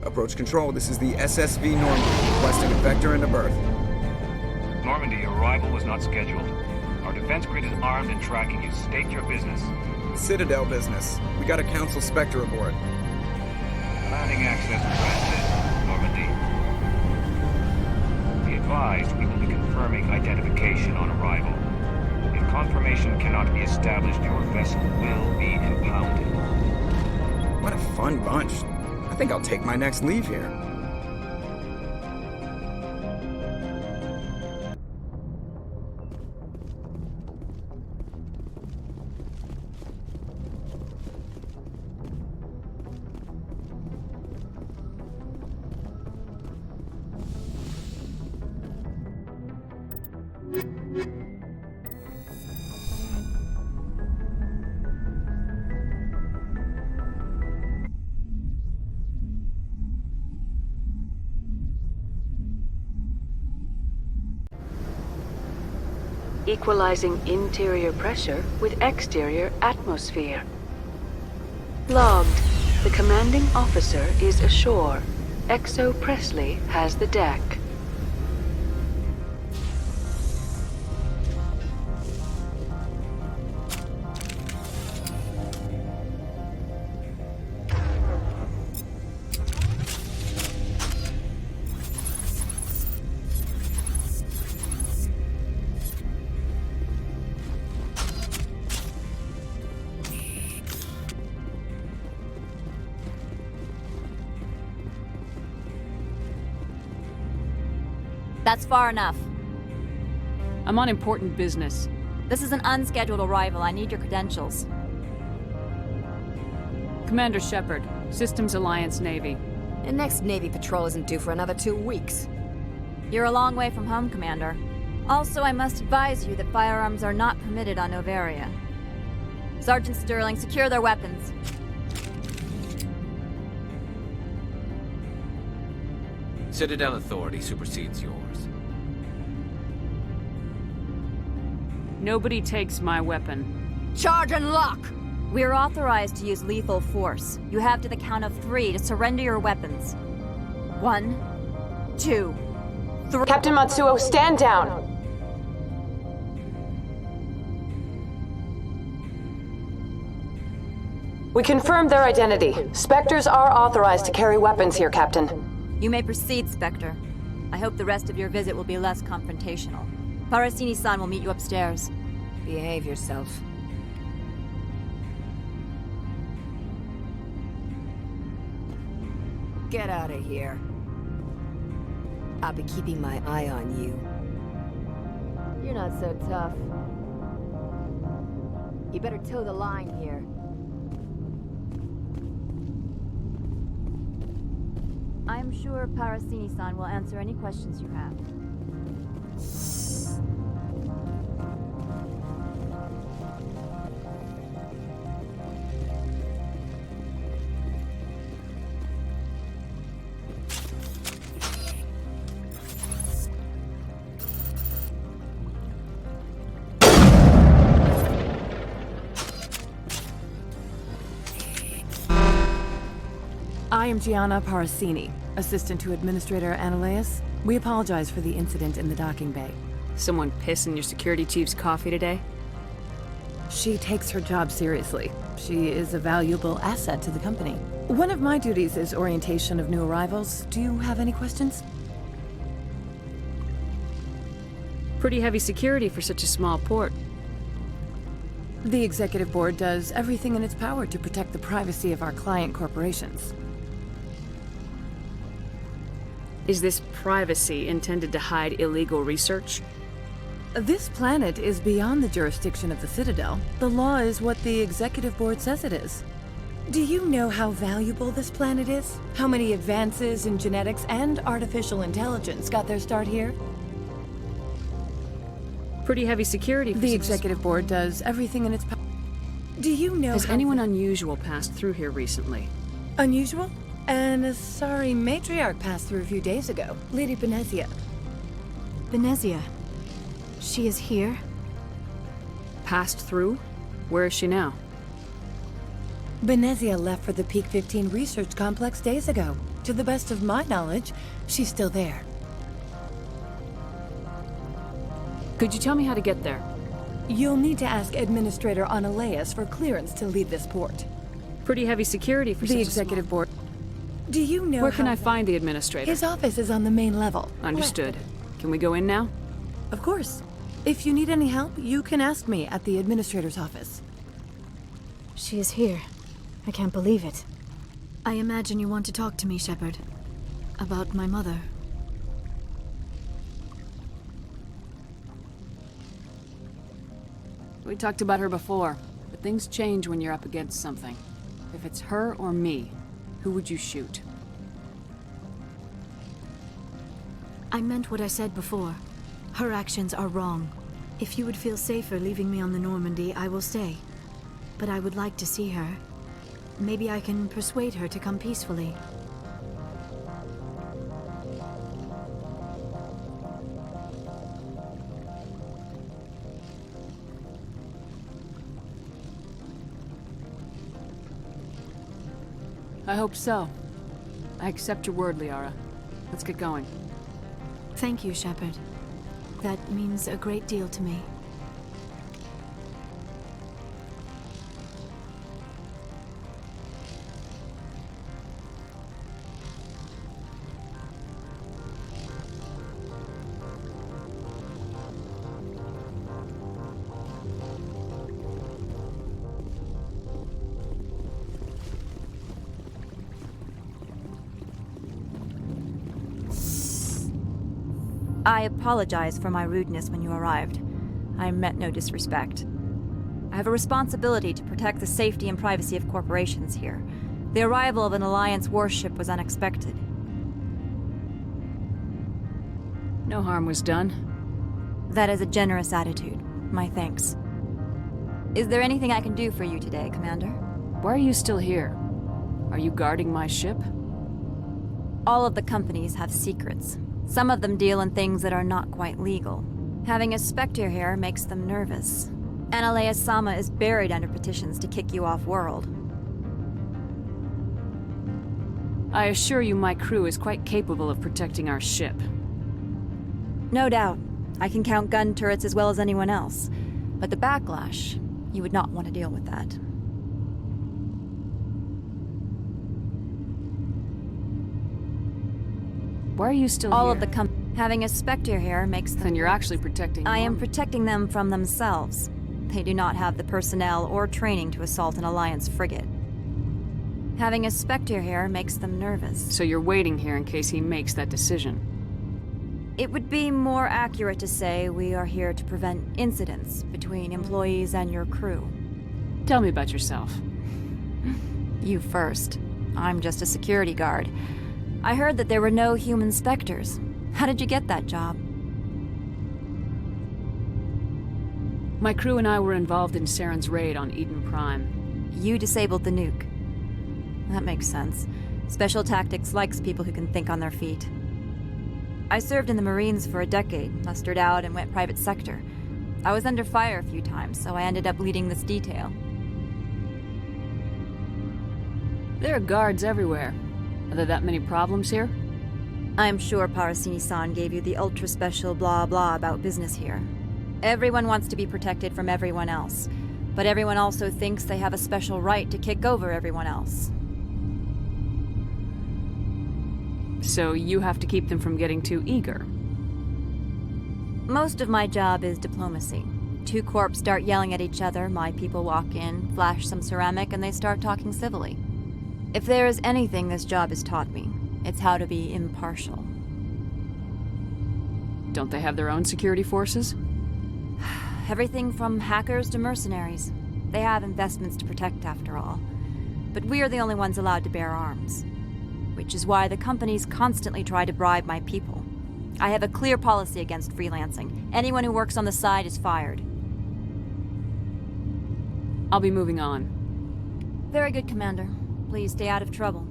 Approach control, this is the SSV Normandy, requesting a vector into berth. Normandy, your arrival was not scheduled. Our defense grid is armed and tracking you. State your business. Citadel business. We got a Council Spectre aboard. Landing access granted, Normandy. Be advised, we will be confirming identification on arrival. If confirmation cannot be established, your vessel will be impounded. What a fun bunch. I think I'll take my next leave here. Equalizing interior pressure with exterior atmosphere. Logged. The commanding officer is ashore. XO Presley has the deck. That's far enough. I'm on important business. This is an unscheduled arrival. I need your credentials. Commander Shepard, Systems Alliance Navy. The next Navy patrol isn't due for another 2 weeks. You're a long way from home, Commander. Also, I must advise you that firearms are not permitted on Novaria. Sergeant Sterling, secure their weapons. Citadel authority supersedes yours. Nobody takes my weapon. Charge and lock! We're authorized to use lethal force. You have to the count of 3 to surrender your weapons. 1, 2, 3. Captain Matsuo, stand down! We confirmed their identity. Spectres are authorized to carry weapons here, Captain. You may proceed, Spectre. I hope the rest of your visit will be less confrontational. Parasini-san will meet you upstairs. Behave yourself. Get out of here. I'll be keeping my eye on you. You're not so tough. You better toe the line here. I'm sure Parasini-san will answer any questions you have. I am Gianna Parasini, assistant to Administrator Ananias. We apologize for the incident in the docking bay. Someone piss in your security chief's coffee today? She takes her job seriously. She is a valuable asset to the company. One of my duties is orientation of new arrivals. Do you have any questions? Pretty heavy security for such a small port. The Executive Board does everything in its power to protect the privacy of our client corporations. Is this privacy intended to hide illegal research? This planet is beyond the jurisdiction of the Citadel. The law is what the Executive Board says it is. Do you know how valuable this planet is? How many advances in genetics and artificial intelligence got their start here? Pretty heavy security for The Executive Board does everything in its power. Do you know Has anyone unusual passed through here recently? Unusual? And a sorry matriarch passed through a few days ago. Lady Benezia. Benezia. She is here? Passed through? Where is she now? Benezia left for the Peak 15 research complex days ago. To the best of my knowledge, she's still there. Could you tell me how to get there? You'll need to ask Administrator Analeas for clearance to leave this port. Pretty heavy security for such The a Executive Board. Do you know Where can how I find the Administrator? His office is on the main level. Understood. Can we go in now? Of course. If you need any help, you can ask me at the Administrator's office. She is here. I can't believe it. I imagine you want to talk to me, Shepard. About my mother. We talked about her before, but things change when you're up against something. If it's her or me, who would you shoot? I meant what I said before. Her actions are wrong. If you would feel safer leaving me on the Normandy, I will stay. But I would like to see her. Maybe I can persuade her to come peacefully. I hope so. I accept your word, Liara. Let's get going. Thank you, Shepard. That means a great deal to me. I apologize for my rudeness when you arrived. I meant no disrespect. I have a responsibility to protect the safety and privacy of corporations here. The arrival of an Alliance warship was unexpected. No harm was done. That is a generous attitude. My thanks. Is there anything I can do for you today, Commander? Why are you still here? Are you guarding my ship? All of the companies have secrets. Some of them deal in things that are not quite legal. Having a Spectre here makes them nervous. Analeas Sama is buried under petitions to kick you off-world. I assure you my crew is quite capable of protecting our ship. No doubt. I can count gun turrets as well as anyone else. But the backlash, you would not want to deal with that. Why are you still All here? of the having a Spectre here makes them... Then you're actually protecting I am Norman. protecting them from themselves. They do not have the personnel or training to assault an Alliance frigate. Having a Spectre here makes them nervous. So you're waiting here in case he makes that decision. It would be more accurate to say we are here to prevent incidents between employees and your crew. Tell me about yourself. You first. I'm just a security guard. I heard that there were no human Spectres. How did you get that job? My crew and I were involved in Saren's raid on Eden Prime. You disabled the nuke. That makes sense. Special Tactics likes people who can think on their feet. I served in the Marines for a decade, mustered out and went private sector. I was under fire a few times, so I ended up leading this detail. There are guards everywhere. Are there that many problems here? I'm sure Parasini-san gave you the ultra-special blah-blah about business here. Everyone wants to be protected from everyone else, but everyone also thinks they have a special right to kick over everyone else. So you have to keep them from getting too eager. Most of my job is diplomacy. Two corps start yelling at each other, my people walk in, flash some ceramic, and they start talking civilly. If there is anything this job has taught me, it's how to be impartial. Don't they have their own security forces? Everything from hackers to mercenaries. They have investments to protect, after all. But we are the only ones allowed to bear arms. Which is why the companies constantly try to bribe my people. I have a clear policy against freelancing. Anyone who works on the side is fired. I'll be moving on. Very good, Commander. Please stay out of trouble.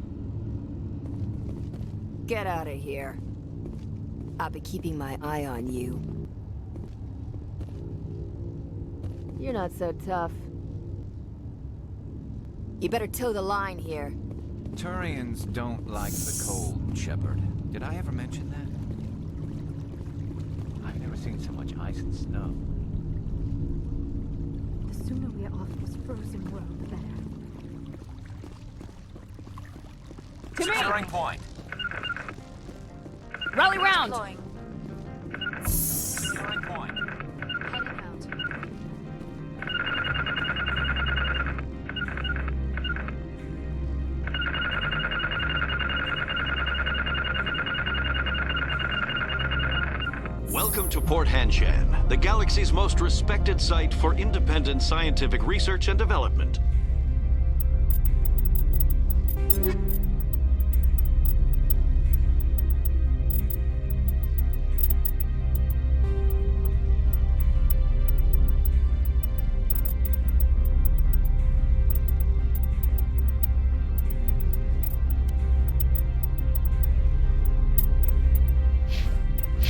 Get out of here. I'll be keeping my eye on you. You're not so tough. You better toe the line here. Turians don't like the cold, Shepard. Did I ever mention that? I've never seen so much ice and snow. The sooner we are off this frozen world, the better. Securing point. Rally round! Securing point. Heading out. Welcome to Port Hanshan, the galaxy's most respected site for independent scientific research and development.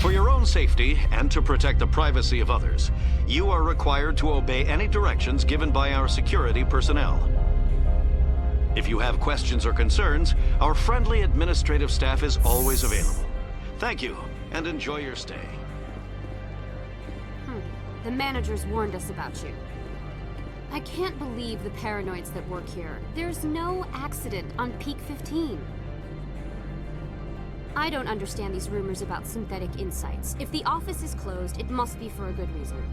For your own safety and to protect the privacy of others, you are required to obey any directions given by our security personnel. If you have questions or concerns, our friendly administrative staff is always available. Thank you, and enjoy your stay. The managers warned us about you. I can't believe the paranoids that work here. There's no accident on Peak 15. I don't understand these rumors about synthetic insights. If the office is closed, it must be for a good reason.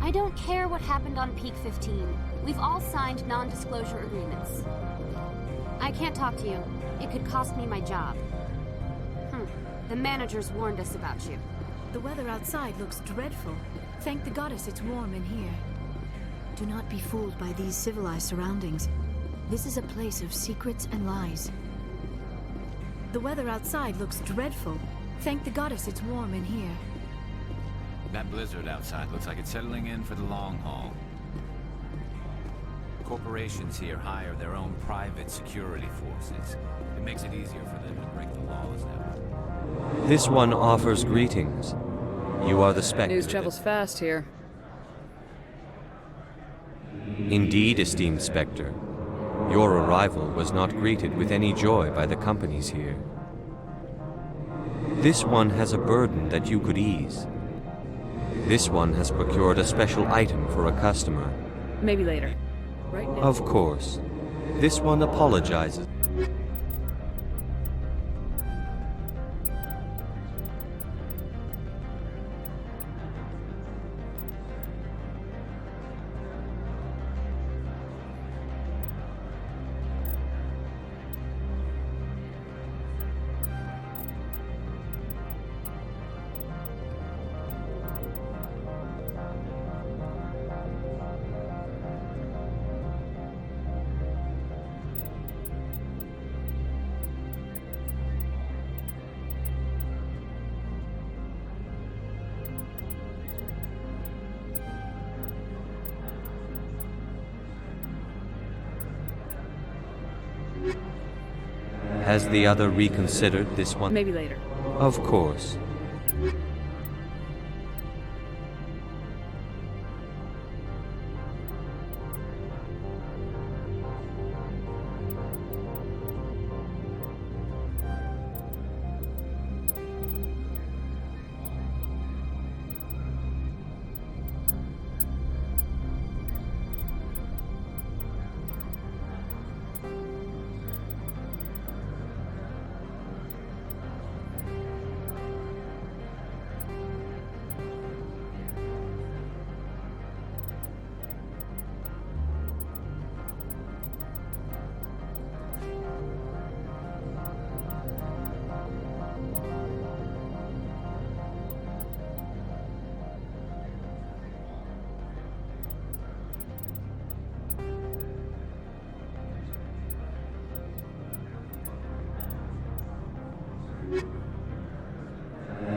I don't care what happened on Peak 15. We've all signed non-disclosure agreements. I can't talk to you. It could cost me my job. The managers warned us about you. The weather outside looks dreadful. Thank the goddess it's warm in here. Do not be fooled by these civilized surroundings. This is a place of secrets and lies. The weather outside looks dreadful. Thank the goddess it's warm in here. That blizzard outside looks like it's settling in for the long haul. Corporations here hire their own private security forces. It makes it easier for them to break the laws now. This one offers greetings. You are the Spectre. News travels fast here. Indeed, esteemed Spectre. Your arrival was not greeted with any joy by the companies here. This one has a burden that you could ease. This one has procured a special item for a customer. Maybe later. Right now. Of course. This one apologizes. Has the other reconsidered this one? Maybe later. Of course.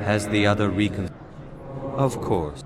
Has the other Of course.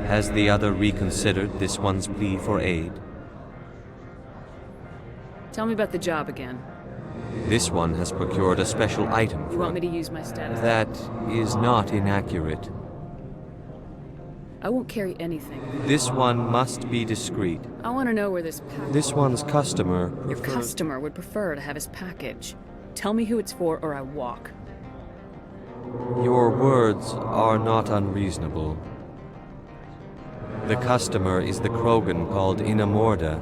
Has the other reconsidered this one's plea for aid? Tell me about the job again. This one has procured a special item You want me to use my status? that is not inaccurate. I won't carry anything. This one must be discreet. I want to know where this package... This one's customer Your prefers... customer would prefer to have his package. Tell me who it's for or I walk. Your words are not unreasonable. The customer is the Krogan called Inamorda.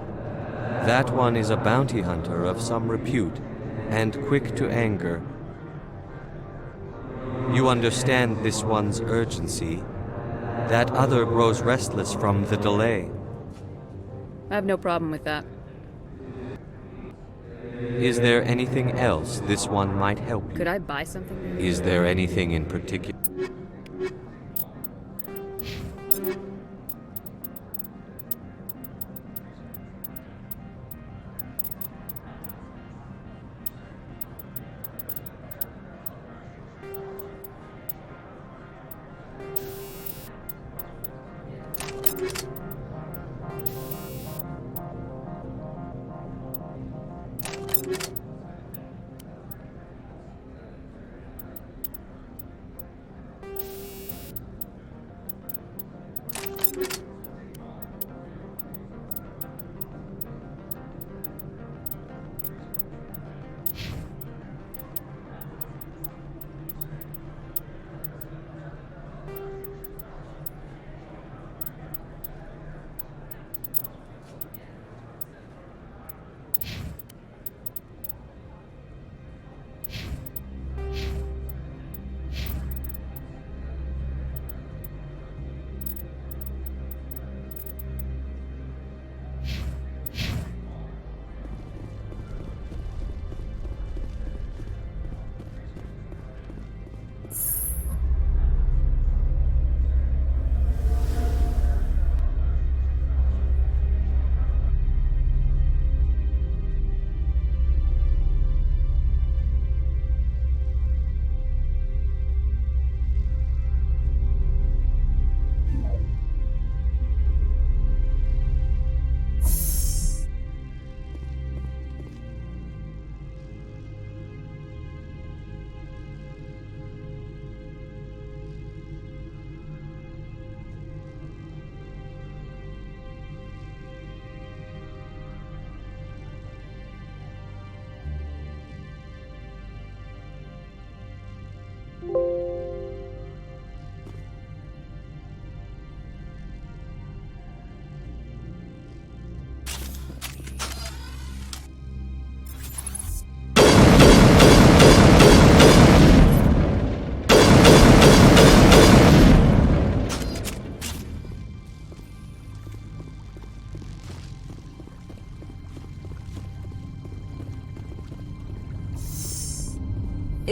That one is a bounty hunter of some repute, and quick to anger. You understand this one's urgency. That other grows restless from the delay. I have no problem with that. Is there anything else this one might help you? Could I buy something? Is there anything in particular?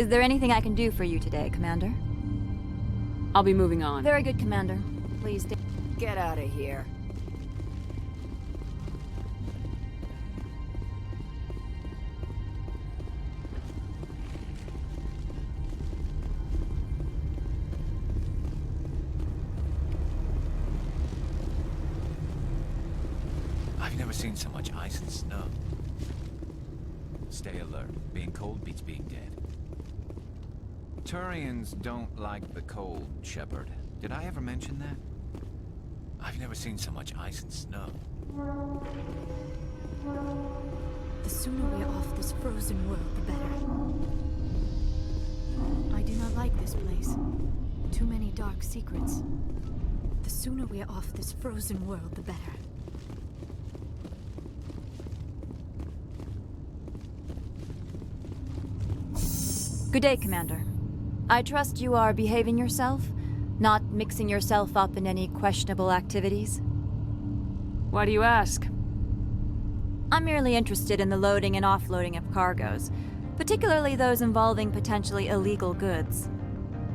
Is there anything I can do for you today, Commander? I'll be moving on. Very good, Commander. Please stay. Get out of here. I've never seen so much ice and snow. Stay alert. Being cold beats being dead. Turians don't like the cold, Shepard. Did I ever mention that? I've never seen so much ice and snow. The sooner we're off this frozen world, the better. I do not like this place. Too many dark secrets. The sooner we're off this frozen world, the better. Good day, Commander. I trust you are behaving yourself, not mixing yourself up in any questionable activities. Why do you ask? I'm merely interested in the loading and offloading of cargoes, particularly those involving potentially illegal goods.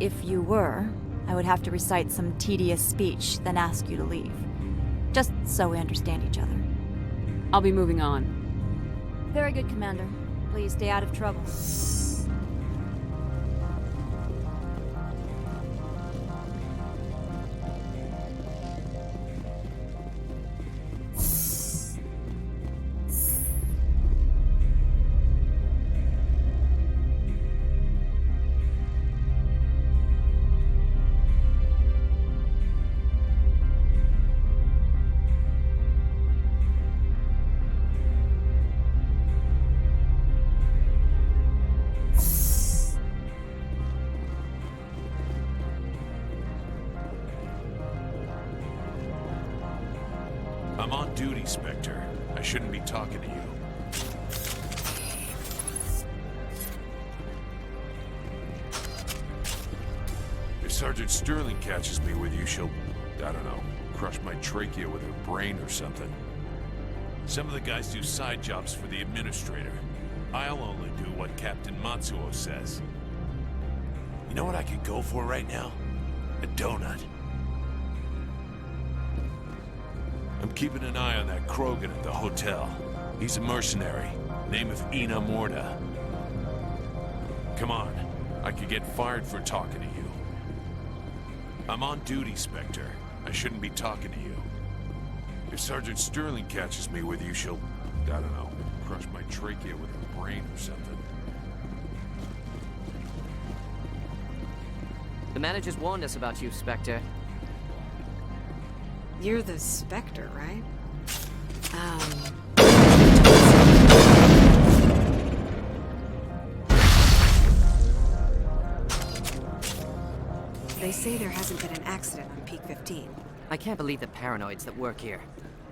If you were, I would have to recite some tedious speech, then ask you to leave. Just so we understand each other. I'll be moving on. Very good, Commander. Please stay out of trouble. duty, Spectre. I shouldn't be talking to you. If Sergeant Sterling catches me with you, she'll, I don't know, crush my trachea with her brain or something. Some of the guys do side jobs for the administrator. I'll only do what Captain Matsuo says. You know what I could go for right now? A donut. I'm keeping an eye on that Krogan at the hotel. He's a mercenary. Name of Ina Morda. Come on. I could get fired for talking to you. I'm on duty, Spectre. I shouldn't be talking to you. If Sergeant Sterling catches me with you, she'll, I don't know, crush my trachea with her brain or something. The manager's warned us about you, Spectre. You're the Spectre, right? They say there hasn't been an accident on Peak 15. I can't believe the paranoids that work here.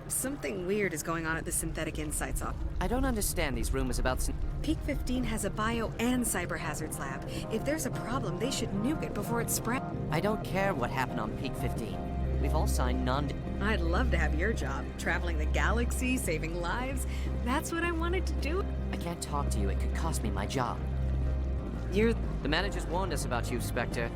Something weird is going on at the Synthetic Insights office. I don't understand these rumors about Peak 15 has a bio and cyber hazards lab. If there's a problem, they should nuke it before it spreads. I don't care what happened on Peak 15. We've all signed I'd love to have your job. Traveling the galaxy, saving lives. That's what I wanted to do. I can't talk to you. It could cost me my job. The manager's warned us about you, Spectre.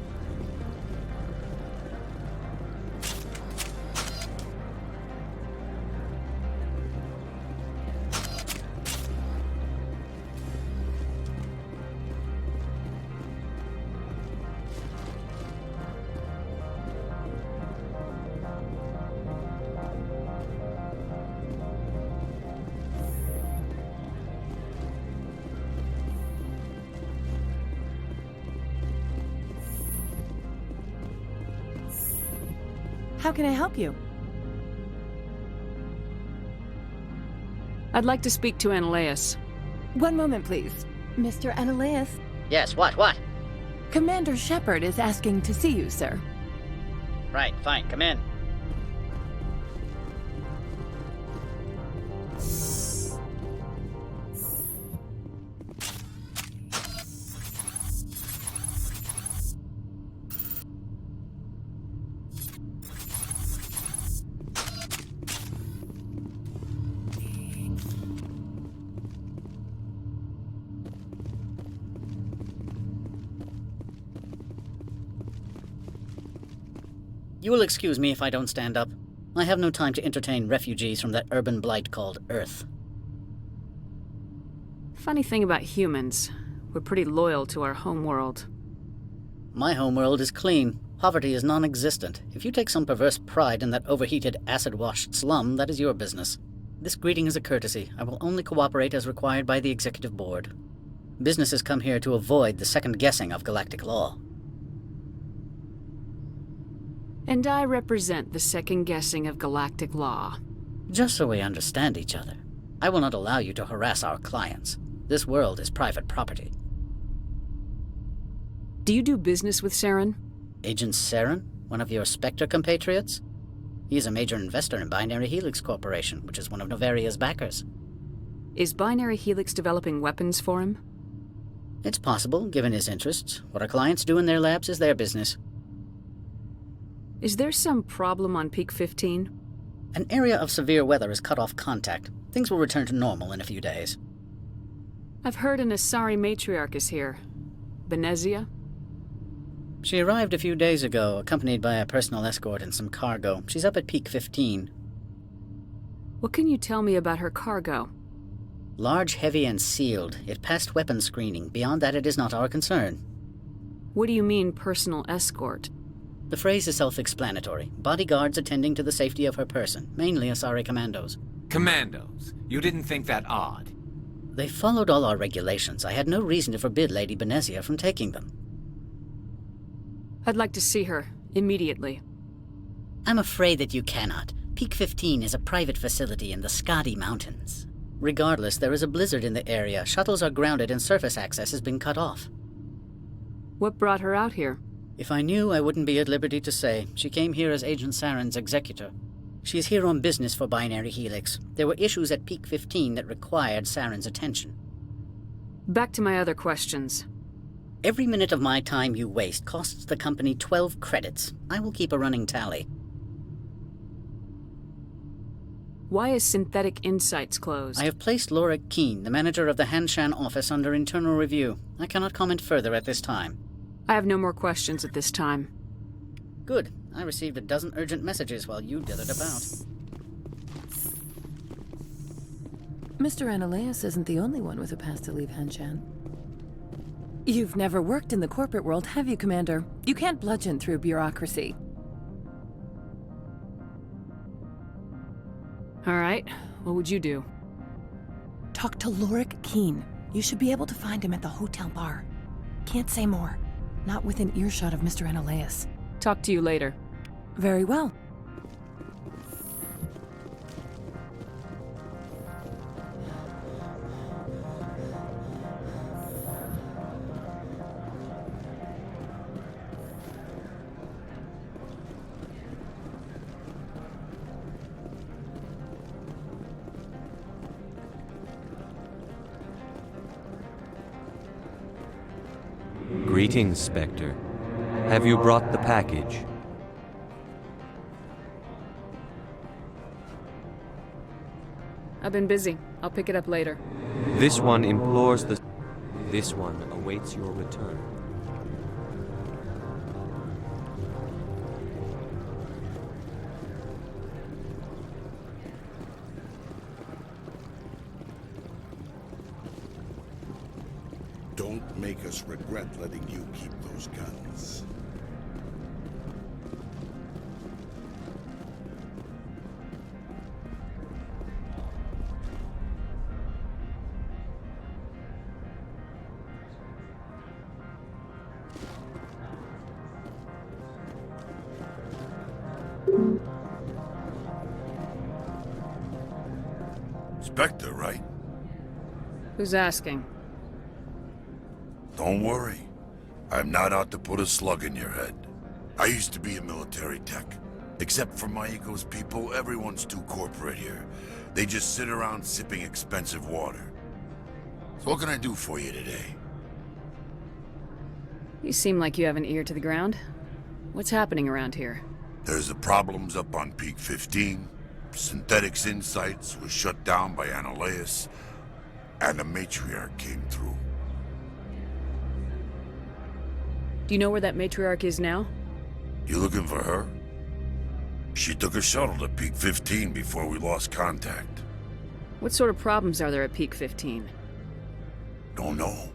How can I help you? I'd like to speak to Ananias. One moment, please. Mr. Ananias? Yes, what? Commander Shepard is asking to see you, sir. Right, fine, come in. You will excuse me if I don't stand up. I have no time to entertain refugees from that urban blight called Earth. Funny thing about humans, we're pretty loyal to our homeworld. My homeworld is clean. Poverty is non-existent. If you take some perverse pride in that overheated, acid-washed slum, that is your business. This greeting is a courtesy. I will only cooperate as required by the Executive Board. Businesses come here to avoid the second guessing of galactic law. And I represent the second guessing of galactic law. Just so we understand each other, I will not allow you to harass our clients. This world is private property. Do you do business with Saren? Agent Saren? One of your Spectre compatriots? He is a major investor in Binary Helix Corporation, which is one of Novaria's backers. Is Binary Helix developing weapons for him? It's possible, given his interests. What our clients do in their labs is their business. Is there some problem on Peak 15? An area of severe weather has cut off contact. Things will return to normal in a few days. I've heard an Asari matriarch is here. Benezia? She arrived a few days ago, accompanied by a personal escort and some cargo. She's up at Peak 15. What can you tell me about her cargo? Large, heavy, and sealed. It passed weapons screening. Beyond that, it is not our concern. What do you mean, personal escort? The phrase is self-explanatory. Bodyguards attending to the safety of her person, mainly Asari commandos. Commandos? You didn't think that odd? They followed all our regulations. I had no reason to forbid Lady Benezia from taking them. I'd like to see her, immediately. I'm afraid that you cannot. Peak 15 is a private facility in the Skadi Mountains. Regardless, there is a blizzard in the area. Shuttles are grounded and surface access has been cut off. What brought her out here? If I knew, I wouldn't be at liberty to say. She came here as Agent Saren's executor. She's here on business for Binary Helix. There were issues at Peak 15 that required Saren's attention. Back to my other questions. Every minute of my time you waste costs the company 12 credits. I will keep a running tally. Why is Synthetic Insights closed? I have placed Laura Keene, the manager of the Hanshan office, under internal review. I cannot comment further at this time. I have no more questions at this time. Good. I received a dozen urgent messages while you dithered about. Mr. Ananias isn't the only one with a pass to leave Hanshan. You've never worked in the corporate world, have you, Commander? You can't bludgeon through bureaucracy. All right. What would you do? Talk to Lorik Keene. You should be able to find him at the hotel bar. Can't say more. Not within earshot of Mr. Ananias. Talk to you later. Very well. Greetings, Spectre. Have you brought the package? I've been busy. I'll pick it up later. This one implores the... This one awaits your return. Don't make us regret letting you keep those guns. Spectre, right? Who's asking? Don't worry. I'm not out to put a slug in your head. I used to be a military tech. Except for Maiko's people, everyone's too corporate here. They just sit around sipping expensive water. So what can I do for you today? You seem like you have an ear to the ground. What's happening around here? There's the problems up on Peak 15. Synthetics Insights was shut down by Ananias. And the matriarch came through. Do you know where that matriarch is now? You looking for her? She took a shuttle to Peak 15 before we lost contact. What sort of problems are there at Peak 15? Don't know.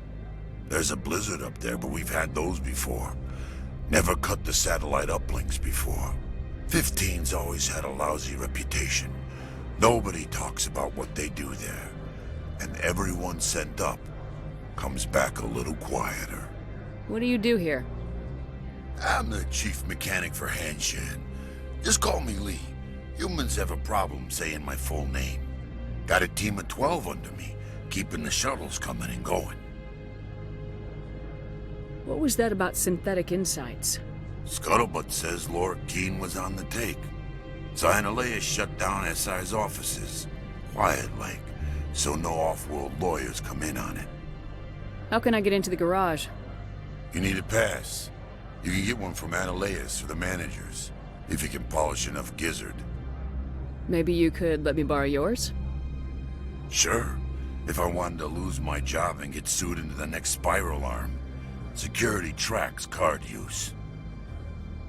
There's a blizzard up there, but we've had those before. Never cut the satellite uplinks before. 15's always had a lousy reputation. Nobody talks about what they do there. And everyone sent up comes back a little quieter. What do you do here? I'm the chief mechanic for Hanshan. Just call me Lee. Humans have a problem saying my full name. Got a team of 12 under me, keeping the shuttles coming and going. What was that about Synthetic Insights? Scuttlebutt says Laura Keene was on the take. Ananias shut down SI's offices. Quiet-like, so no off-world lawyers come in on it. How can I get into the garage? You need a pass. You can get one from Ananias or the managers, if you can polish enough gizzard. Maybe you could let me borrow yours? Sure. If I wanted to lose my job and get sued into the next spiral arm. Security tracks card use.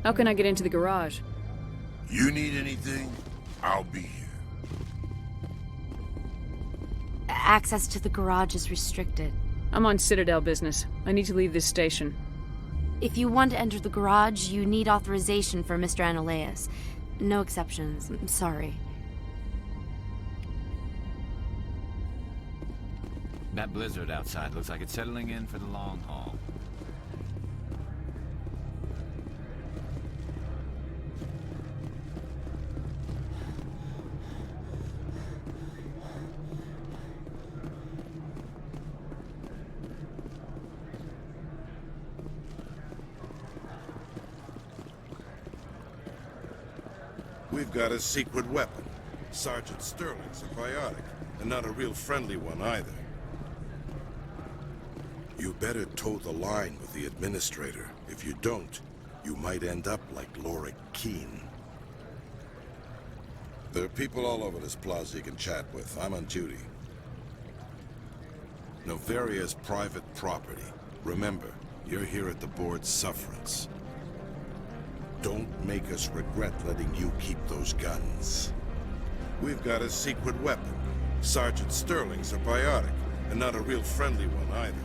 How can I get into the garage? You need anything, I'll be here. Access to the garage is restricted. I'm on Citadel business. I need to leave this station. If you want to enter the garage, you need authorization for Mr. Ananias. No exceptions. I'm sorry. That blizzard outside looks like it's settling in for the long haul. We've got a secret weapon. Sergeant Sterling's a biotic, and not a real friendly one either. You better toe the line with the Administrator. If you don't, you might end up like Laura Keene. There are people all over this plaza you can chat with. I'm on duty. Novaria's private property. Remember, you're here at the board's sufferance. Don't make us regret letting you keep those guns. We've got a secret weapon. Sergeant Sterling's a biotic, and not a real friendly one either.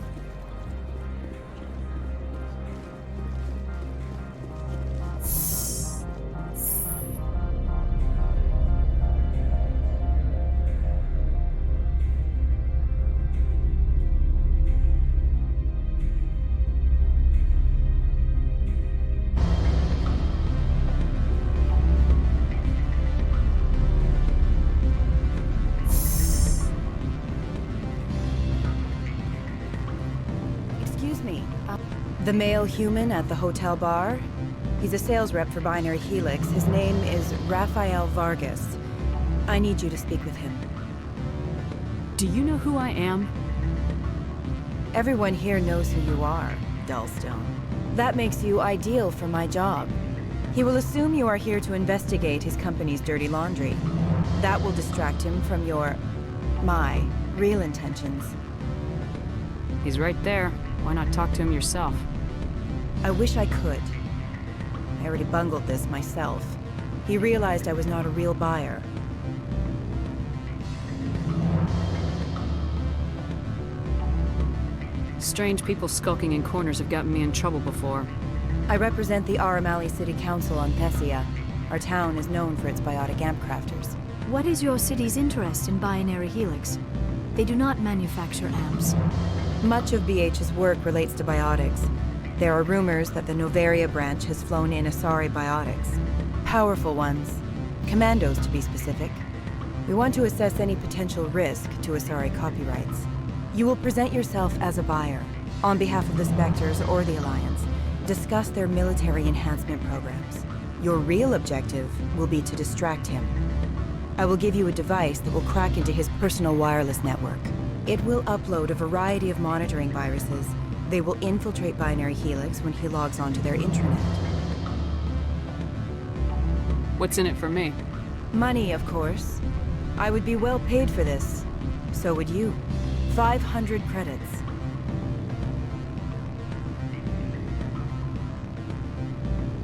The male human at the hotel bar? He's a sales rep for Binary Helix. His name is Rafael Vargas. I need you to speak with him. Do you know who I am? Everyone here knows who you are, Dullstone. That makes you ideal for my job. He will assume you are here to investigate his company's dirty laundry. That will distract him from my real intentions. He's right there. Why not talk to him yourself? I wish I could. I already bungled this myself. He realized I was not a real buyer. Strange people skulking in corners have gotten me in trouble before. I represent the Aramali City Council on Thessia. Our town is known for its biotic amp crafters. What is your city's interest in Binary Helix? They do not manufacture amps. Much of BH's work relates to biotics. There are rumors that the Novaria branch has flown in Asari biotics. Powerful ones. Commandos, to be specific. We want to assess any potential risk to Asari copyrights. You will present yourself as a buyer, on behalf of the Spectres or the Alliance. Discuss their military enhancement programs. Your real objective will be to distract him. I will give you a device that will crack into his personal wireless network. It will upload a variety of monitoring viruses. They will infiltrate Binary Helix when he logs onto their intranet. What's in it for me? Money, of course. I would be well paid for this. So would you. 500 credits.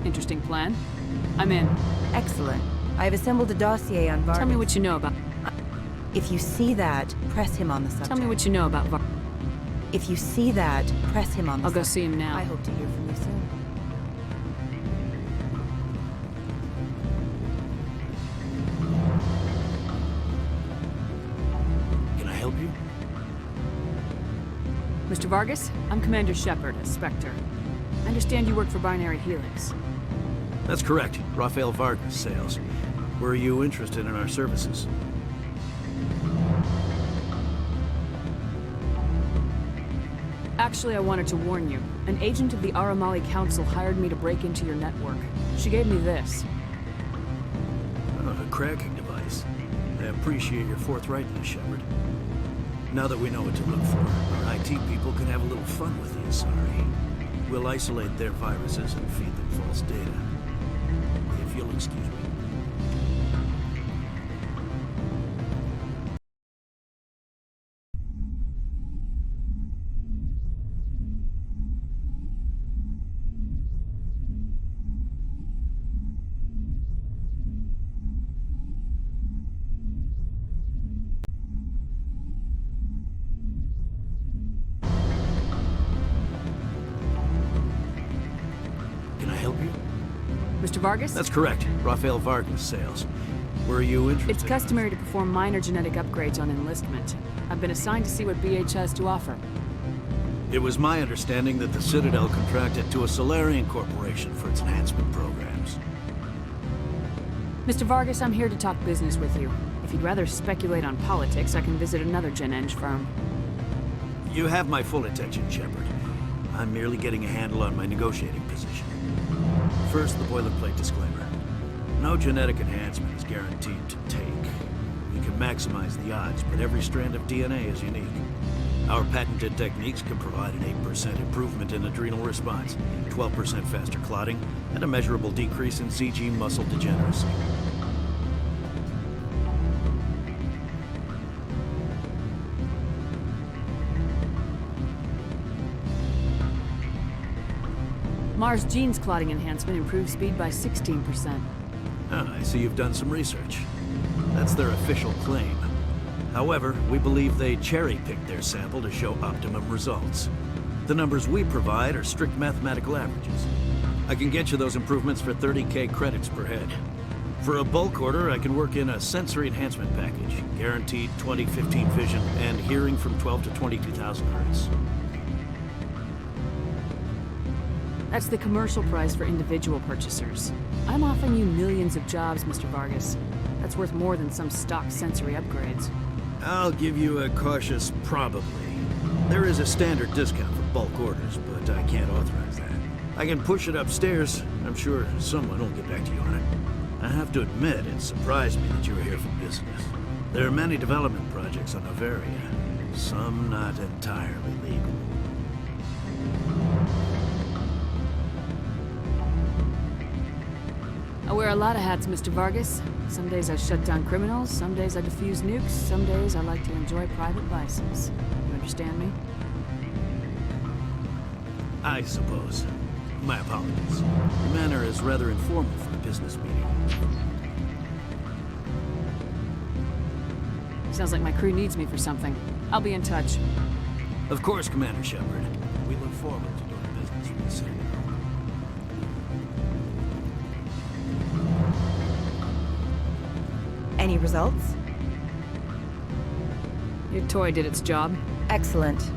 Interesting plan. I'm in. Excellent. I've assembled a dossier on Vargas. Tell me what you know about... If you see that, press him on the subject. Tell me what you know about Vargas. If you see that, press him on the subject. I'll go see him now. I hope to hear from you soon. Can I help you? Mr. Vargas, I'm Commander Shepard, a Spectre. I understand you work for Binary Helix. That's correct. Rafael Vargas, sales. Were you interested in our services? Actually, I wanted to warn you. An agent of the Aramali Council hired me to break into your network. She gave me this. A cracking device. I appreciate your forthrightness, Shepard. Now that we know what to look for, our IT people can have a little fun with the Asari. We'll isolate their viruses and feed them false data. If you'll excuse me. Mr. Vargas? That's correct. Rafael Vargas, sales. Were you interested? It's customary to perform minor genetic upgrades on enlistment. I've been assigned to see what BH has to offer. It was my understanding that the Citadel contracted to a Solarian corporation for its enhancement programs. Mr. Vargas, I'm here to talk business with you. If you'd rather speculate on politics, I can visit another Gen-Eng firm. You have my full attention, Shepard. I'm merely getting a handle on my negotiating position. First, the boilerplate disclaimer. No genetic enhancement is guaranteed to take. We can maximize the odds, but every strand of DNA is unique. Our patented techniques can provide an 8% improvement in adrenal response, 12% faster clotting, and a measurable decrease in CG muscle degeneracy. Mars Gene's clotting enhancement improves speed by 16%. Ah, I see you've done some research. That's their official claim. However, we believe they cherry-picked their sample to show optimum results. The numbers we provide are strict mathematical averages. I can get you those improvements for 30K credits per head. For a bulk order, I can work in a sensory enhancement package, guaranteed 20/15 vision and hearing from 12 to 22,000 hertz. That's the commercial price for individual purchasers. I'm offering you millions of jobs, Mr. Vargas. That's worth more than some stock sensory upgrades. I'll give you a cautious probably. There is a standard discount for bulk orders, but I can't authorize that. I can push it upstairs. I'm sure someone will get back to you on it. I have to admit, it surprised me that you were here for business. There are many development projects on Novaria, some not entirely legal. I wear a lot of hats, Mr. Vargas. Some days I shut down criminals, some days I defuse nukes, some days I like to enjoy private vices. You understand me? I suppose. My apologies. Your manner is rather informal for a business meeting. Sounds like my crew needs me for something. I'll be in touch. Of course, Commander Shepard. We look forward to doing business with the Citadel. Any results? Your toy did its job. Excellent.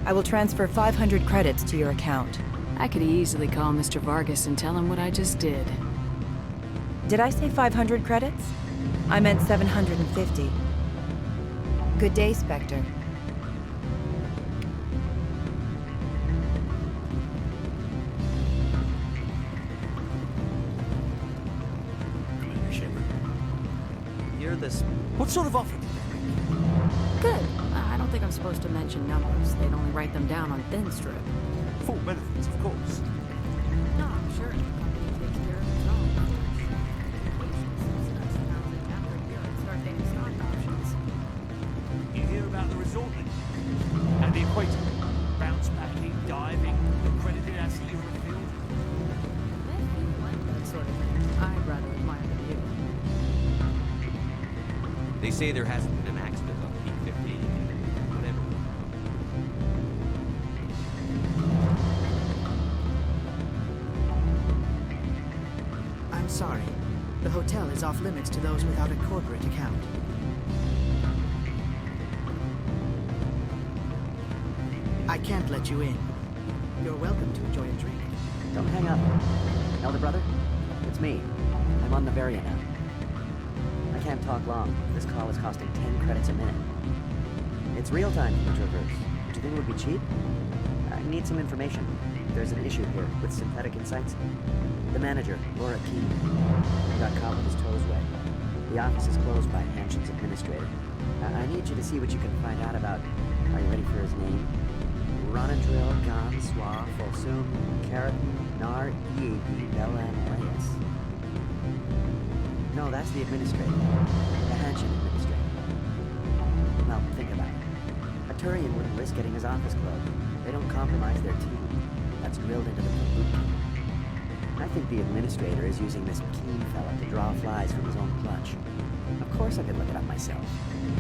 I will transfer 500 credits to your account. I could easily call Mr. Vargas and tell him what I just did. Did I say 500 credits? I meant 750. Good day, Spectre. Commander Shepard. You're this... What sort of offer did they make? Good. I don't think I'm supposed to mention numbers. They'd only write them down on thin strip. Full benefits, of course. No, I'm sure the company takes care of its own. After a year, I'd start getting stock options. You hear about the resort then? And the equator? Bounce backing, diving, accredited as the Europe field? If you like that sort of thing, I'd rather admire than you. They say there hasn't been an accident on Peak 15. Whatever. I'm sorry. The hotel is off limits to those without a corporate account. I can't let you in. You're welcome to enjoy a drink. Don't hang up. Elder brother, it's me. I'm on Novaria now. I can't talk long. This call is costing 10 credits a minute. It's real time for the Traverse. Do you think it would be cheap? I need some information. There's an issue here with synthetic insights. The manager, Laura Keene, got caught with his toes wet. The office is closed by Hanshin's administrator. I need you to see what you can find out about... Are you ready for his name? Ronadril, Gam, Swa, Folsum, Keratin, Nar, Eabi, Belan, Leas. No, that's the administrator. The Hanshin administrator. Well, think about it. A Turian wouldn't risk getting his office closed. They don't compromise their team. That's drilled into the boot camp. I think the administrator is using this Keene fella to draw flies from his own clutch. Of course I could look it up myself.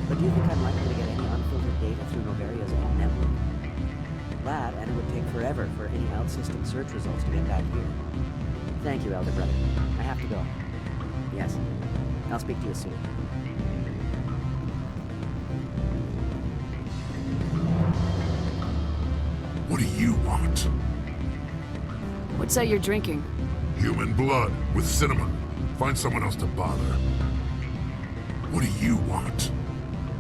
But do you think I'm likely to get any unfiltered data through Novaria's own network? That, and it would take forever for any out-system search results to get back here. Thank you, Elder Brother. I have to go. Yes. I'll speak to you soon. What do you want? What's that you're drinking? Human blood with cinnamon. Find someone else to bother. What do you want?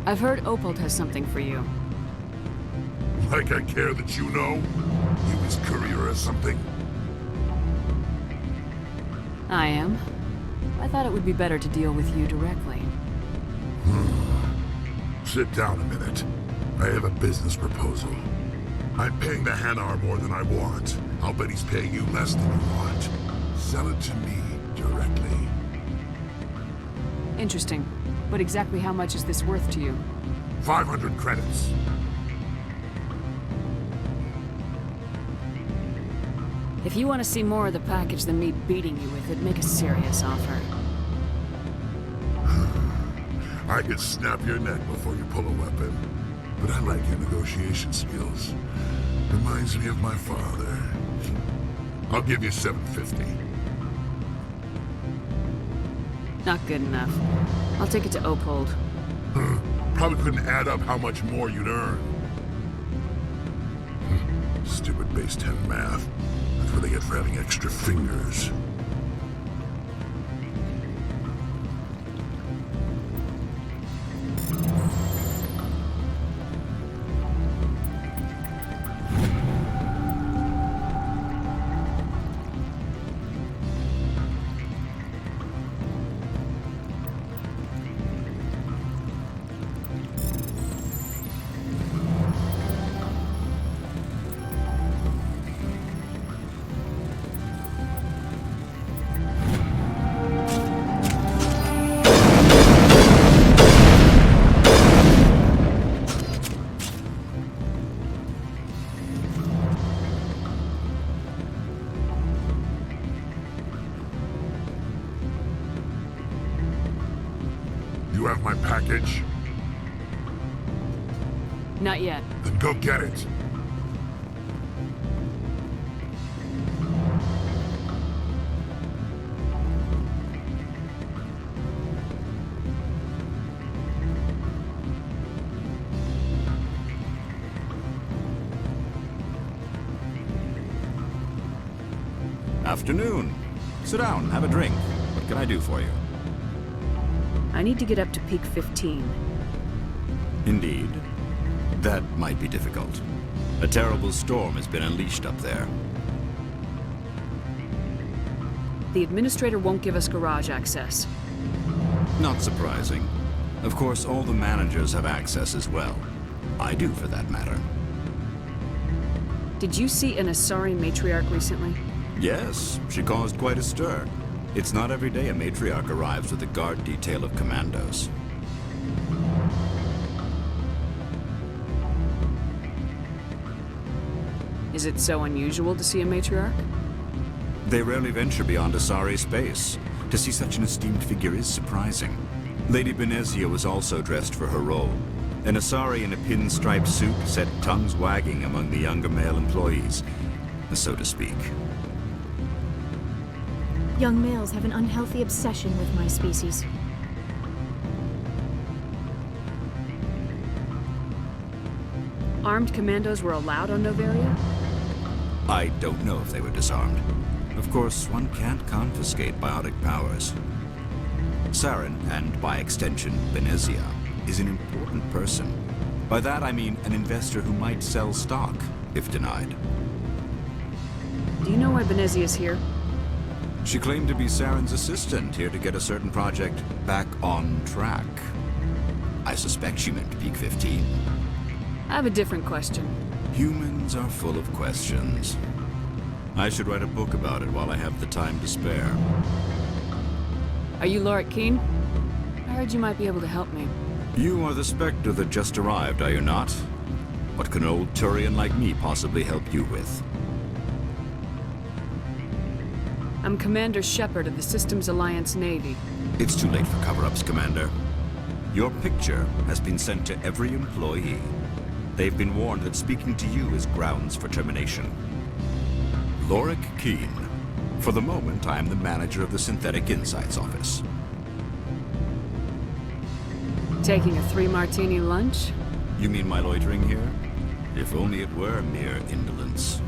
I've heard Opold has something for you. Like I care that you know? You his courier or something? I am. I thought it would be better to deal with you directly. Sit down a minute. I have a business proposal. I'm paying the Hanar more than I want. I'll bet he's paying you less than you want. Sell it to me directly. Interesting. But exactly how much is this worth to you? 500 credits. If you want to see more of the package than me beating you with it, make a serious offer. I could snap your neck before you pull a weapon. But I like your negotiation skills. Reminds me of my father. I'll give you 750. Not good enough. I'll take it to Opold. Probably couldn't add up how much more you'd earn. Stupid base 10 math. That's what they get for having extra fingers. You have my package? Not yet. Then go get it. Afternoon. Sit down, have a drink. What can I do for you? I need to get up to peak 15. Indeed. That might be difficult. A terrible storm has been unleashed up there. The administrator won't give us garage access. Not surprising. Of course, all the managers have access as well. I do, for that matter. Did you see an Asari matriarch recently? Yes, she caused quite a stir. It's not every day a matriarch arrives with a guard detail of commandos. Is it so unusual to see a matriarch? They rarely venture beyond Asari space. To see such an esteemed figure is surprising. Lady Benezia was also dressed for her role. An Asari in a pinstripe suit set tongues wagging among the younger male employees, so to speak. Young males have an unhealthy obsession with my species. Armed commandos were allowed on Noveria? I don't know if they were disarmed. Of course, one can't confiscate biotic powers. Saren, and by extension, Benezia, is an important person. By that I mean an investor who might sell stock, if denied. Do you know why Benezia is here? She claimed to be Saren's assistant, here to get a certain project back on track. I suspect she meant Peak 15. I have a different question. Humans are full of questions. I should write a book about it while I have the time to spare. Are you Lorik Keen? I heard you might be able to help me. You are the Spectre that just arrived, are you not? What can an old Turian like me possibly help you with? I'm Commander Shepard of the Systems Alliance Navy. It's too late for cover-ups, Commander. Your picture has been sent to every employee. They've been warned that speaking to you is grounds for termination. Lorik Keen. For the moment, I am the manager of the Synthetic Insights Office. Taking a 3-martini lunch? You mean my loitering here? If only it were mere indolence.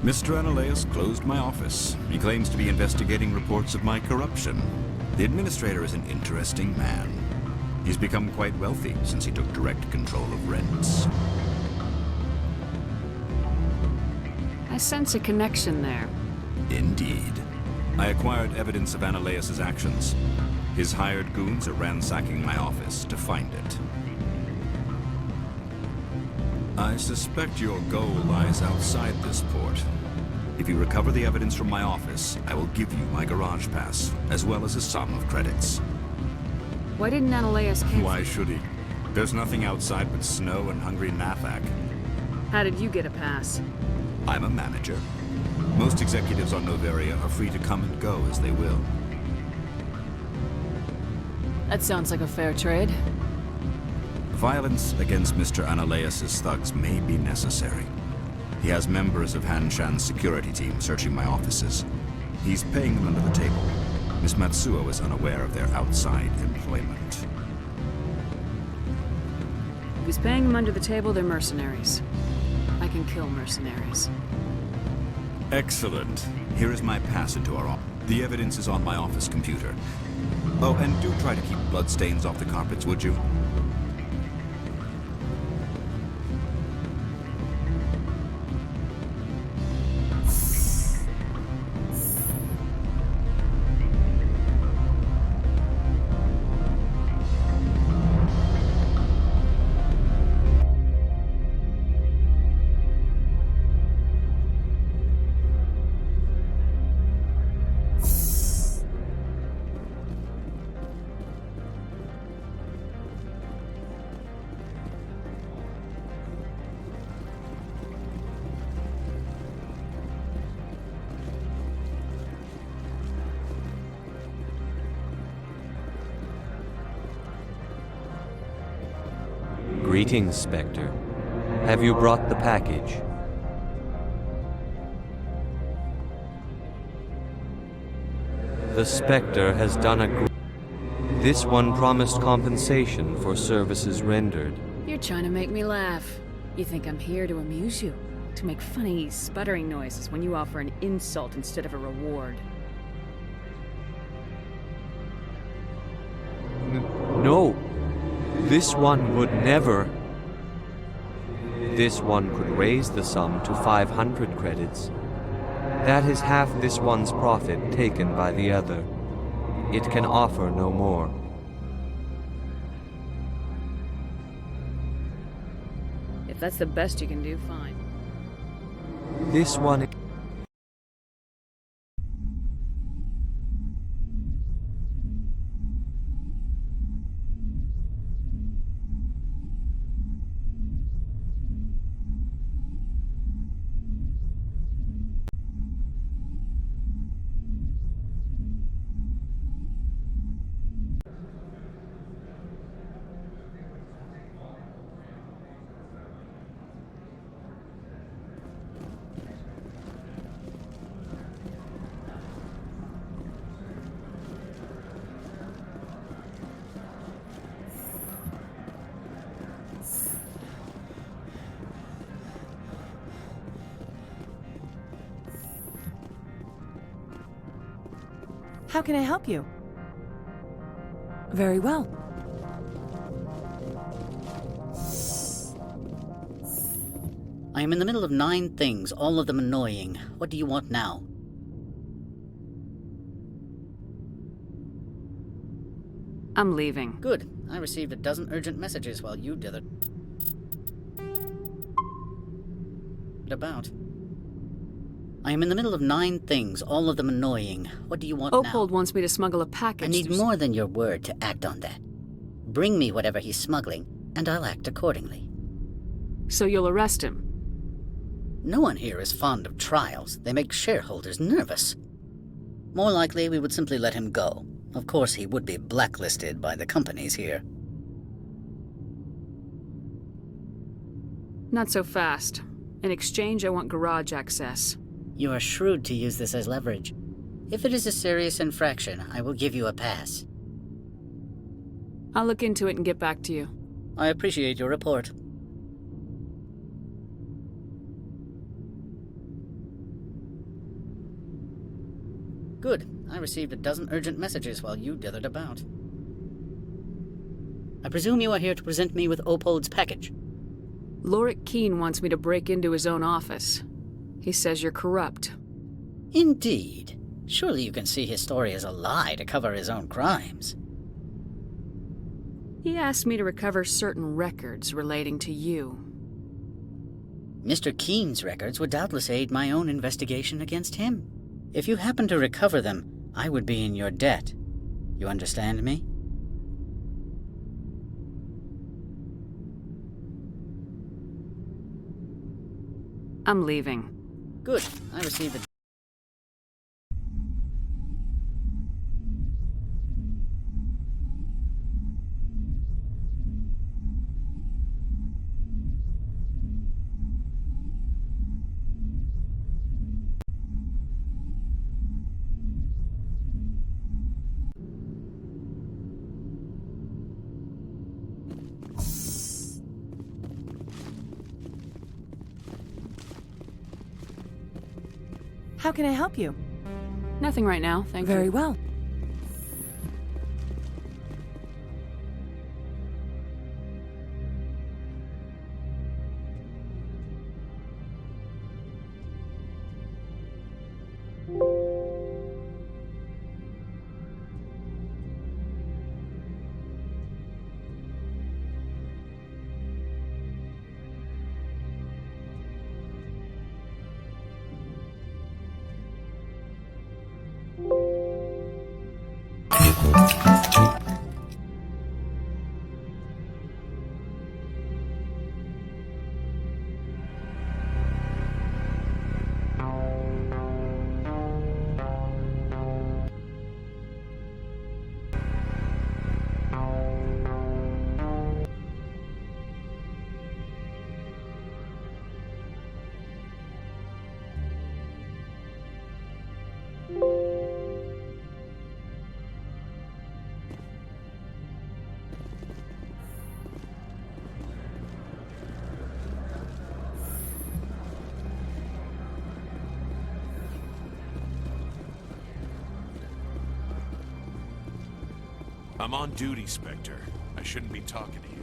Mr. Analeus closed my office. He claims to be investigating reports of my corruption. The administrator is an interesting man. He's become quite wealthy since he took direct control of rents. I sense a connection there. Indeed. I acquired evidence of Ananias' actions. His hired goons are ransacking my office to find it. I suspect your goal lies outside this port. If you recover the evidence from my office, I will give you my garage pass, as well as a sum of credits. Why didn't Ananias cancel? Why should he? There's nothing outside but snow and hungry Nathak. How did you get a pass? I'm a manager. Most executives on Noveria are free to come and go as they will. That sounds like a fair trade. Violence against Mr. Ananias' thugs may be necessary. He has members of Han Shan's security team searching my offices. He's paying them under the table. Miss Matsuo is unaware of their outside employment. If he's paying them under the table, they're mercenaries. I can kill mercenaries. Excellent. Here is my pass into our office. The evidence is on my office computer. Oh, and do try to keep bloodstains off the carpets, would you? Greetings, Spectre. Have you brought the package? The Spectre has done a This one promised compensation for services rendered. You're trying to make me laugh. You think I'm here to amuse you? To make funny, sputtering noises when you offer an insult instead of a reward. No. This one would never. This one could raise the sum to 500 credits. That is half this one's profit taken by the other. It can offer no more. If that's the best you can do, fine. This one... How can I help you? Very well. I am in the middle of 9 things, all of them annoying. What do you want now? I'm leaving. Good. I received a dozen urgent messages while you dithered about. I am in the middle of 9 things, all of them annoying. What do you want now? Opold wants me to smuggle a package. I need more than your word to act on that. Bring me whatever he's smuggling, and I'll act accordingly. So you'll arrest him? No one here is fond of trials. They make shareholders nervous. More likely, we would simply let him go. Of course, he would be blacklisted by the companies here. Not so fast. In exchange, I want garage access. You are shrewd to use this as leverage. If it is a serious infraction, I will give you a pass. I'll look into it and get back to you. I appreciate your report. Good. I received a dozen urgent messages while you dithered about. I presume you are here to present me with Opold's package. Lorik Keene wants me to break into his own office. He says you're corrupt. Indeed. Surely you can see his story as a lie to cover his own crimes. He asked me to recover certain records relating to you. Mr. Keene's records would doubtless aid my own investigation against him. If you happen to recover them, I would be in your debt. You understand me? I'm leaving. Good. I received the... How can I help you? Nothing right now, thank you. Very well. I'm on duty, Spectre. I shouldn't be talking to you.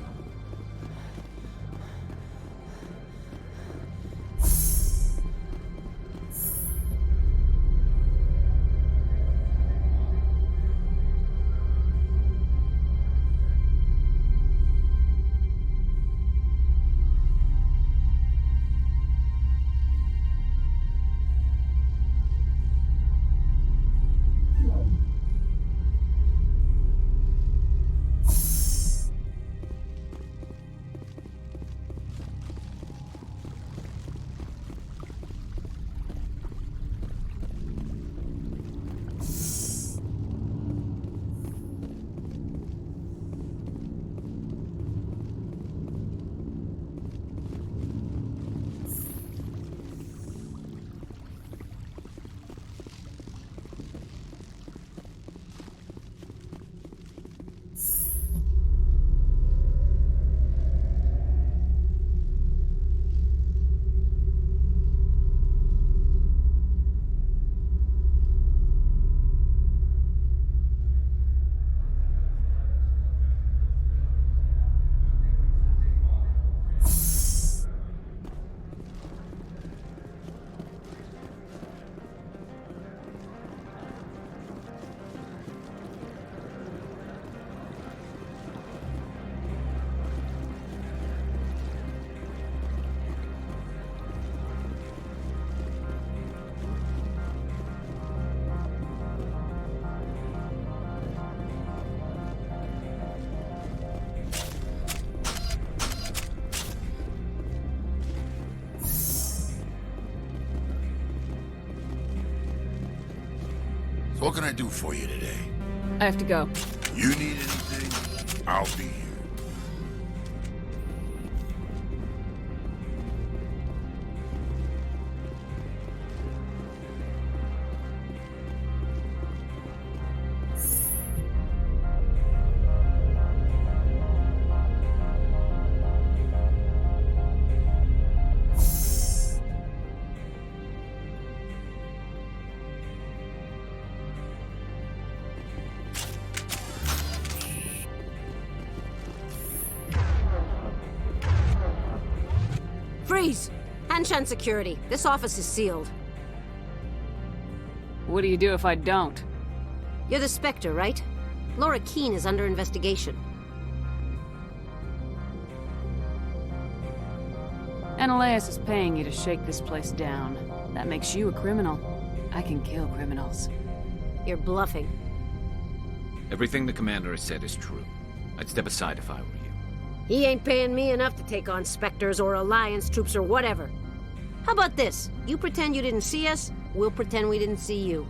What can I do for you today? I have to go. You need anything? I'll be here. Freeze! Anshan Security. This office is sealed. What do you do if I don't? You're the Spectre, right? Laura Keene is under investigation. Ananias is paying you to shake this place down. That makes you a criminal. I can kill criminals. You're bluffing. Everything the commander has said is true. I'd step aside if I were you. He ain't paying me enough to take on Spectres or Alliance troops or whatever. How about this? You pretend you didn't see us, we'll pretend we didn't see you.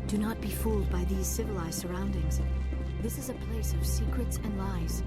Do not be fooled by these civilized surroundings. This is a place of secrets and lies.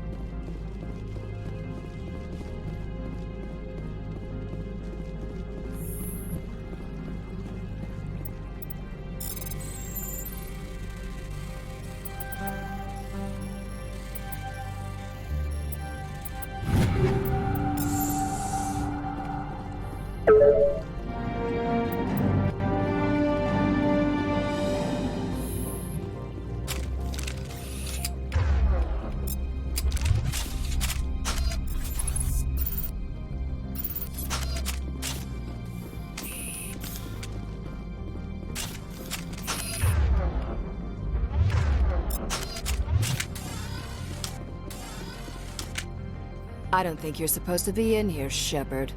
I don't think you're supposed to be in here, Shepard.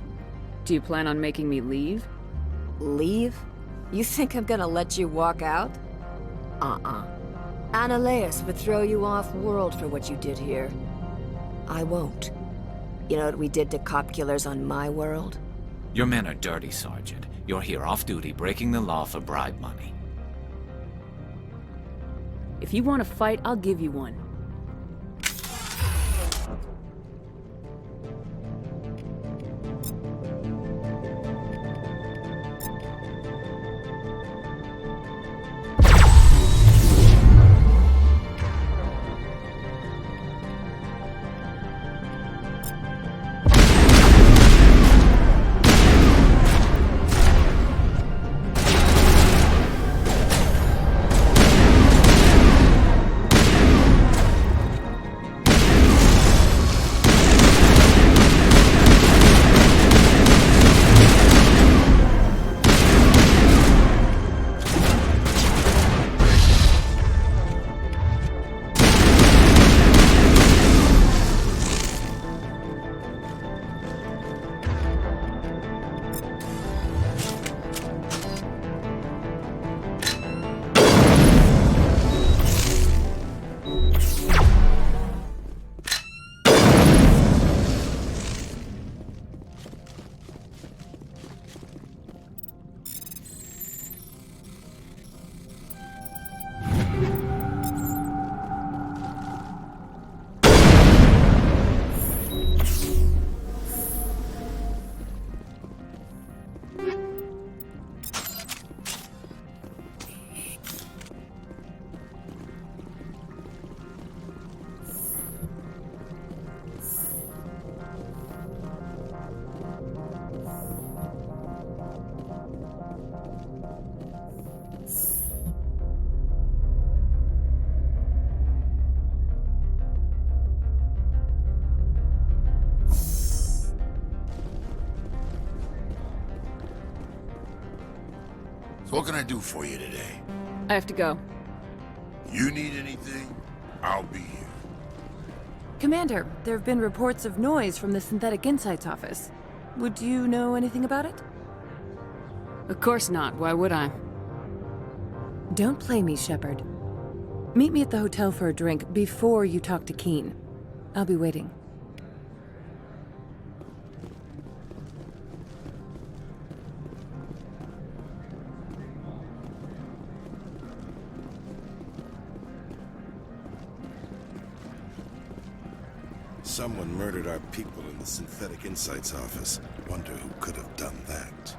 Do you plan on making me leave? Leave? You think I'm gonna let you walk out? Ananias would throw you off-world for what you did here. I won't. You know what we did to cop killers on my world? Your men are dirty, Sergeant. You're here off-duty, breaking the law for bribe money. If you want to fight, I'll give you one. So what can I do for you today? I have to go. You need anything? I'll be here. Commander, there have been reports of noise from the Synthetic Insights office. Would you know anything about it? Of course not. Why would I? Don't play me, Shepard. Meet me at the hotel for a drink before you talk to Keen. I'll be waiting. Someone murdered our people in the Synthetic Insights office. Wonder who could have done that.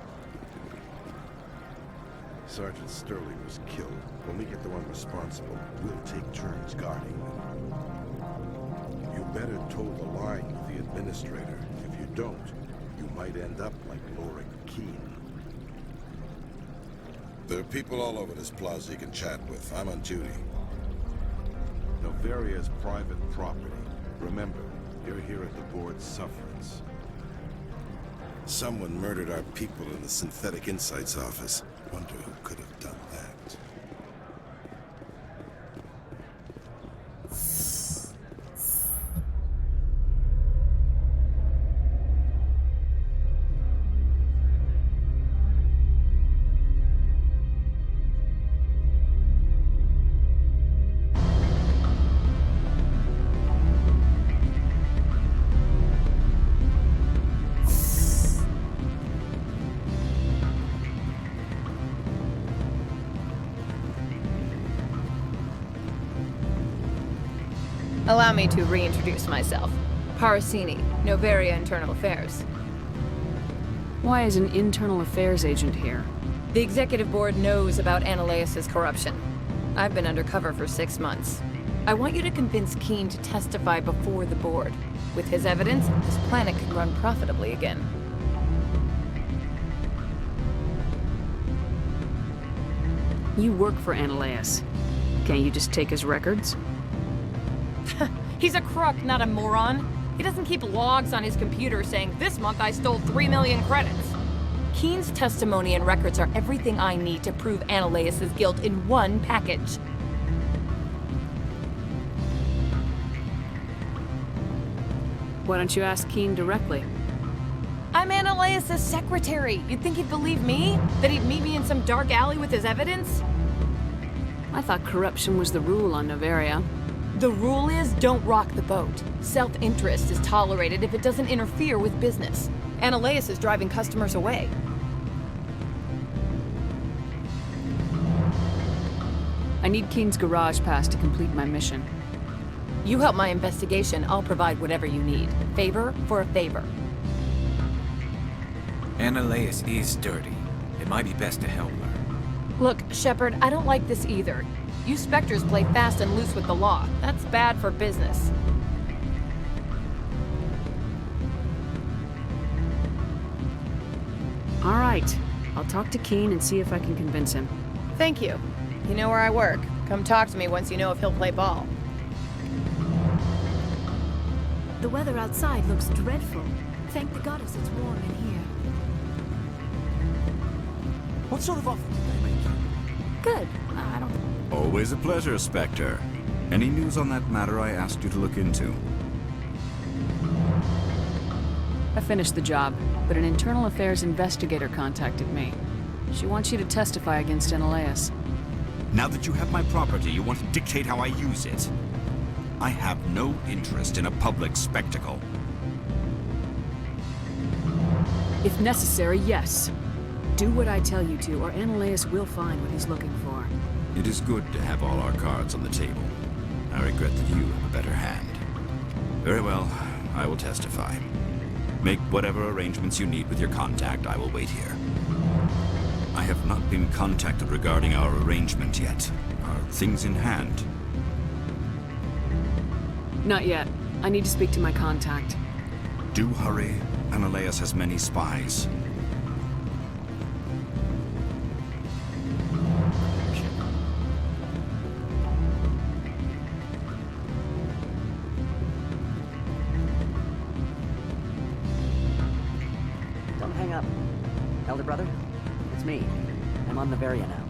Sergeant Sterling was killed. When we get the one responsible, we'll take turns guarding them. You better toe the line with the Administrator. If you don't, you might end up like Lorik Keen. There are people all over this plaza you can chat with. I'm on duty. Novaria's private property. Remember, you're here at the board's sufferance. Someone murdered our people in the Synthetic Insights office. Wonder who could have done that. Allow me to reintroduce myself. Parasini, Novaria Internal Affairs. Why is an internal affairs agent here? The Executive Board knows about Ananias' corruption. I've been undercover for 6 months. I want you to convince Keen to testify before the board. With his evidence, this planet can run profitably again. You work for Ananias. Can't you just take his records? He's a crook, not a moron. He doesn't keep logs on his computer saying, "This month I stole 3 million credits." Keen's testimony and records are everything I need to prove Ananias' guilt in one package. Why don't you ask Keen directly? I'm Ananias' secretary. You'd think he'd believe me? That he'd meet me in some dark alley with his evidence? I thought corruption was the rule on Novaria. The rule is, don't rock the boat. Self-interest is tolerated if it doesn't interfere with business. Ananias is driving customers away. I need Keen's garage pass to complete my mission. You help my investigation, I'll provide whatever you need. Favor for a favor. Ananias is dirty. It might be best to help her. Look, Shepard, I don't like this either. You Spectres play fast and loose with the law. That's bad for business. All right. I'll talk to Keen and see if I can convince him. Thank you. You know where I work. Come talk to me once you know if he'll play ball. The weather outside looks dreadful. Thank the goddess it's warm in here. What sort of offer did they make you? Good. I don't... Always a pleasure, Spectre. Any news on that matter I asked you to look into? I finished the job, but an internal affairs investigator contacted me. She wants you to testify against Ananias. Now that you have my property, you want to dictate how I use it. I have no interest in a public spectacle. If necessary, yes. Do what I tell you to, or Ananias will find what he's looking for. It is good to have all our cards on the table. I regret that you have a better hand. Very well, I will testify. Make whatever arrangements you need with your contact. I will wait here. I have not been contacted regarding our arrangement yet. Are things in hand? Not yet. I need to speak to my contact. Do hurry. Ananias has many spies. Don't hang up. Elder brother, it's me. I'm I'm on Bavaria now.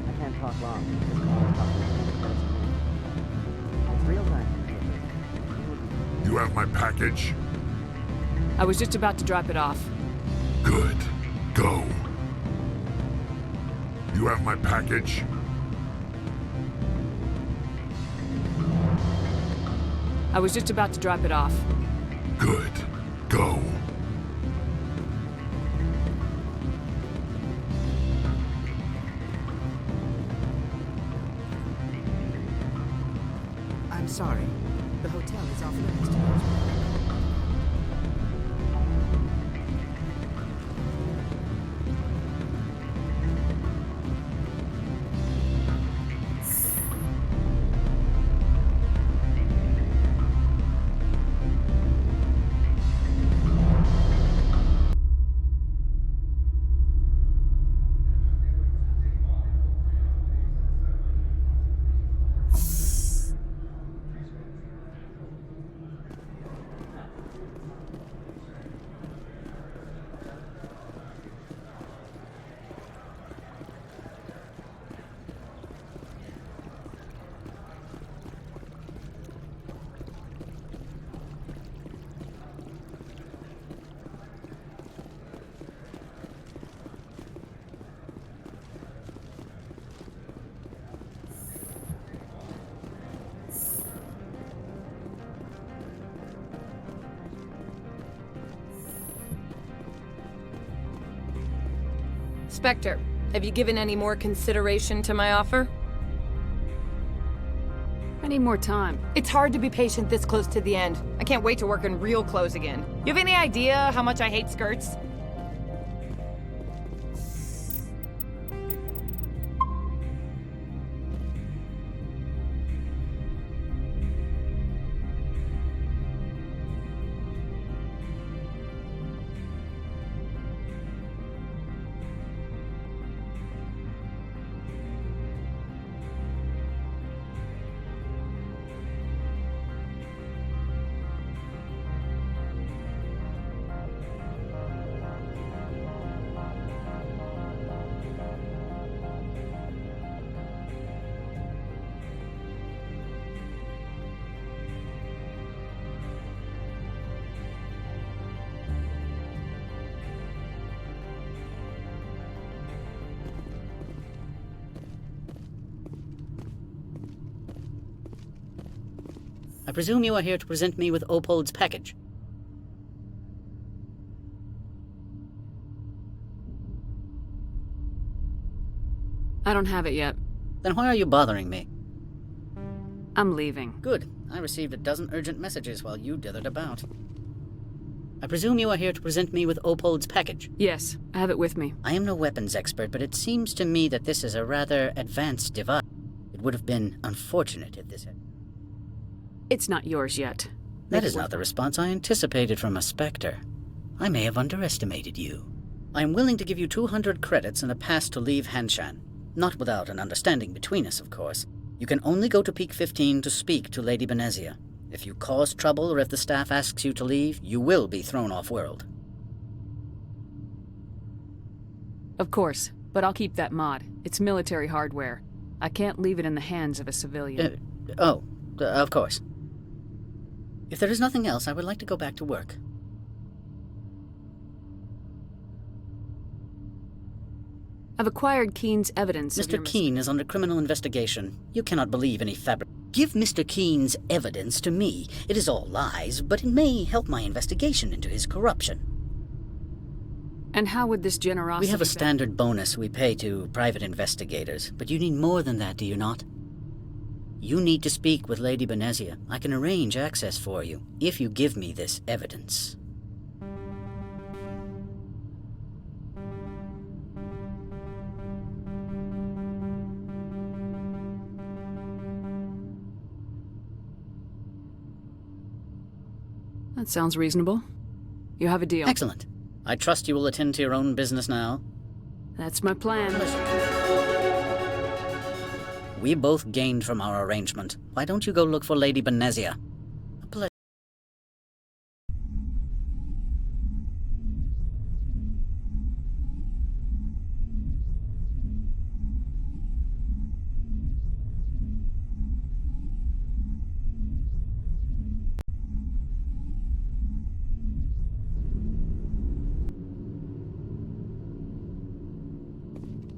I can't talk long. This call is costing 10 credits a minute. It's real time. You have my package? I was just about to drop it off. Good. Go. You have my package? I was just about to drop it off. Good. Go. I'm sorry. The hotel is off limits to those. Spectre, have you given any more consideration to my offer? I need more time. It's hard to be patient this close to the end. I can't wait to work in real clothes again. You have any idea how much I hate skirts? I presume you are here to present me with Opold's package. I don't have it yet. Then why are you bothering me? I'm leaving. Good. I received a dozen urgent messages while you dithered about. I presume you are here to present me with Opold's package? Yes, I have it with me. I am no weapons expert, but it seems to me that this is a rather advanced device. It would have been unfortunate if this had... It's not yours yet. That is not the response I anticipated from a Spectre. I may have underestimated you. I am willing to give you 200 credits and a pass to leave Hanshan. Not without an understanding between us, of course. You can only go to Peak 15 to speak to Lady Benezia. If you cause trouble or if the staff asks you to leave, you will be thrown off-world. Of course, but I'll keep that mod. It's military hardware. I can't leave it in the hands of a civilian. Of course. If there is nothing else, I would like to go back to work. I've acquired Keen's evidence. Mr. Keen is under criminal investigation. You cannot believe any fabric. Give Mr. Keen's evidence to me. It is all lies, but it may help my investigation into his corruption. And how would this generosity... We have a standard bonus we pay to private investigators, but you need more than that, do you not? You need to speak with Lady Benezia. I can arrange access for you, if you give me this evidence. That sounds reasonable. You have a deal. Excellent. I trust you will attend to your own business now. That's my plan. We both gained from our arrangement. Why don't you go look for Lady Benezia? A pleasure.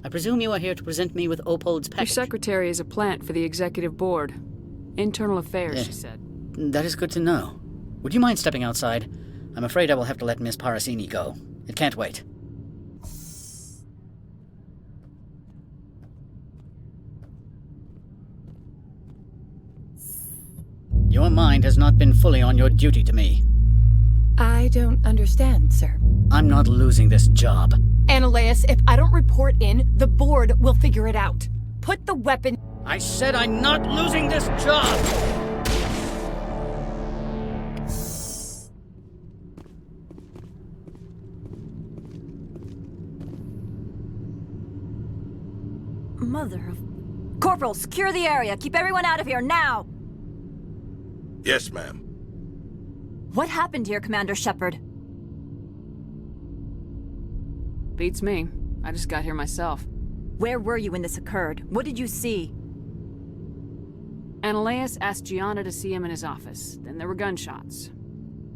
I presume you are here to present me with Opold's Your package. secretary is a plant for the executive board. Internal affairs, she said. That is good to know. Would you mind stepping outside? I'm afraid I will have to let Miss Parasini go. It can't wait. Your mind has not been fully on your duty to me. I don't understand, sir. I'm not losing this job. Ananias, if I don't report in, the board will figure it out. Put the weapon... I said I'm not losing this job! Mother of... Corporal, secure the area. Keep everyone out of here, now! Yes, ma'am. What happened here, Commander Shepard? Beats me. I just got here myself. Where were you when this occurred? What did you see? Ananias asked Gianna to see him in his office. Then there were gunshots.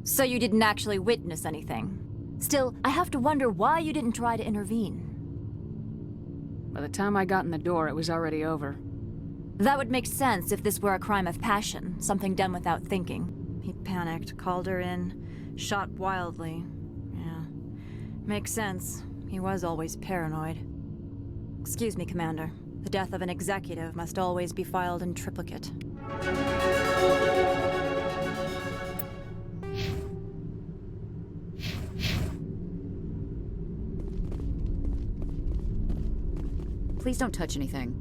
So you didn't actually witness anything? Still, I have to wonder why you didn't try to intervene. By the time I got in the door, it was already over. That would make sense if this were a crime of passion, something done without thinking. He panicked, called her in, shot wildly. Yeah, makes sense. He was always paranoid. Excuse me, Commander. The death of an executive must always be filed in triplicate. Please don't touch anything.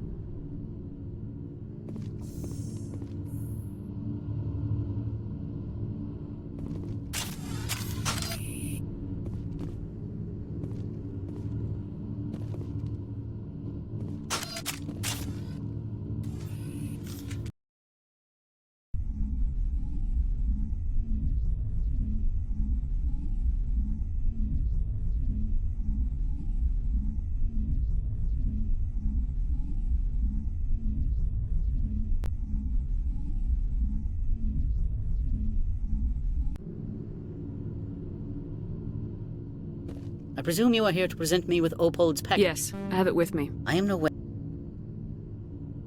I presume you are here to present me with Opold's package? Yes, I have it with me. I am no way.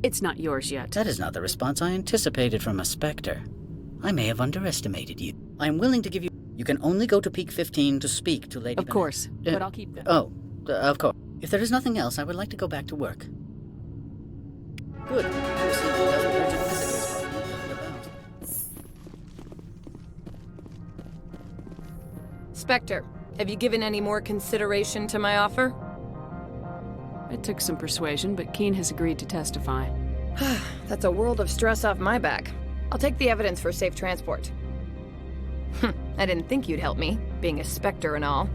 It's not yours yet. That is not the response I anticipated from a Spectre. I may have underestimated you. I am willing to give you... You can only go to Peak 15 to speak to Lady Of course, but I'll keep them. Of course. If there is nothing else, I would like to go back to work. Good. I received a dozen urgent messages from you. Spectre, have you given any more consideration to my offer? It took some persuasion, but Keen has agreed to testify. That's a world of stress off my back. I'll take the evidence for safe transport. I didn't think you'd help me, being a Spectre and all.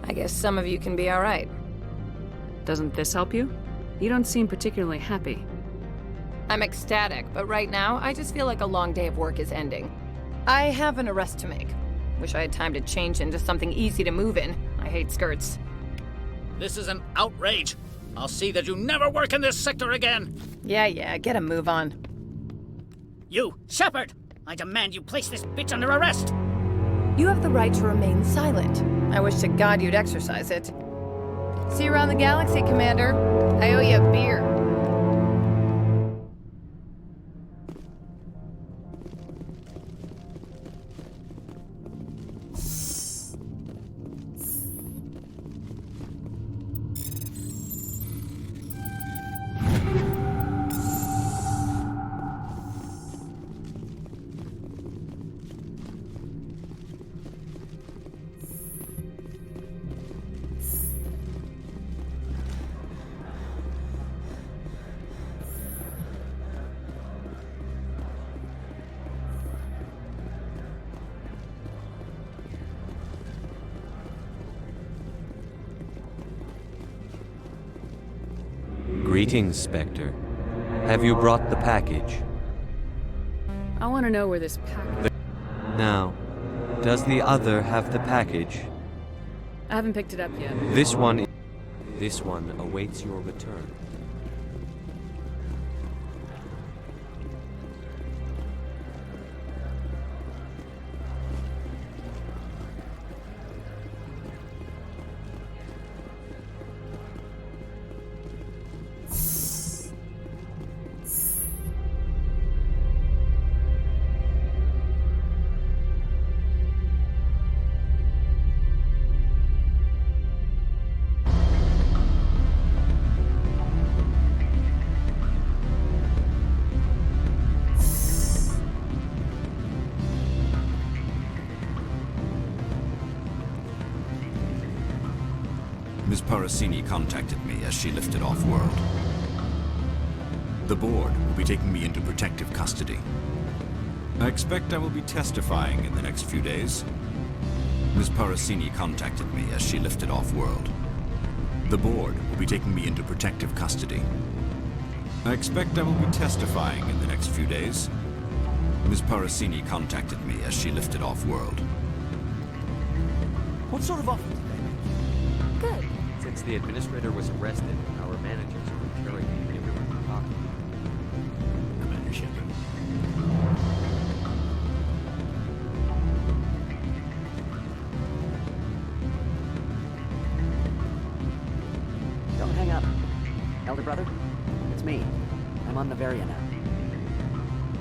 I guess some of you can be alright. Doesn't this help you? You don't seem particularly happy. I'm ecstatic, but right now, I just feel like a long day of work is ending. I have an arrest to make. Wish I had time to change into something easy to move in. I hate skirts. This is an outrage. I'll see that you never work in this sector again. Yeah, get a move on. You, Shepard! I demand you place this bitch under arrest! You have the right to remain silent. I wish to God you'd exercise it. See you around the galaxy, Commander. I owe you a beer. Greetings, Spectre. Have you brought the package? I want to know where this package... Now, does the other have the package? I haven't picked it up yet. This one awaits your return. Parasini contacted me as she lifted off-world. The board will be taking me into protective custody. I expect I will be testifying in the next few days. Ms. Parasini contacted me as she lifted off-world. The board will be taking me into protective custody. I expect I will be testifying in the next few days. Ms. Parasini contacted me as she lifted off-world. What sort of offer did they make? Good. Since the administrator was arrested, our managers are interrogating everyone who talked to him. Commander Shepard. Don't hang up. Elder brother, it's me. I'm on Novaria now.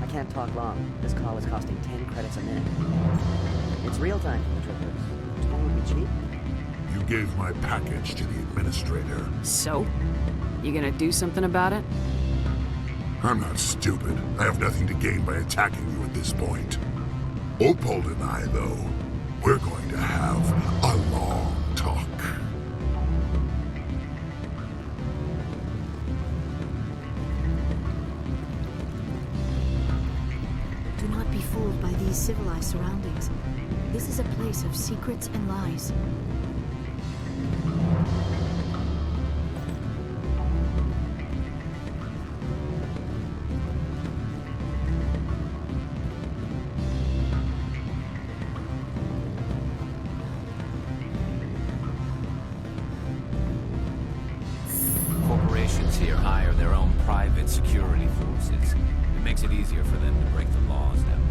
I can't talk long. This call is costing 10 credits a minute. It's real time for the troopers. Do you think it would be cheap? You gave my package to the administrator. So? You gonna do something about it? I'm not stupid. I have nothing to gain by attacking you at this point. Opold and I, though, we're going to have a long talk. Do not be fooled by these civilized surroundings. This is a place of secrets and lies. Corporations here hire their own private security forces. It makes it easier for them to break the laws that way.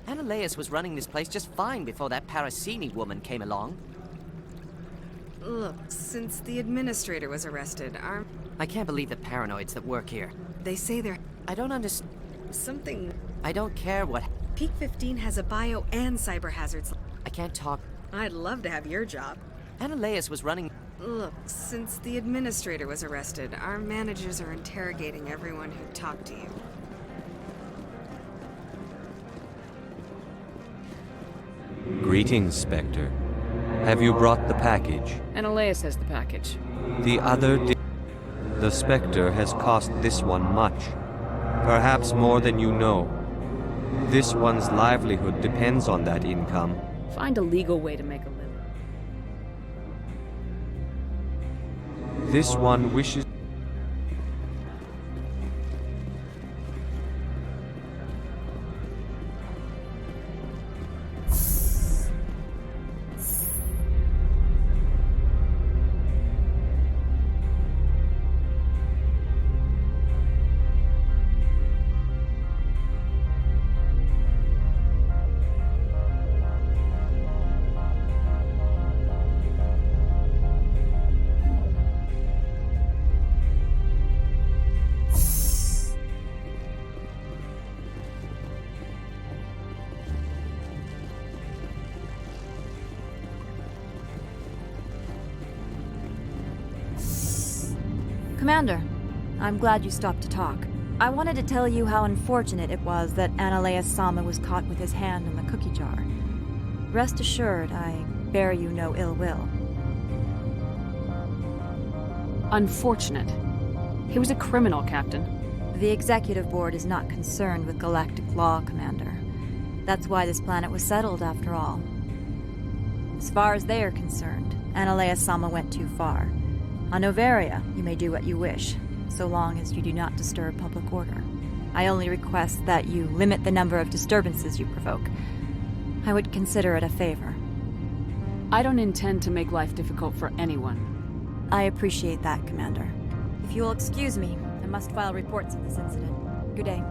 Analeus was running this place just fine before that Parasini woman came along. Look, since the administrator was arrested, I can't believe the paranoids that work here. they say they're... I don't understand. Something... I don't care what... Peak 15 has a bio and cyber hazards. I can't talk. I'd love to have your job. Analeus was running... Look, since the administrator was arrested, our managers are interrogating everyone who talked to you. Greetings, Spectre. Have you brought the package? Analeus has the package. The other The Spectre has cost this one much. Perhaps more than you know. This one's livelihood depends on that income. Find a legal way to make a living. This one wishes... Commander, I'm glad you stopped to talk. I wanted to tell you how unfortunate it was that Analeus Sama was caught with his hand in the cookie jar. Rest assured, I bear you no ill will. Unfortunate. He was a criminal, Captain. The Executive Board is not concerned with galactic law, Commander. That's why this planet was settled, after all. As far as they are concerned, Analeus Sama went too far. On Novaria, you may do what you wish, so long as you do not disturb public order. I only request that you limit the number of disturbances you provoke. I would consider it a favor. I don't intend to make life difficult for anyone. I appreciate that, Commander. If you will excuse me, I must file reports of this incident. Good day.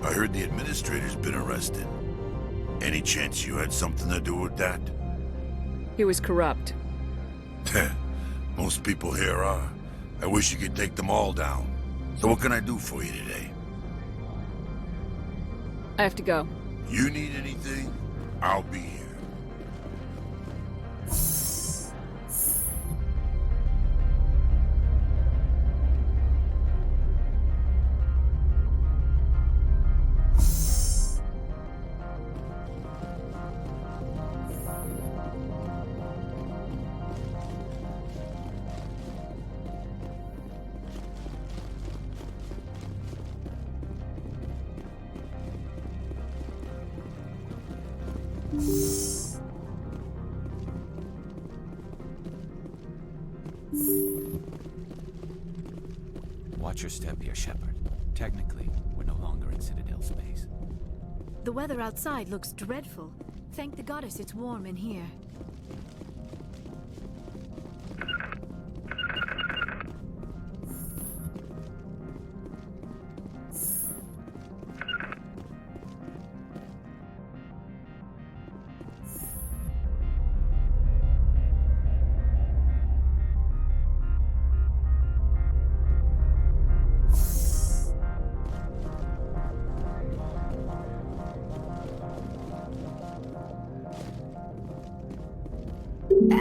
I heard the administrator's been arrested. Any chance you had something to do with that? He was corrupt. Most people here are. I wish you could take them all down. So what can I do for you today? I have to go. You need anything? I'll be here. Watch your step here, Shepard. Technically, we're no longer in Citadel space. The weather outside looks dreadful. Thank the goddess it's warm in here.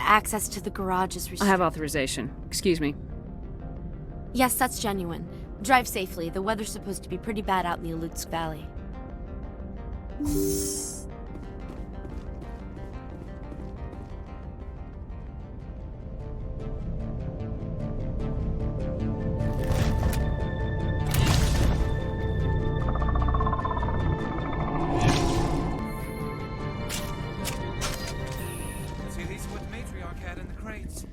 Access to the garage is restricted. I have authorization. Excuse me. Yes, that's genuine. Drive safely. The weather's supposed to be pretty bad out in the Alutsk Valley. See, these are what the matriarch had in the crates.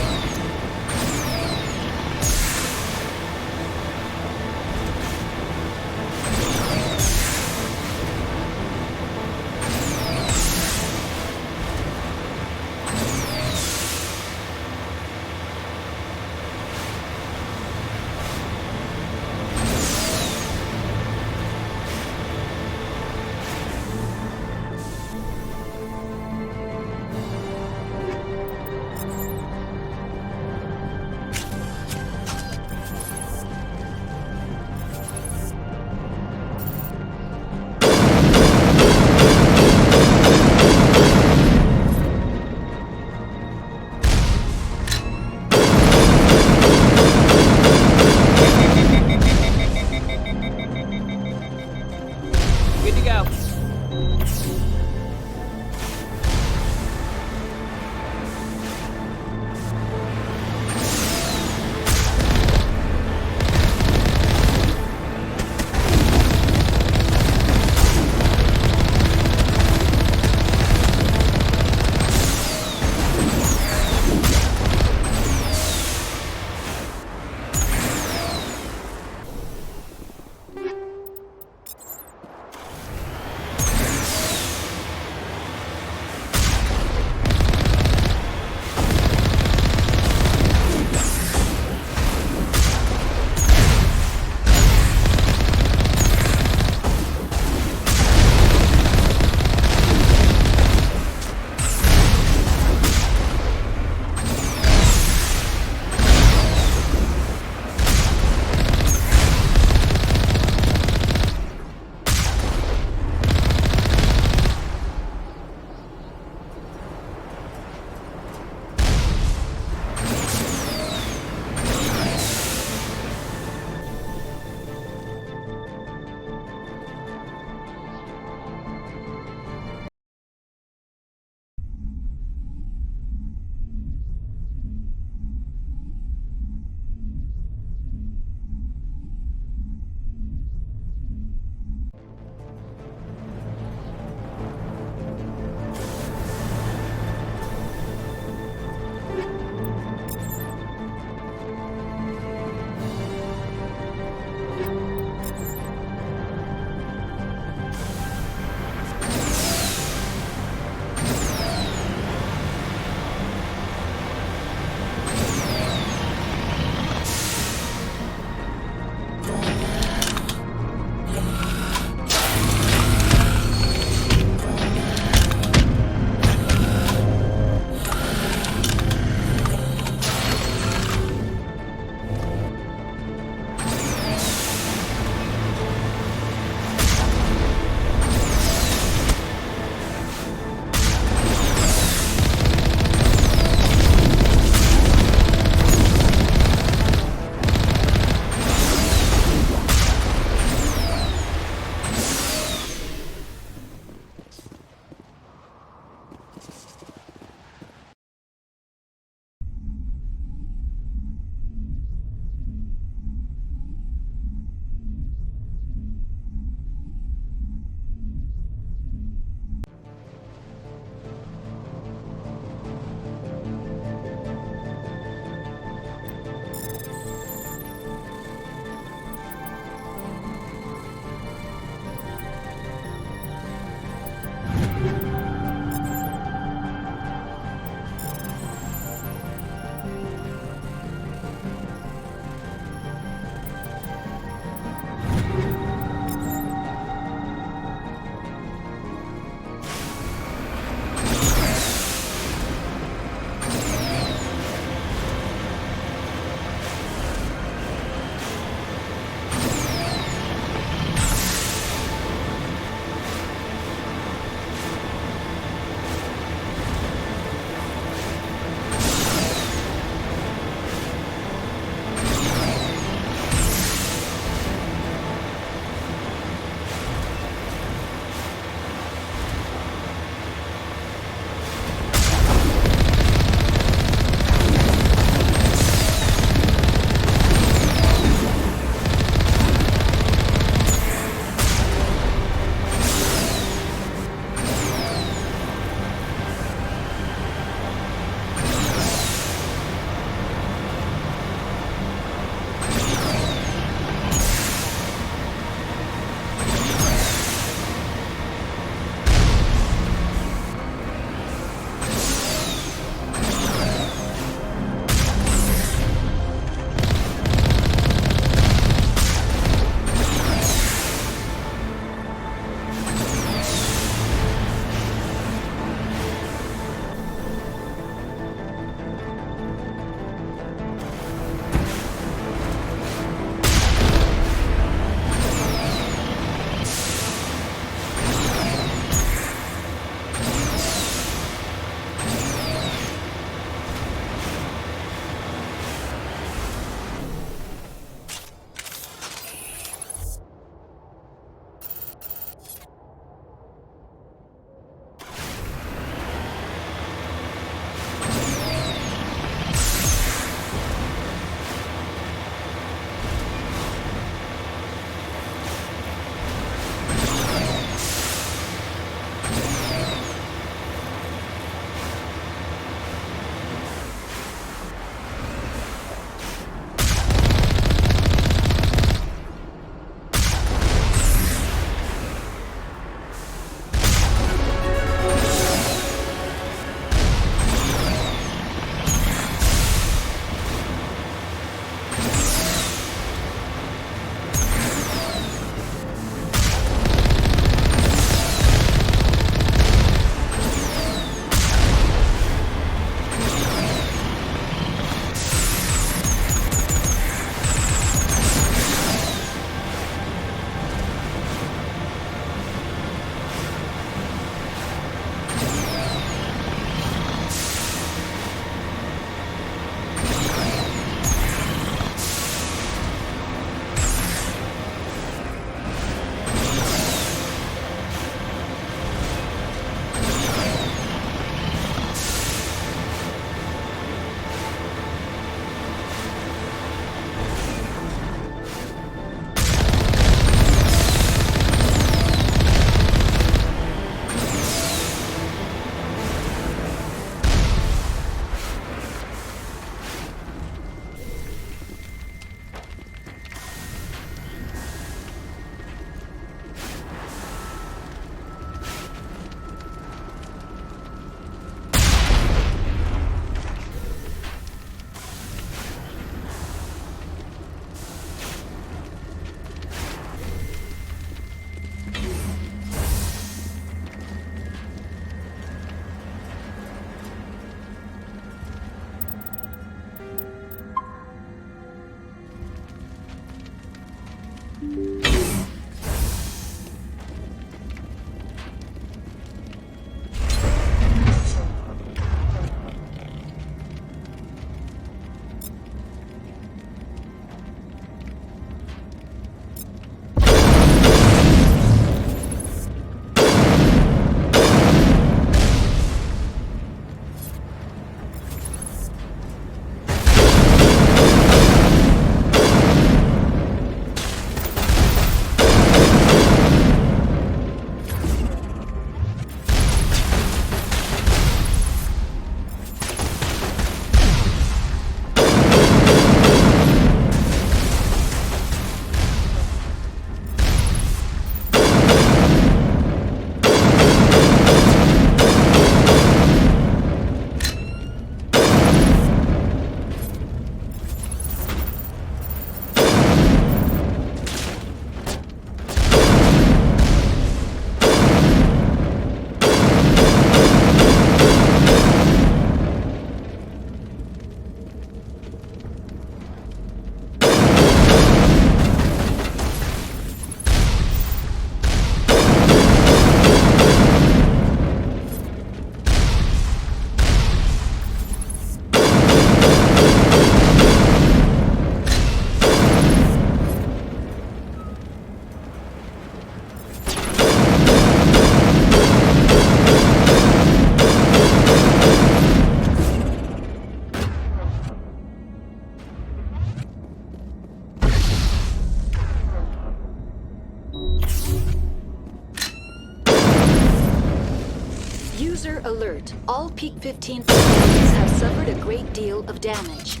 Sector alert. All Peak 15 facilities have suffered a great deal of damage.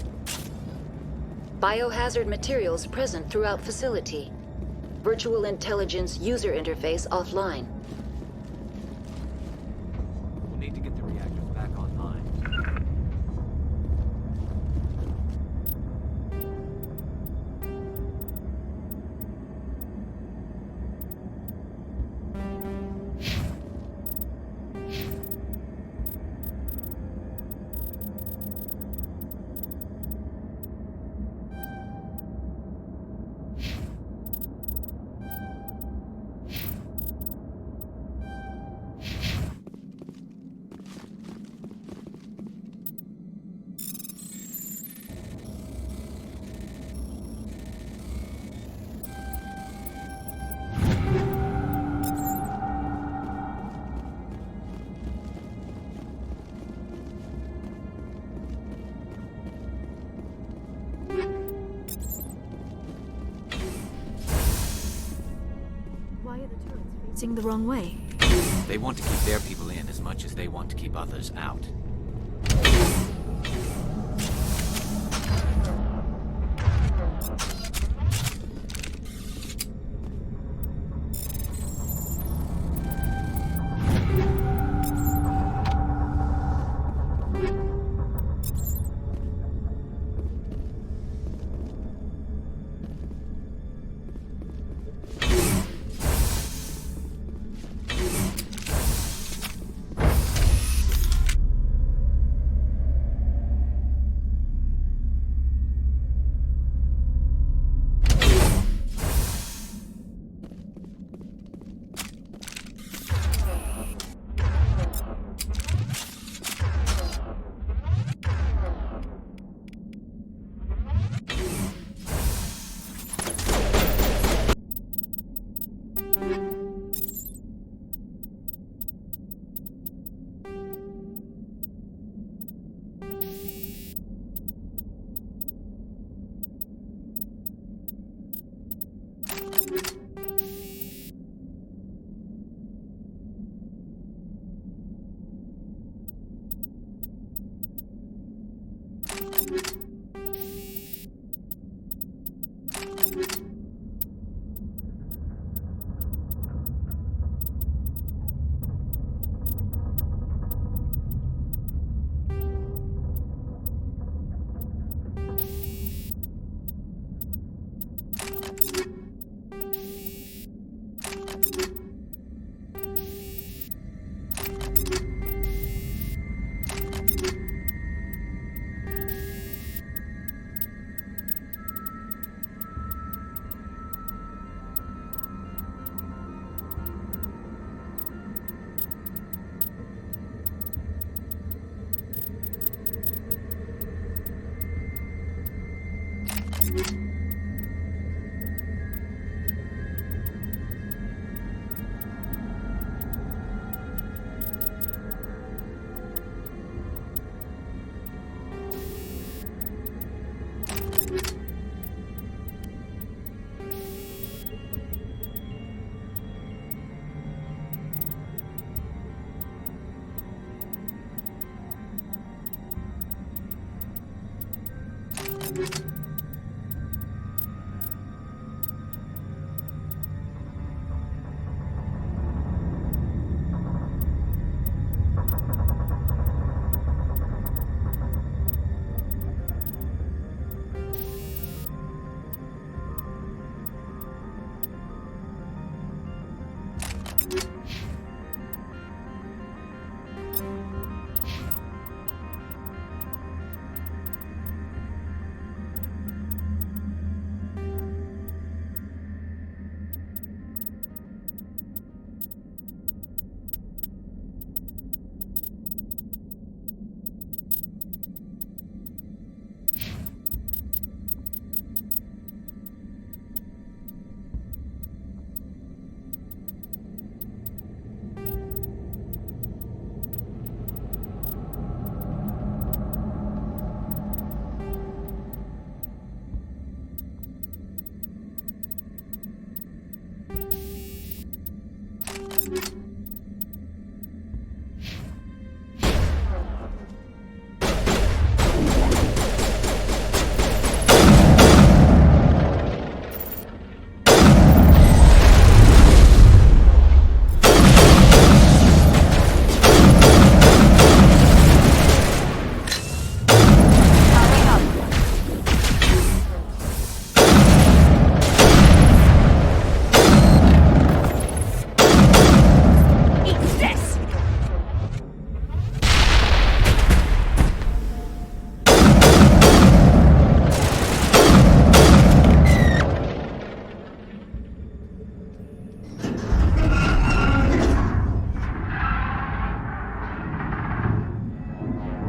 Biohazard materials present throughout facility. Virtual intelligence user interface offline. We'll need to get the reactors back online. Why are the turrets facing the wrong way? They want to keep their people in as much as they want to keep others out.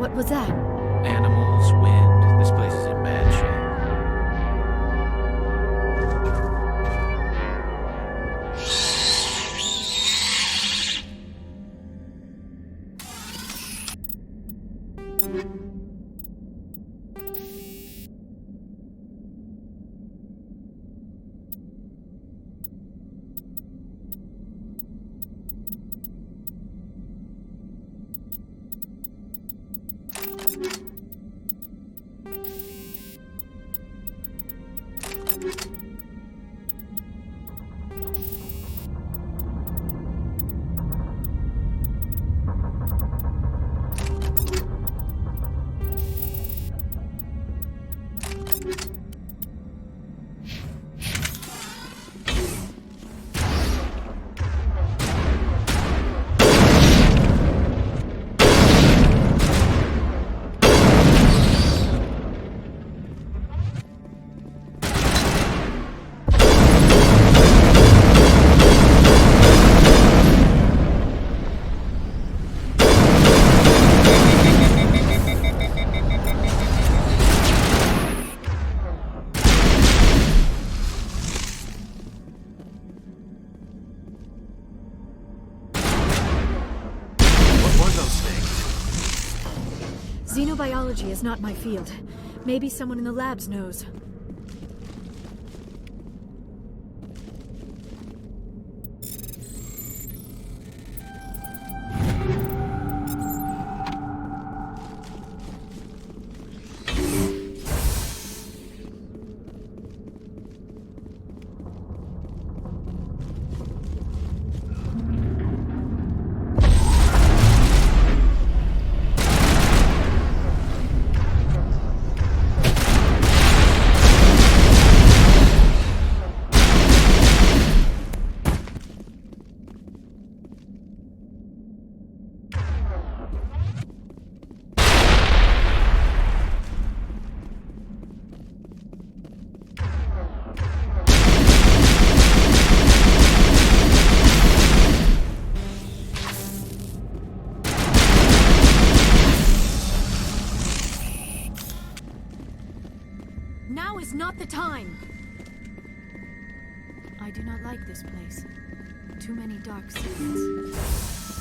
What was that? Animals, wind. This place is in bad shape. Xenobiology is not my field. Maybe someone in the labs knows. Now is not the time! I do not like this place. Too many dark secrets.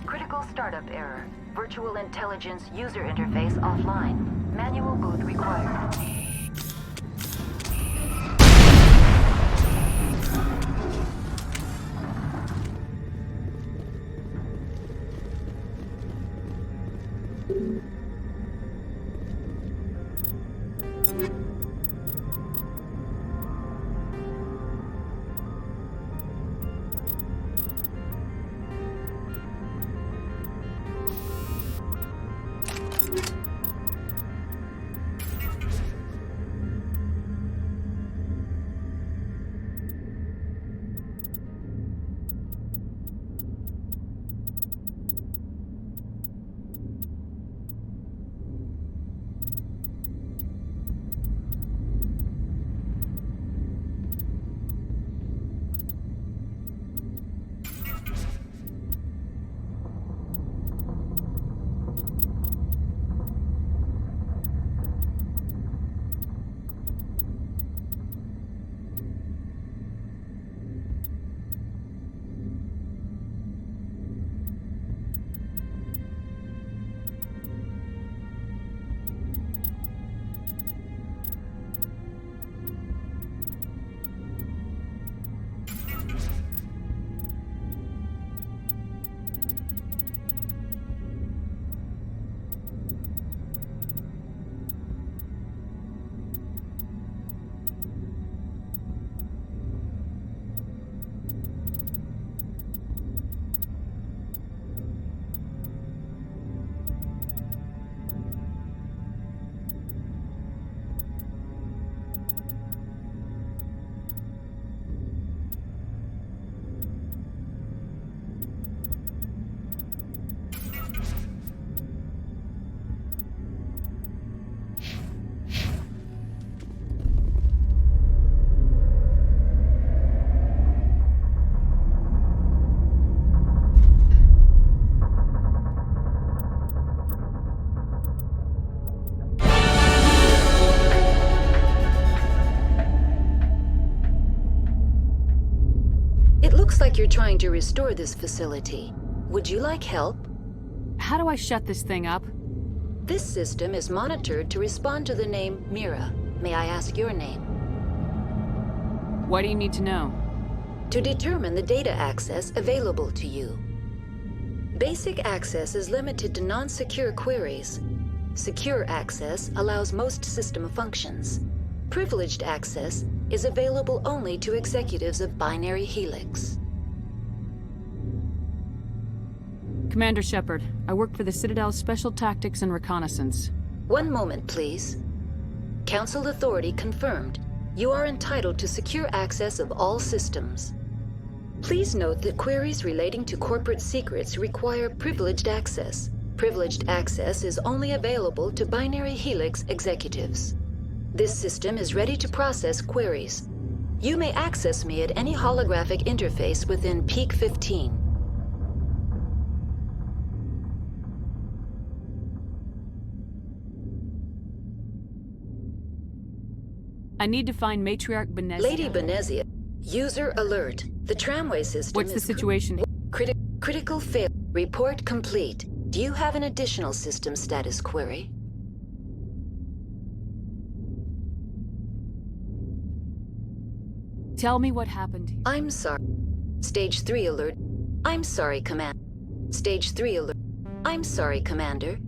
Critical startup error. Virtual intelligence user interface offline. Manual boot required. Looks like you're trying to restore this facility. Would you like help? How do I shut this thing up? This system is monitored to respond to the name Mira. May I ask your name? What do you need to know? To determine the data access available to you. Basic access is limited to non-secure queries. Secure access allows most system functions. Privileged access is available only to executives of Binary Helix. Commander Shepard, I work for the Citadel's Special Tactics and Reconnaissance. One moment, please. Council authority confirmed. You are entitled to secure access of all systems. Please note that queries relating to corporate secrets require privileged access. Privileged access is only available to Binary Helix executives. This system is ready to process queries. You may access me at any holographic interface within Peak 15. I need to find Matriarch Benezia. Lady Benezia, user alert. The tramway system What's the situation? Critical fail. Report complete. Do you have an additional system status query? Tell me what happened here. I'm sorry. Stage 3 alert. I'm sorry, Commander. Stage 3 alert. I'm sorry, Commander.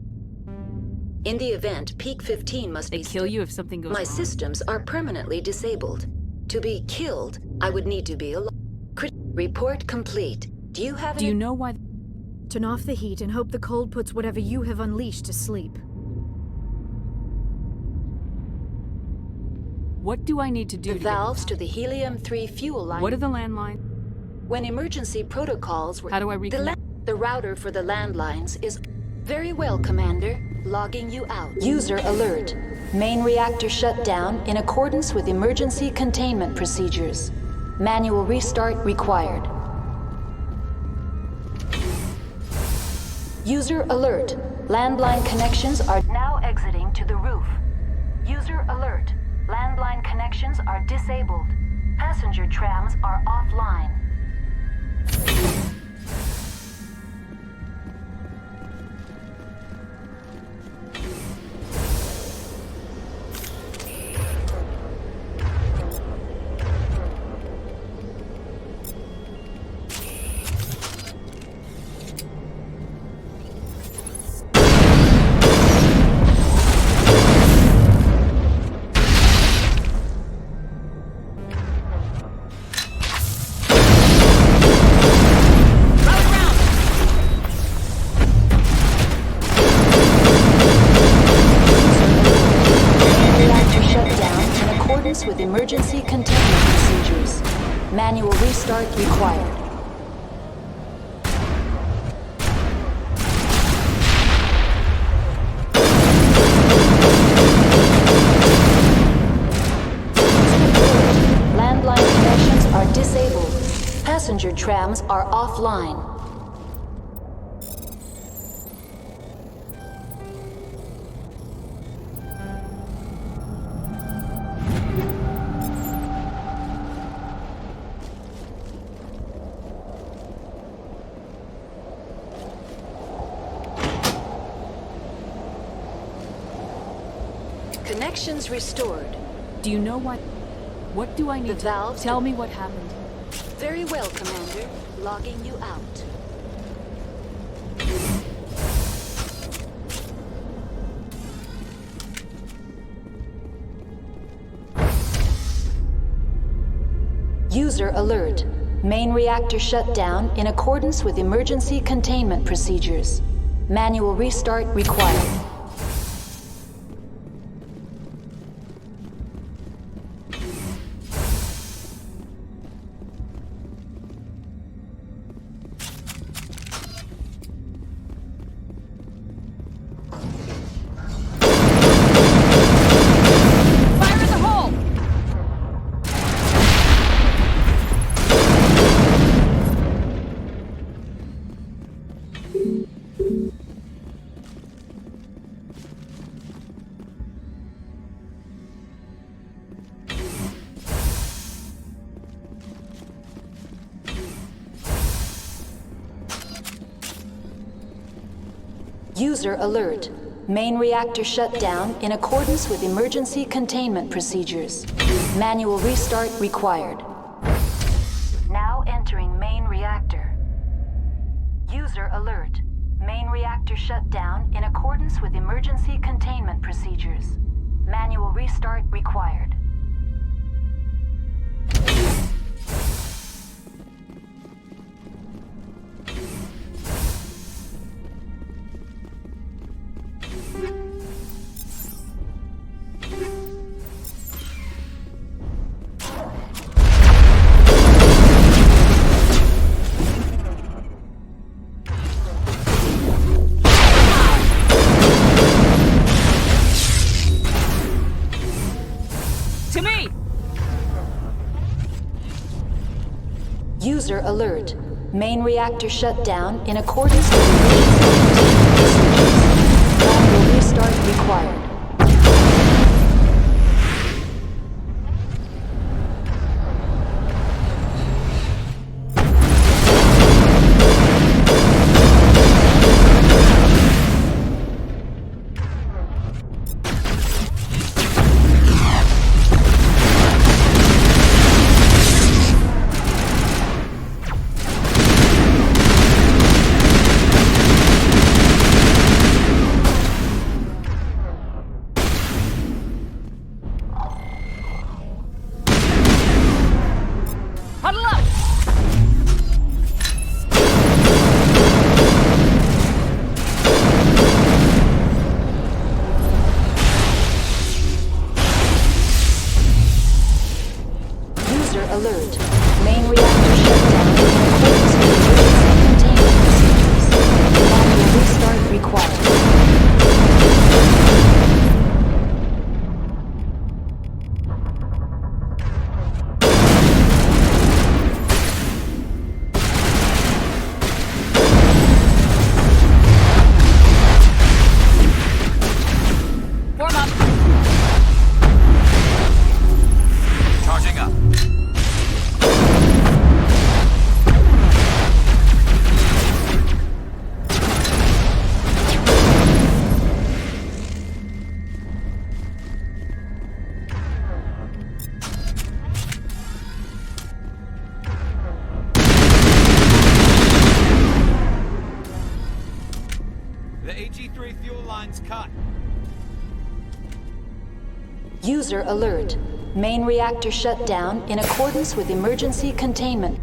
In the event, Peak 15 must be... They kill you if something goes wrong. My wrong. systems are permanently disabled. To be killed, I would need to be alive. Report complete. Do you have... Do you know why... Turn off the heat and hope the cold puts whatever you have unleashed to sleep. What do I need to do The valves to the helium-3 fuel line... What are the landlines? When emergency protocols were... How do I reconnect? The router for the landlines is... Very well, Commander. Logging you out. User alert. Main reactor shut down in accordance with emergency containment procedures. Manual restart required. User alert. Landline connections are now exiting to the roof. User alert. Landline connections are disabled. Passenger trams are offline. With emergency containment procedures. Manual restart required. Landline connections are disabled. Passenger trams are offline. Connections restored. Do you know what? What do I need the to... valves Tell me what happened. Very well, Commander. Logging you out. User alert. Main reactor shut down in accordance with emergency containment procedures. Manual restart required. User alert. Main reactor shut down in accordance with emergency containment procedures. Manual restart required. Now entering main reactor. User alert. Main reactor shut down in accordance with emergency containment procedures. Manual restart required. To me! User alert. Main reactor shut down in accordance with emergency containment procedures. Manual restart required. Huddle up! User alert. Main reactor shut down in accordance with emergency containment procedures. Manual restart required. Form up! Charging up. The AG3 fuel line's cut. User alert. Main reactor shut down in accordance with emergency containment.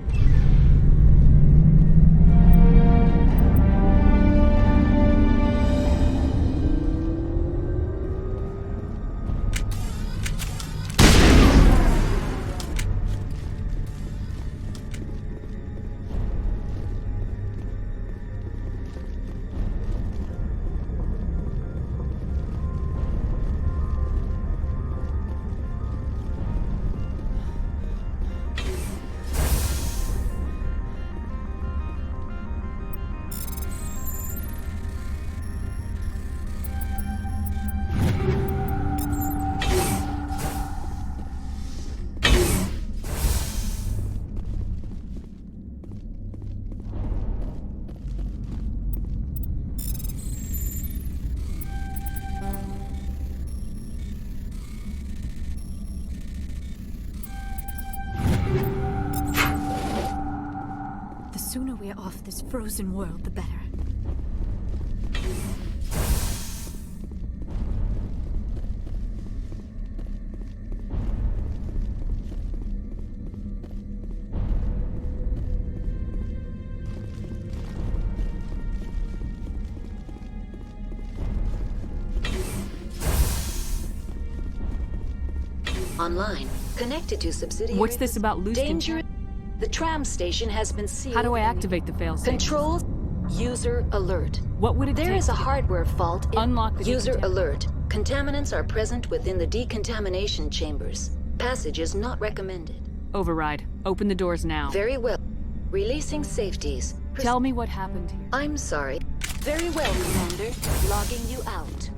The sooner we're off this frozen world, the better. Online. Connected to subsidiary. What's this about loose danger? The tram station has been sealed. How do I activate the failsafe? Controls. User alert. What would it take? There is a hardware fault. Unlock the user alert. Contaminants are present within the decontamination chambers. Passage is not recommended. Override. Open the doors now. Very well. Releasing safeties. Tell me what happened here. I'm sorry. Very well, Commander. Logging you out.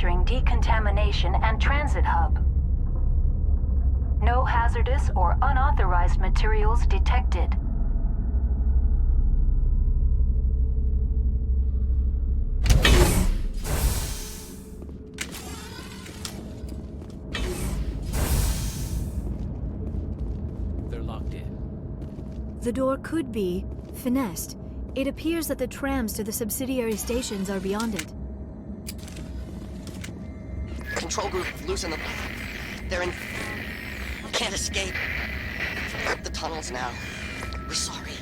entering decontamination and transit hub. No hazardous or unauthorized materials detected. They're locked in. The door could be finessed. It appears that the trams to the subsidiary stations are beyond it. Control group, loosen them. They're in... Can't escape. The tunnels now. We're sorry.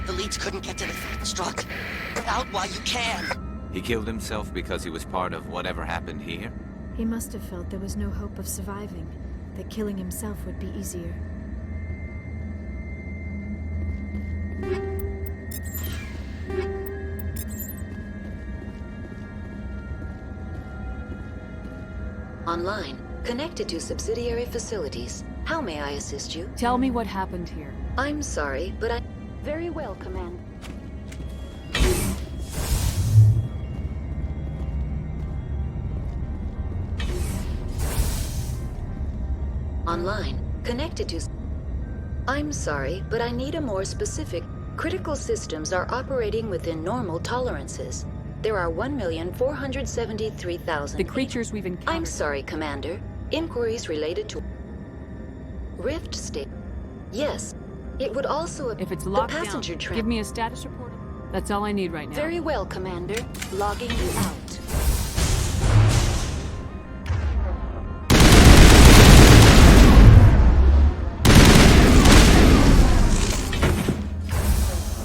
The leads couldn't get to the struct. Get out while you can. He killed himself because he was part of whatever happened here? He must have felt there was no hope of surviving, that killing himself would be easier. Online, connected to subsidiary facilities. How may I assist you? Tell me what happened here. I'm sorry, but I... Very well, Commander. Online, connected to... I'm sorry, but I need a more specific... Critical systems are operating within normal tolerances. There are 1,473,000... The creatures we've encountered... I'm sorry, Commander. Inquiries related to... Rift State. Yes. It would also... If it's locked the passenger down, train. give me a status report. That's all I need right now. Very well, Commander. Logging you out.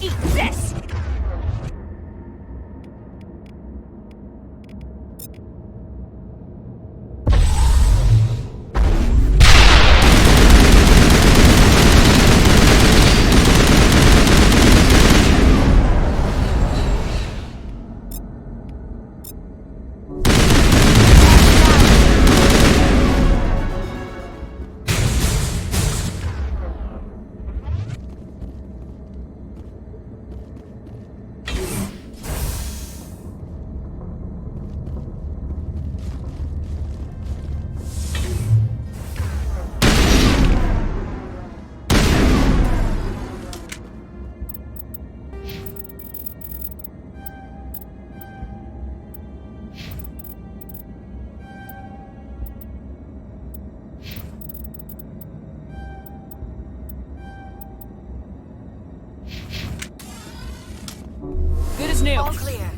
Eat this! Good as new. All clear.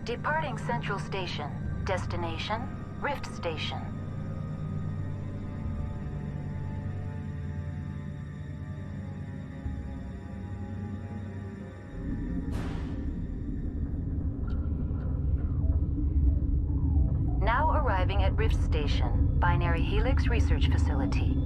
Departing Central Station. Destination, Rift Station. Now arriving at Rift Station, Binary Helix Research Facility.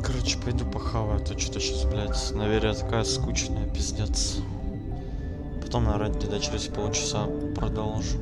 Короче, пойду похаваю, а то что-то сейчас, блядь, наверное, такая скучная, пиздец. Потом, наверное, где-то через полчаса продолжу.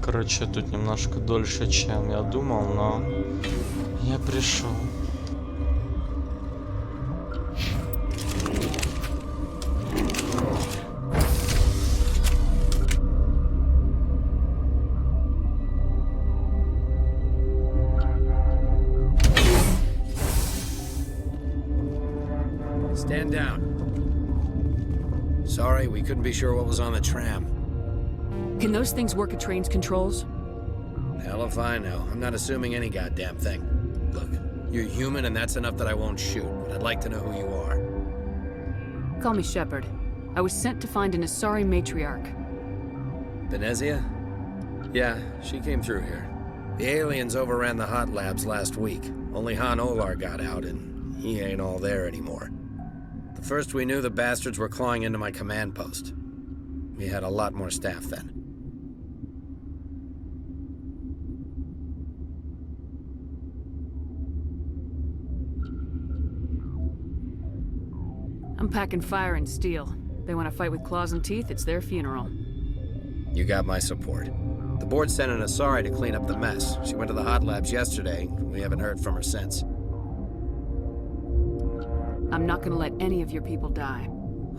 Короче, тут немножко дольше, чем я думал, но я пришел. Stand down. Sorry, we couldn't be sure what was on the tram. Can those things work at train's controls? Hell if I know. I'm not assuming any goddamn thing. Look, you're human and that's enough that I won't shoot, but I'd like to know who you are. Call me Shepard. I was sent to find an Asari matriarch. Benezia? Yeah, she came through here. The aliens overran the hot labs last week. Only Han Olar got out, and he ain't all there anymore. The first we knew, the bastards were clawing into my command post. We had a lot more staff then. I'm packing fire and steel. They want to fight with claws and teeth, it's their funeral. You got my support. The board sent an Asari to clean up the mess. She went to the hot labs yesterday. We haven't heard from her since. I'm not gonna let any of your people die.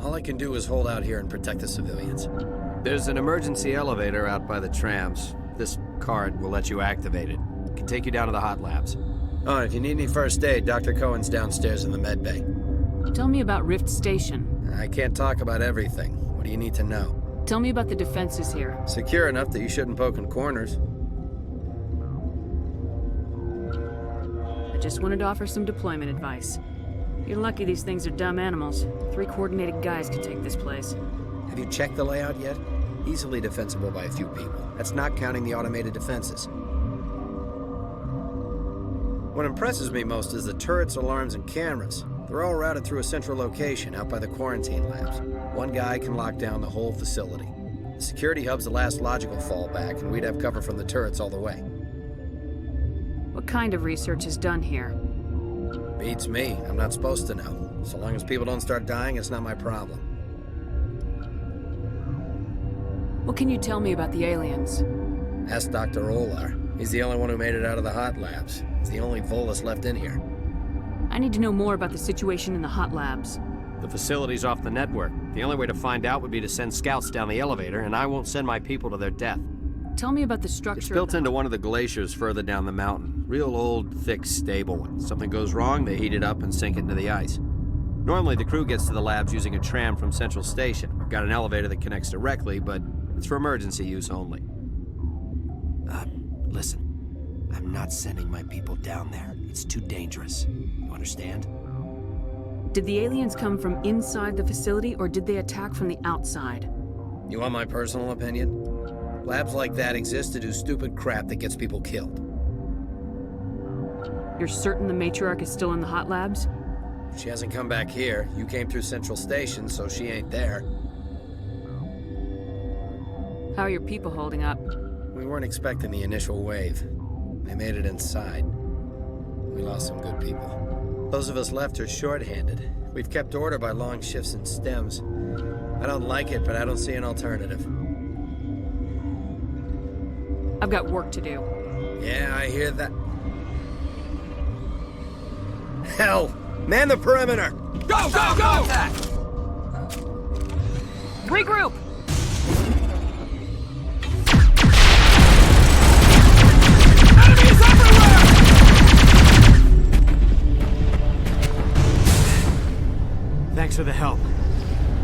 All I can do is hold out here and protect the civilians. There's an emergency elevator out by the trams. This card will let you activate it. It can take you down to the hot labs. Oh, and if you need any first aid, Dr. Cohen's downstairs in the med bay. Tell me about Rift Station. I can't talk about everything. What do you need to know? Tell me about the defenses here. Secure enough that you shouldn't poke in corners. I just wanted to offer some deployment advice. You're lucky these things are dumb animals. 3 coordinated guys could take this place. Have you checked the layout yet? Easily defensible by a few people. That's not counting the automated defenses. What impresses me most is the turrets, alarms, and cameras. They're all routed through a central location out by the quarantine labs. One guy can lock down the whole facility. The security hub's the last logical fallback, and we'd have cover from the turrets all the way. What kind of research is done here? Beats me. I'm not supposed to know. So long as people don't start dying, it's not my problem. What can you tell me about the aliens? Ask Dr. Olar. He's the only one who made it out of the hot labs. He's the only Volus left in here. I need to know more about the situation in the hot labs. The facility's off the network. The only way to find out would be to send scouts down the elevator, and I won't send my people to their death. Tell me about the structure. It's built into one of the glaciers further down the mountain. Real old, thick, stable one. Something goes wrong, they heat it up and sink it into the ice. Normally, the crew gets to the labs using a tram from Central Station. We've got an elevator that connects directly, but it's for emergency use only. Listen. I'm not sending my people down there. It's too dangerous. You understand? Did the aliens come from inside the facility, or did they attack from the outside? You want my personal opinion? Labs like that exist to do stupid crap that gets people killed. You're certain the matriarch is still in the hot labs? She hasn't come back here. You came through Central Station, so she ain't there. How are your people holding up? We weren't expecting the initial wave. They made it inside. We lost some good people. Those of us left are short-handed. We've kept order by long shifts and stems. I don't like it, but I don't see an alternative. I've got work to do. Yeah, I hear that. Hell! Man the perimeter! Go, go, go! Regroup! Enemies everywhere! Thanks for the help.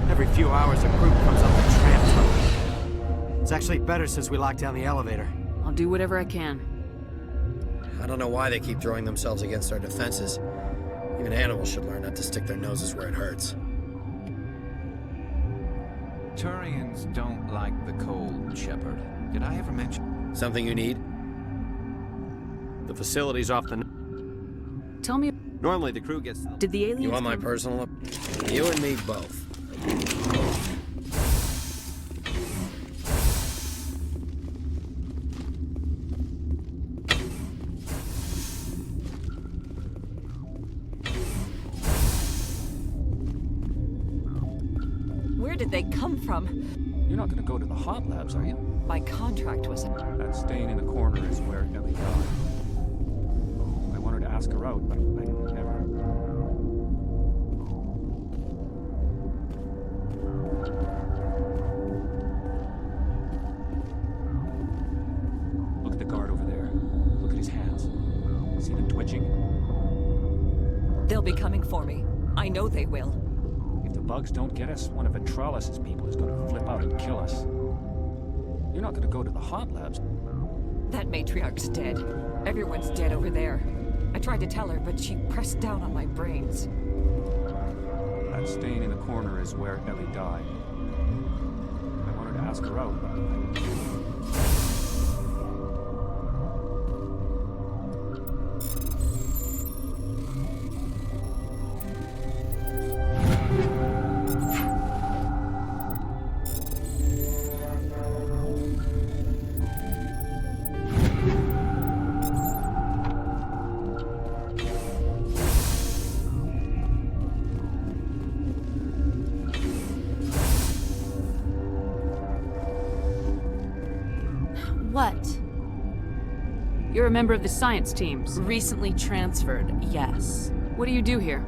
Every few hours, a group comes up the tram tunnel. It's actually better since we locked down the elevator. I'll do whatever I can. I don't know why they keep throwing themselves against our defenses. Even animals should learn not to stick their noses where it hurts. Turians don't like the cold, Shepard. Did I ever mention? Something you need? The facility's off the... Tell me... Normally the crew gets... Did the aliens... You want my personal... You and me both. Where did they come from? You're not gonna go to the hot labs, are you? My contract was... That stain in the corner is where Ellie died. I wanted to ask her out, but I never... Look at the guard over there. Look at his hands. See them twitching? They'll be coming for me. I know they will. If the bugs don't get us, one of Ventralis' people is gonna flip out and kill us. You're not gonna go to the hot labs. That matriarch's dead. Everyone's dead over there. I tried to tell her, but she pressed down on my brains. That stain in the corner is where Ellie died. I wanted to ask her out, but What? You're a member of the science teams. Recently transferred, yes. What do you do here?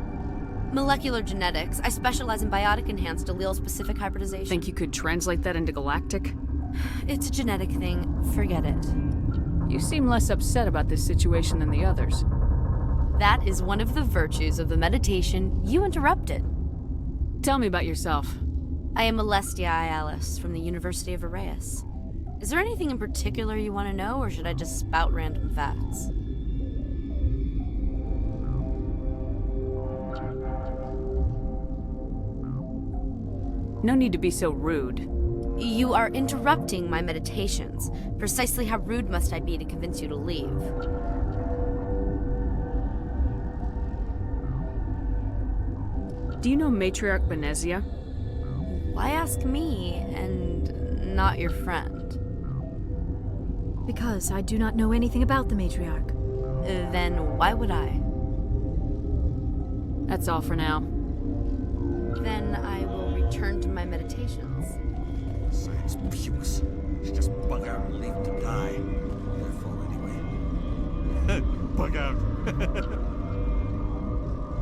Molecular genetics. I specialize in biotic-enhanced allele-specific hybridization. Think you could translate that into galactic? It's a genetic thing. Forget it. You seem less upset about this situation than the others. That is one of the virtues of the meditation you interrupted. Tell me about yourself. I am Alestia Ialis from the University of Arraeus. Is there anything in particular you want to know, or should I just spout random facts? No need to be so rude. You are interrupting my meditations. Precisely how rude must I be to convince you to leave? Do you know Matriarch Benezia? Why ask me and not your friend? Because I do not know anything about the matriarch. Then why would I? That's all for now. Then I will return to my meditations. Science puce. She just bug out and leave to die. Their fault anyway. Bug out.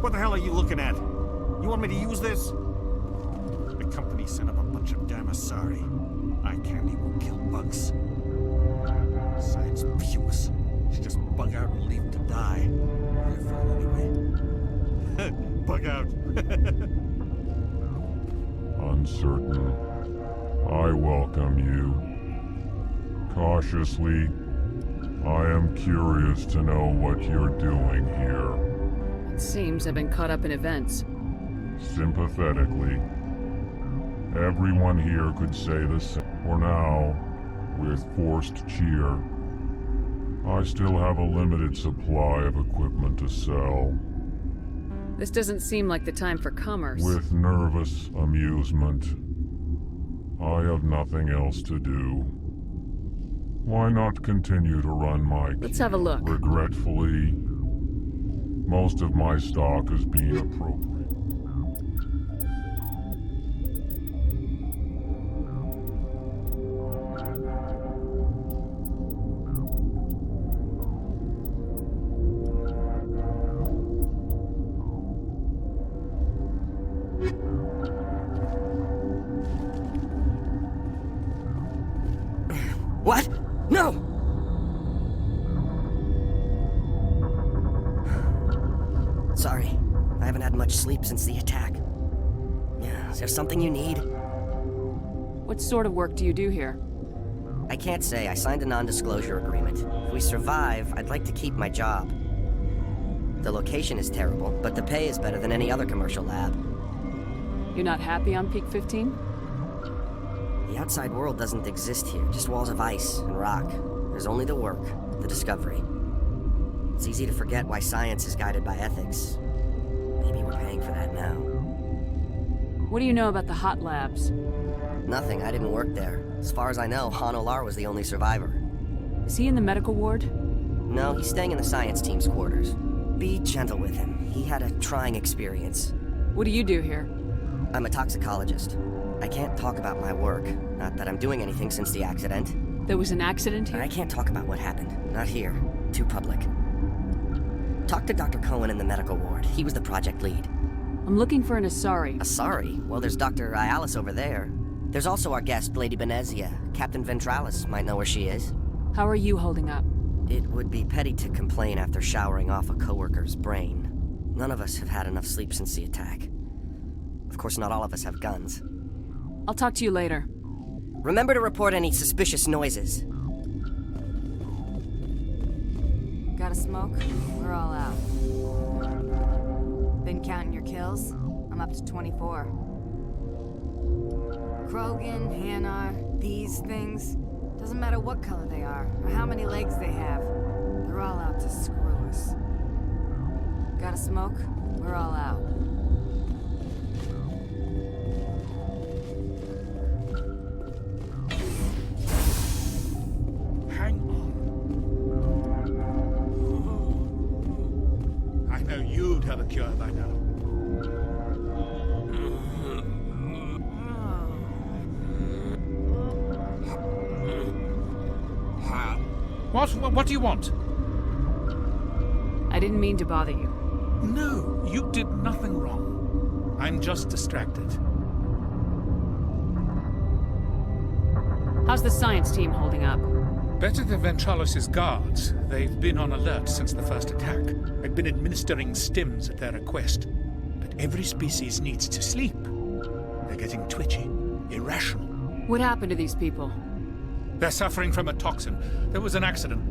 What the hell are you looking at? You want me to use this? The company sent up a bunch of Damasari. Eye candy will kill bugs. Science puce. She just bug out and leave to die. Their fault anyway. Bug out. Uncertain. I welcome you. Cautiously, I am curious to know what you're doing here. It seems I've been caught up in events. Sympathetically. Everyone here could say the same. For now, with forced cheer, I still have a limited supply of equipment to sell. This doesn't seem like the time for commerce. With nervous amusement. I have nothing else to do. Why not continue to run my... Let's have a look. Regretfully, most of my stock is being appropriated. What? No! Sorry. I haven't had much sleep since the attack. Is there something you need? What sort of work do you do here? I can't say. I signed a non-disclosure agreement. If we survive, I'd like to keep my job. The location is terrible, but the pay is better than any other commercial lab. You're not happy on Peak 15? The outside world doesn't exist here, just walls of ice and rock. There's only the work, the discovery. It's easy to forget why science is guided by ethics. Maybe we're paying for that now. What do you know about the hot labs? Nothing, I didn't work there. As far as I know, Han Olar was the only survivor. Is he in the medical ward? No, he's staying in the science team's quarters. Be gentle with him. He had a trying experience. What do you do here? I'm a toxicologist. I can't talk about my work. Not that I'm doing anything since the accident. There was an accident here? I can't talk about what happened. Not here. Too public. Talk to Dr. Cohen in the medical ward. He was the project lead. I'm looking for an Asari. Asari? Well, there's Dr. Ayalis over there. There's also our guest, Lady Benezia. Captain Ventralis might know where she is. How are you holding up? It would be petty to complain after showering off a coworker's brain. None of us have had enough sleep since the attack. Of course, not all of us have guns. I'll talk to you later. Remember to report any suspicious noises. Got a smoke? We're all out. Been counting your kills? I'm up to 24. Krogan, Hanar, these things. Doesn't matter what color they are, or how many legs they have. They're all out to screw us. Got a smoke? We're all out. Hang on. I know you'd have a cure by now. What do you want? I didn't mean to bother you. No, you did nothing wrong. I'm just distracted. How's the science team holding up? Better than Ventralis' guards. They've been on alert since the first attack. I've been administering stims at their request. But every species needs to sleep. They're getting twitchy, irrational. What happened to these people? They're suffering from a toxin. There was an accident.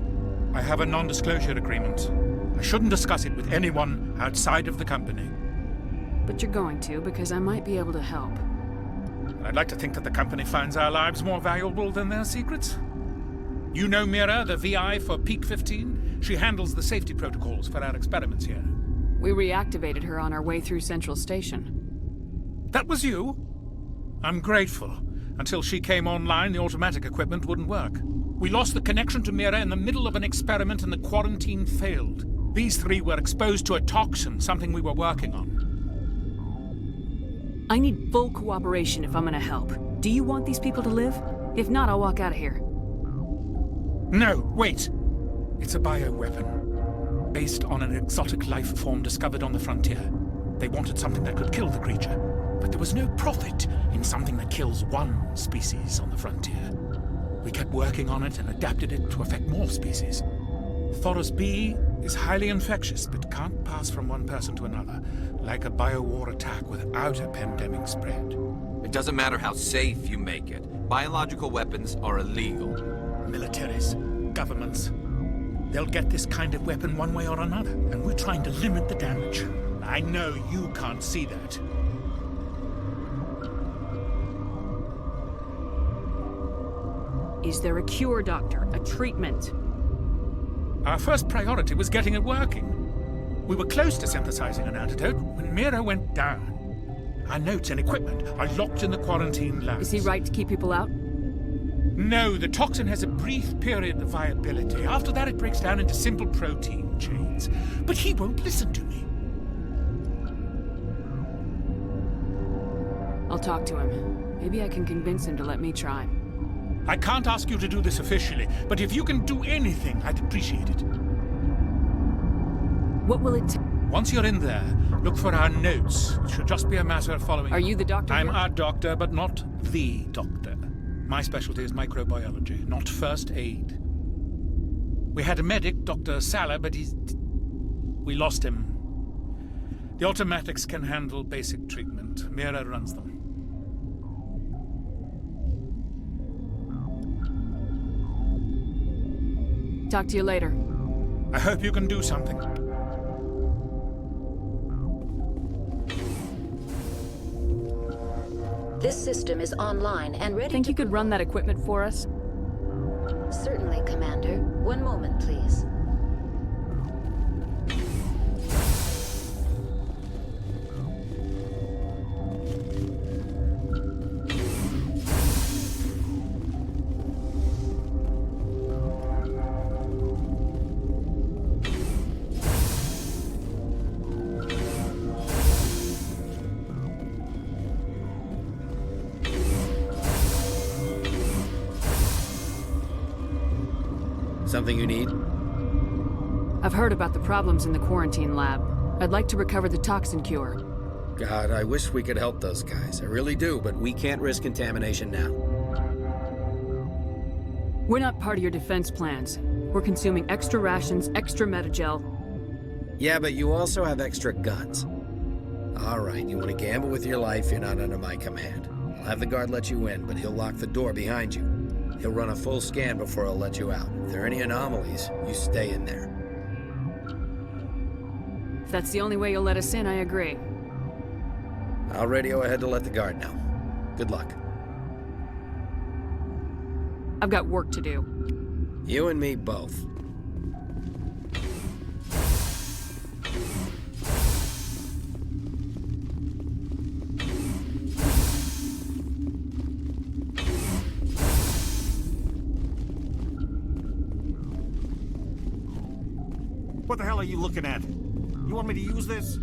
I have a non-disclosure agreement. I shouldn't discuss it with anyone outside of the company. But you're going to, because I might be able to help. I'd like to think that the company finds our lives more valuable than their secrets. You know Mira, the VI for Peak 15? She handles the safety protocols for our experiments here. We reactivated her on our way through Central Station. That was you? I'm grateful. Until she came online, the automatic equipment wouldn't work. We lost the connection to Mira in the middle of an experiment and the quarantine failed. These three were exposed to a toxin, something we were working on. I need full cooperation if I'm gonna help. Do you want these people to live? If not, I'll walk out of here. No, wait! It's a bioweapon, based on an exotic life form discovered on the frontier. They wanted something that could kill the creature, but there was no profit in something that kills one species on the frontier. We kept working on it and adapted it to affect more species. Thoros B is highly infectious, but can't pass from one person to another, like a biowar attack without a pandemic spread. It doesn't matter how safe you make it. Biological weapons are illegal. Militaries, governments, they'll get this kind of weapon one way or another, and we're trying to limit the damage. I know you can't see that. Is there a cure, Doctor? A treatment? Our first priority was getting it working. We were close to synthesizing an antidote when Mira went down. Our notes and equipment are locked in the quarantine labs. Is he right to keep people out? No, the toxin has a brief period of viability. After that, it breaks down into simple protein chains. But he won't listen to me. I'll talk to him. Maybe I can convince him to let me try. I can't ask you to do this officially, but if you can do anything, I'd appreciate it. What will it take? Once you're in there, look for our notes. It should just be a matter of following. Are you the doctor? I'm here? our doctor, but not the doctor. My specialty is microbiology, not first aid. We had a medic, Dr. Salah, but we lost him. The automatics can handle basic treatment. Mira runs them. Talk to you later. I hope you can do something. This system is online and ready. Think you could run that equipment for us? Certainly, Commander. One moment, please. Something you need? I've heard about the problems in the quarantine lab. I'd like to recover the toxin cure. God, I wish we could help those guys. I really do, but we can't risk contamination now. We're not part of your defense plans. We're consuming extra rations, extra Metagel. Yeah, but you also have extra guns. All right, you want to gamble with your life, you're not under my command. I'll have the guard let you in, but he'll lock the door behind you. He'll run a full scan before he'll let you out. If there are any anomalies, you stay in there. If that's the only way you'll let us in, I agree. I'll radio ahead to let the guard know. Good luck. I've got work to do. You and me both. What the hell are you looking at? You want me to use this?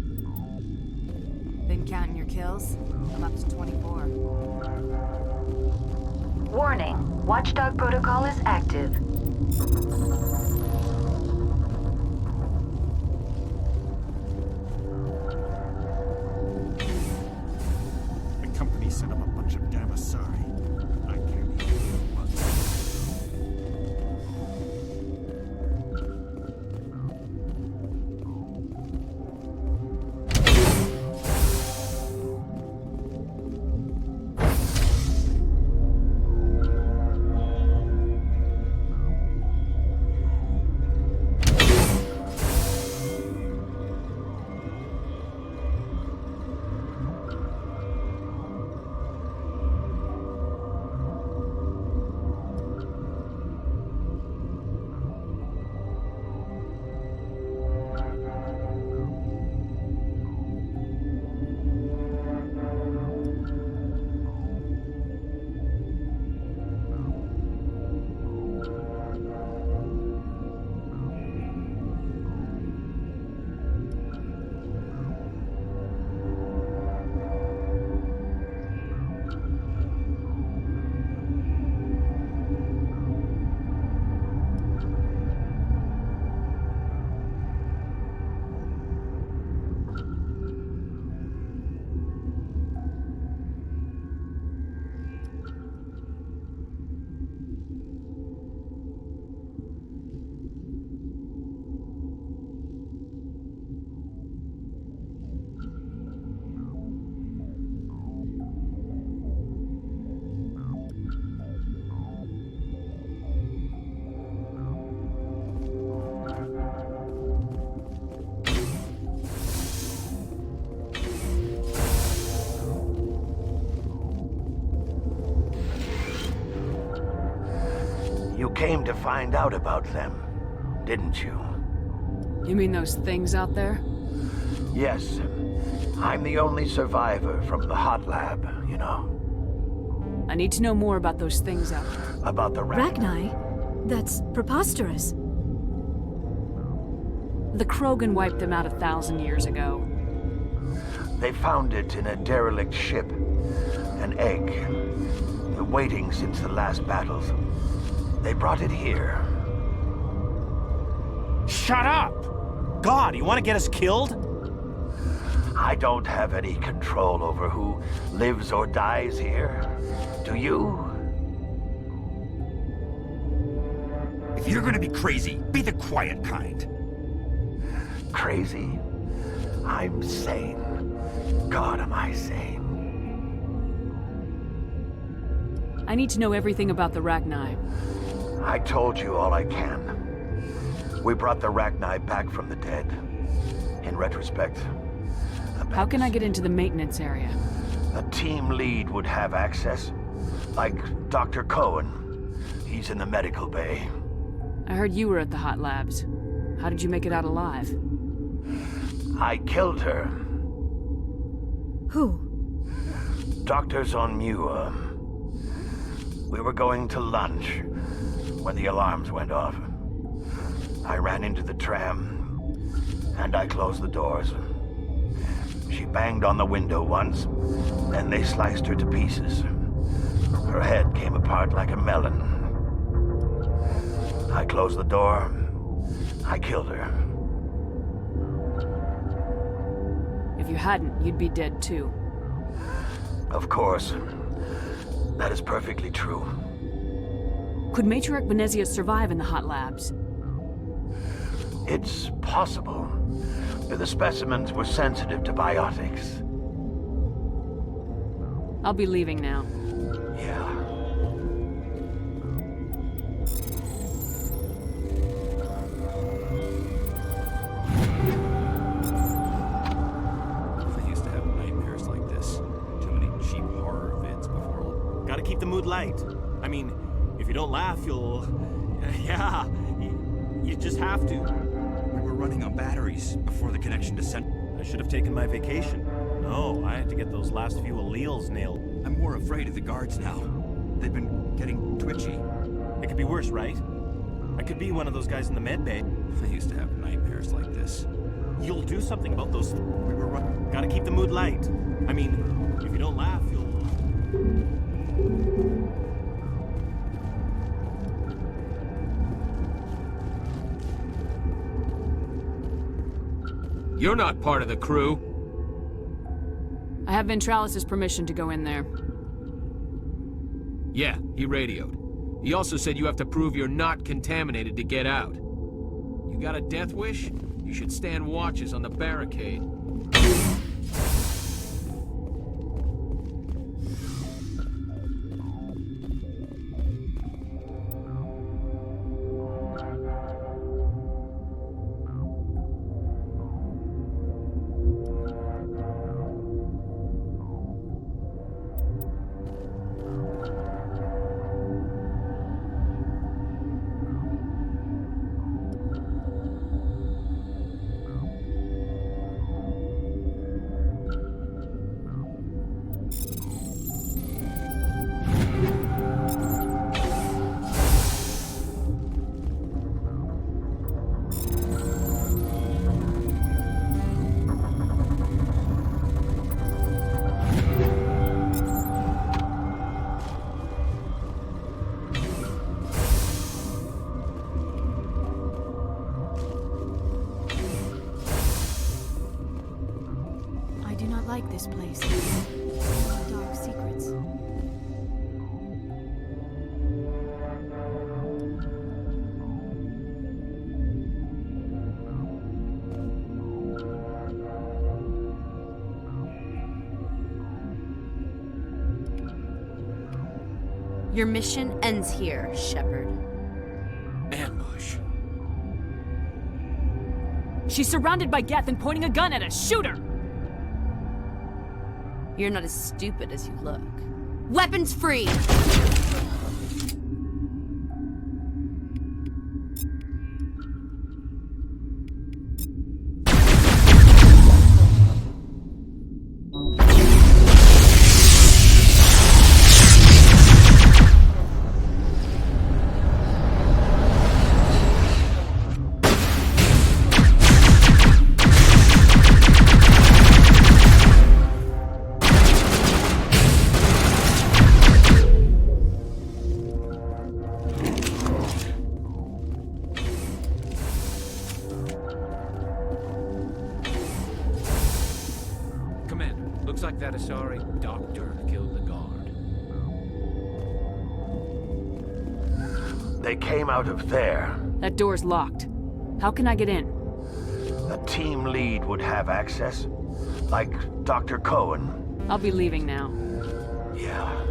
Been counting your kills? I'm up to 24. Warning, Watchdog protocol is active. The company sent up a bunch of Damasari. I can't even kill bugs. You came to find out about them, didn't you? You mean those things out there? Yes. I'm the only survivor from the hot lab, you know. I need to know more about those things out there. About the Rachni? That's preposterous. The Krogan wiped them out 1,000 years ago. They found it in a derelict ship. An egg. Waiting since the last battles. They brought it here. Shut up! God, you want to get us killed? I don't have any control over who lives or dies here. Do you? If you're gonna be crazy, be the quiet kind. Crazy? I'm sane. God, am I sane? I need to know everything about the Rachni. I told you all I can. We brought the Rachni back from the dead. In retrospect. How can I get into the maintenance area? A team lead would have access. Like Dr. Cohen. He's in the medical bay. I heard you were at the hot labs. How did you make it out alive? I killed her. Who? Doctors on Muir. We were going to lunch when the alarms went off. I ran into the tram, and I closed the doors. She banged on the window once, then they sliced her to pieces. Her head came apart like a melon. I closed the door. I killed her. If you hadn't, you'd be dead too. Of course. That is perfectly true. Could Matriarch Venezia survive in the hot labs? It's possible. The specimens were sensitive to biotics. I'll be leaving now. Yeah. I used to have nightmares like this. Too many cheap horror vids before. Gotta keep the mood light. I mean, if you don't laugh, you'll... Yeah, you just have to. We were running on batteries before the connection to I should have taken my vacation. No, I had to get those last few alleles nailed. I'm more afraid of the guards now. They've been getting twitchy. It could be worse, right? I could be one of those guys in the med bay. I used to have nightmares like this. You'll do something about those... We were running. Gotta keep the mood light. I mean, if you don't laugh, you'll... You're not part of the crew. I have Ventralis' permission to go in there. Yeah, he radioed. He also said you have to prove you're not contaminated to get out. You got a death wish? You should stand watches on the barricade. Like this place. Dark secrets. Your mission ends here, Shepard. Ambush. She's surrounded by Geth and pointing a gun at us. Shoot her! You're not as stupid as you look. Weapons free! Looks like that Asari doctor killed the guard. They came out of there. That door's locked. How can I get in? A team lead would have access. Like Dr. Cohen. I'll be leaving now. Yeah.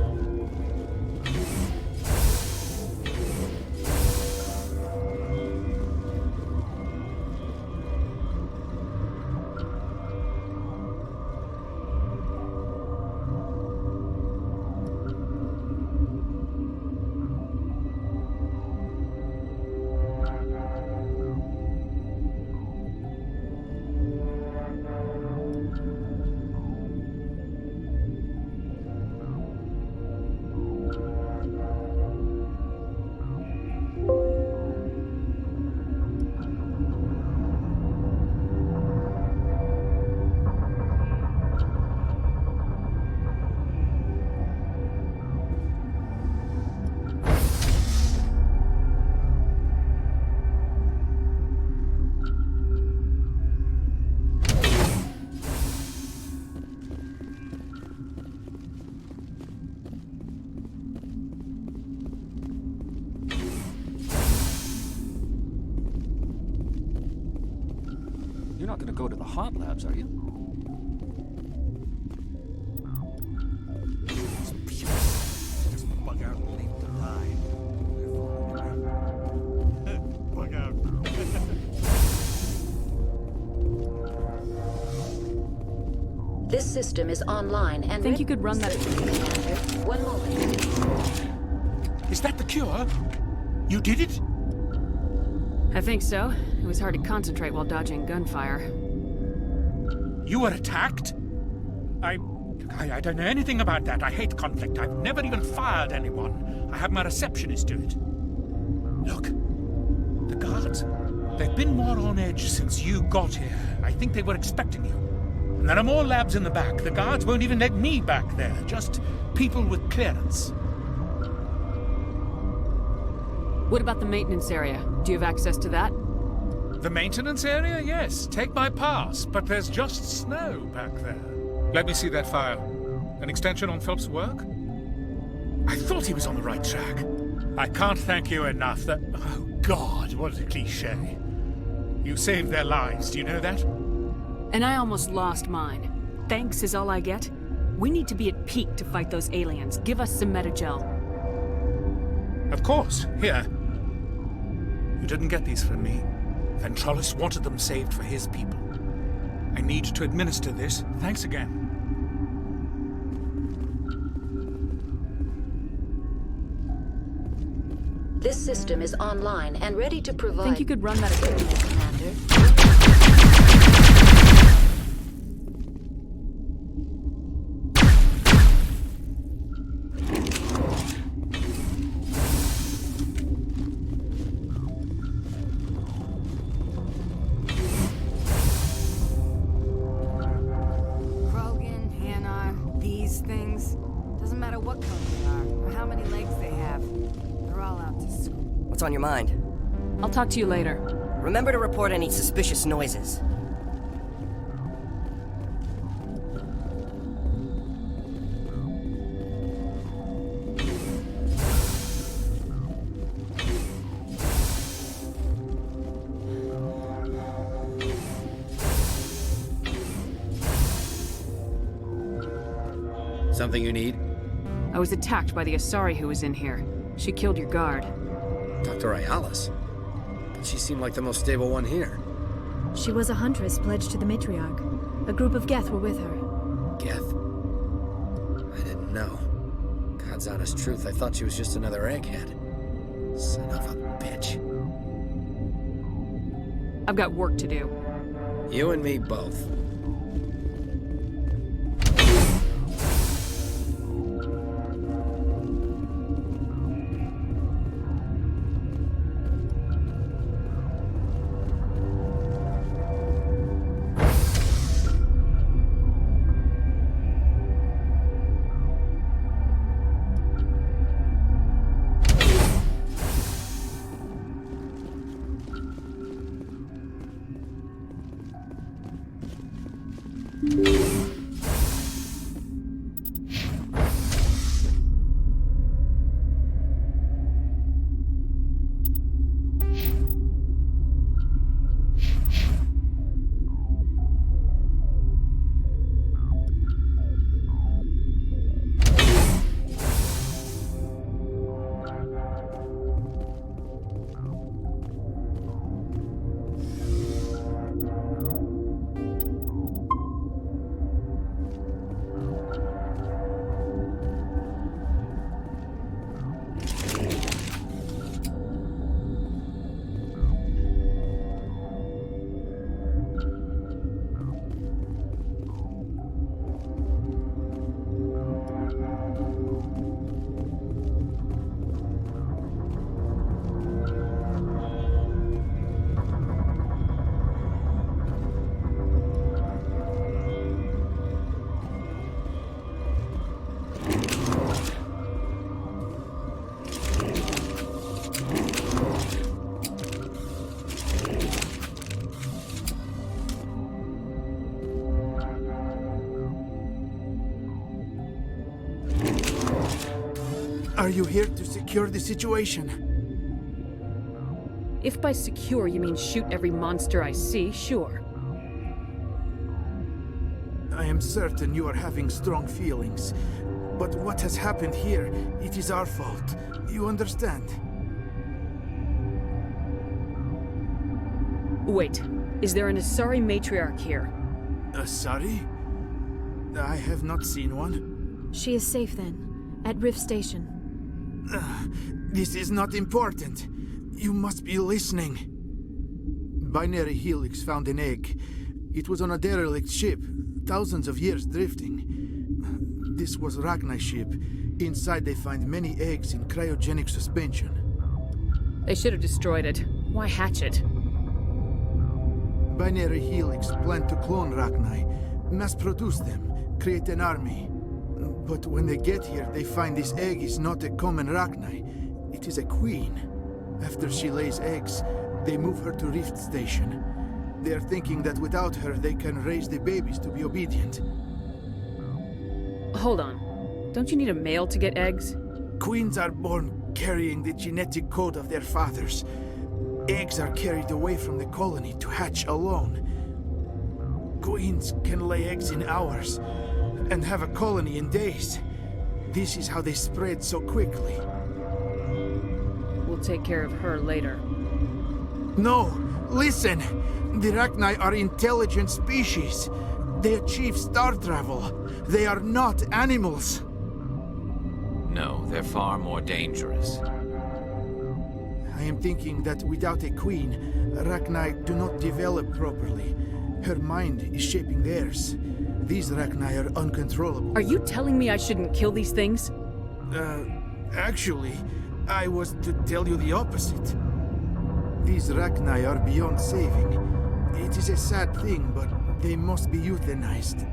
go to the hot labs, are you? Just bug out and leave to die. Bug out. This system is online and... Think you could run that... Commander, one moment. Is that the cure? You did it? I think so. It was hard to concentrate while dodging gunfire. You were attacked? I don't know anything about that. I hate conflict. I've never even fired anyone. I have my receptionist do it. Look, the guards, they've been more on edge since you got here. I think they were expecting you. And there are more labs in the back. The guards won't even let me back there. Just people with clearance. What about the maintenance area? Do you have access to that? The maintenance area? Yes. Take my pass. But there's just snow back there. Let me see that file. An extension on Phelps' work? I thought he was on the right track. I can't thank you enough that... Oh, God, what a cliché. You saved their lives, do you know that? And I almost lost mine. Thanks is all I get? We need to be at peak to fight those aliens. Give us some Metagel. Of course. Here. You didn't get these from me. Ventrollis wanted them saved for his people. I need to administer this. Thanks again. This system is online and ready to provide... Think you could run that equipment, Commander? What's on your mind? I'll talk to you later. Remember to report any suspicious noises. Something you need? I was attacked by the Asari who was in here. She killed your guard. Dr. Ayalis? But she seemed like the most stable one here. She was a huntress pledged to the matriarch. A group of Geth were with her. Geth? I didn't know. God's honest truth, I thought she was just another egghead. Son of a bitch. I've got work to do. You and me both. Are you here to secure the situation? If by secure you mean shoot every monster I see, sure. I am certain you are having strong feelings. But what has happened here, it is our fault. You understand? Wait, is there an Asari matriarch here? Asari? I have not seen one. She is safe then, at Rift Station. This is not important. You must be listening. Binary Helix found an egg. It was on a derelict ship, thousands of years drifting. This was Rachni's ship. Inside they find many eggs in cryogenic suspension. They should have destroyed it. Why hatch it? Binary Helix planned to clone Rachni, mass-produce them, create an army. But when they get here, they find this egg is not a common Rachni. It is a queen. After she lays eggs, they move her to Rift Station. They are thinking that without her, they can raise the babies to be obedient. Hold on. Don't you need a male to get eggs? Queens are born carrying the genetic code of their fathers. Eggs are carried away from the colony to hatch alone. Queens can lay eggs in hours and have a colony in days. This is how they spread so quickly. We'll take care of her later. No! Listen! The Rachni are intelligent species. They achieve star travel. They are not animals. No, they're far more dangerous. I am thinking that without a queen, Rachni do not develop properly. Her mind is shaping theirs. These Rachni are uncontrollable. Are you telling me I shouldn't kill these things? Actually, I was to tell you the opposite. These Rachni are beyond saving. It is a sad thing, but they must be euthanized.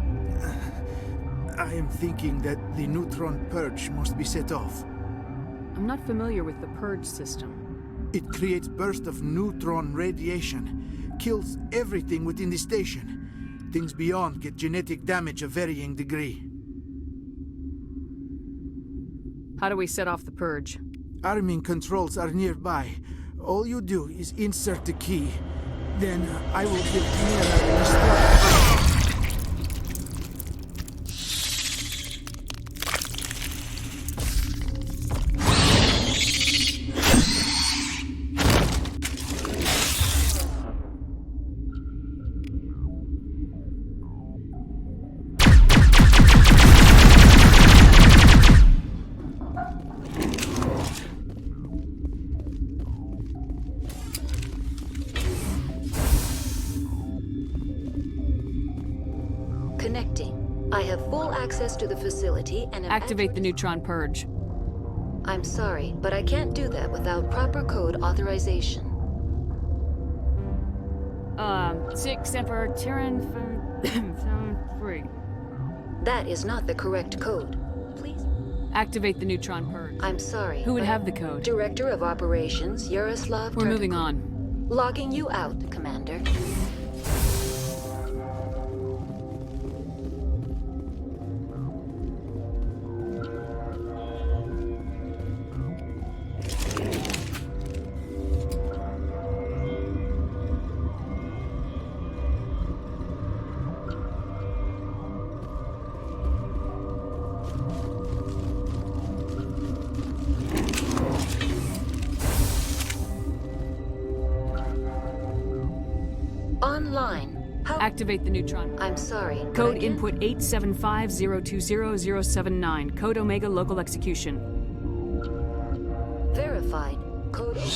I am thinking that the neutron purge must be set off. I'm not familiar with the purge system. It creates bursts of neutron radiation, kills everything within the station. Things beyond get genetic damage of varying degree. How do we set off the purge? Arming controls are nearby. All you do is insert the key. Then I will give Mira instructions. Connecting. I have full access to the facility and am Activate the neutron purge. I'm sorry, but I can't do that without proper code authorization. 6 Emperor Tyrann 3. That is not the correct code. Please Activate the neutron purge. I'm sorry. Who would but have the code? Director of Operations, Yaroslav. We're moving on. Logging you out, Commander. Online. How? Activate the neutron. I'm sorry. Code input 875020079. Code Omega local execution. Verified. Code Omega.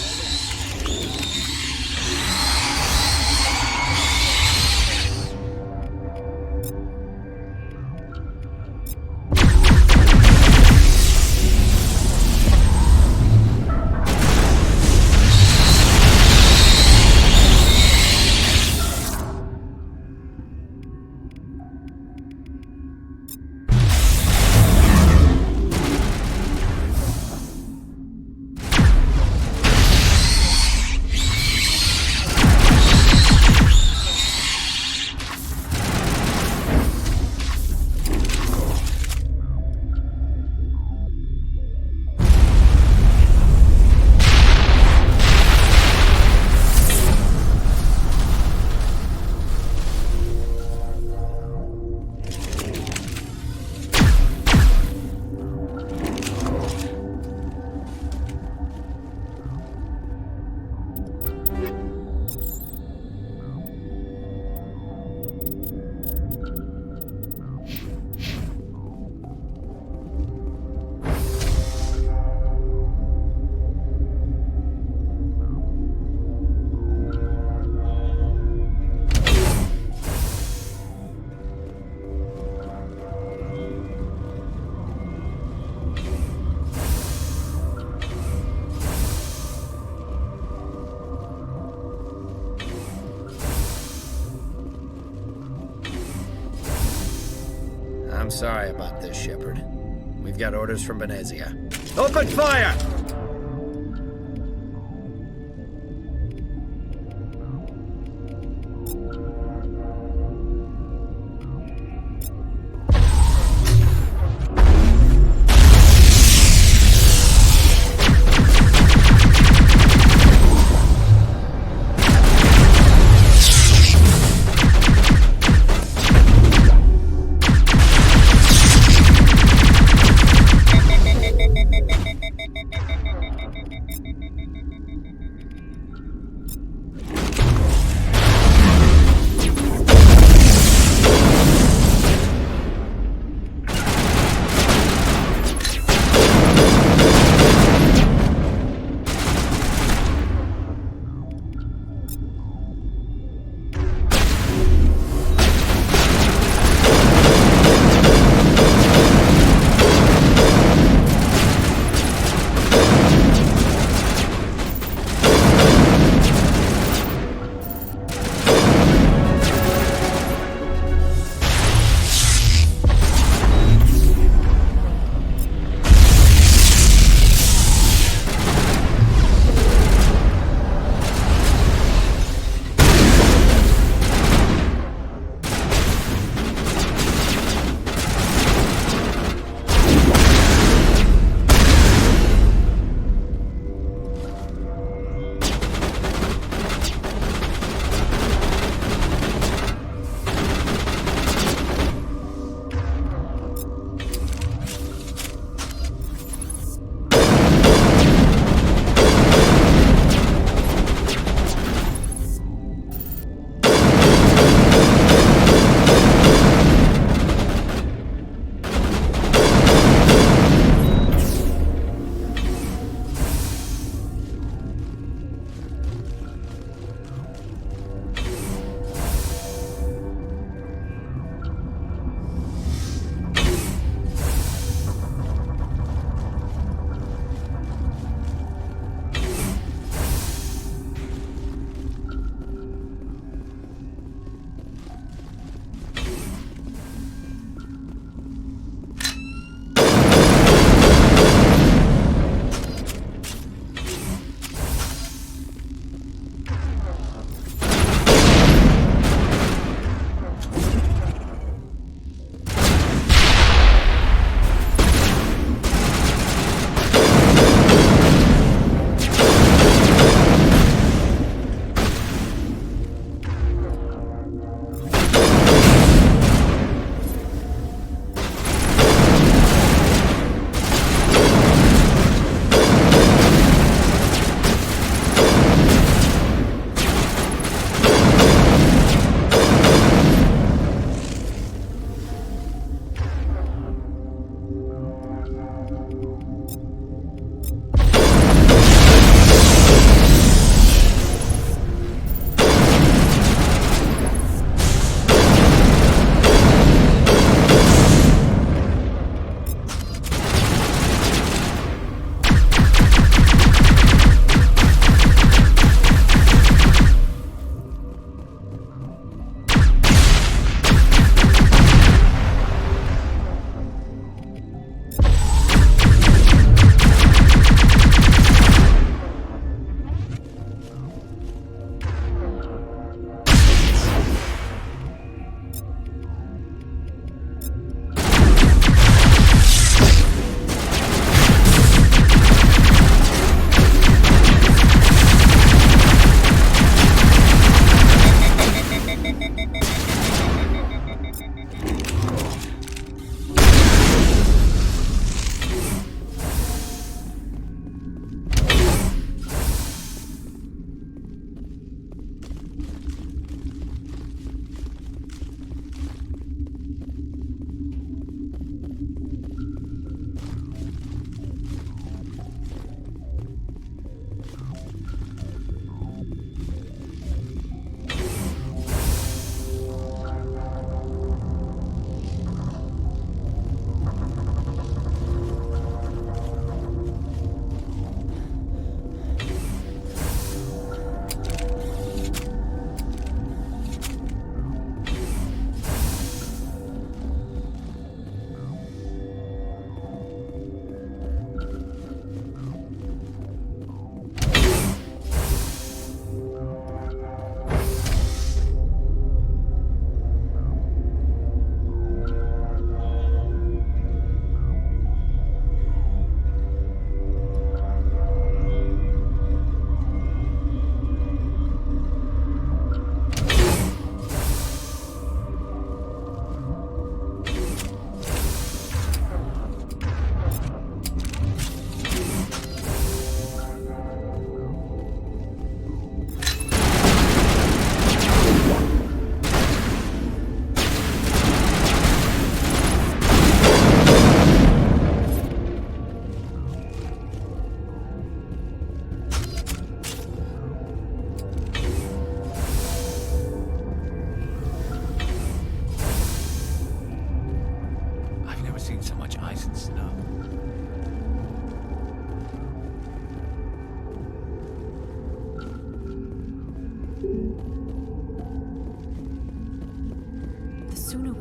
sorry about this, Shepard. We've got orders from Venezia. Open fire!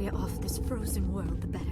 we're off this frozen world, the better.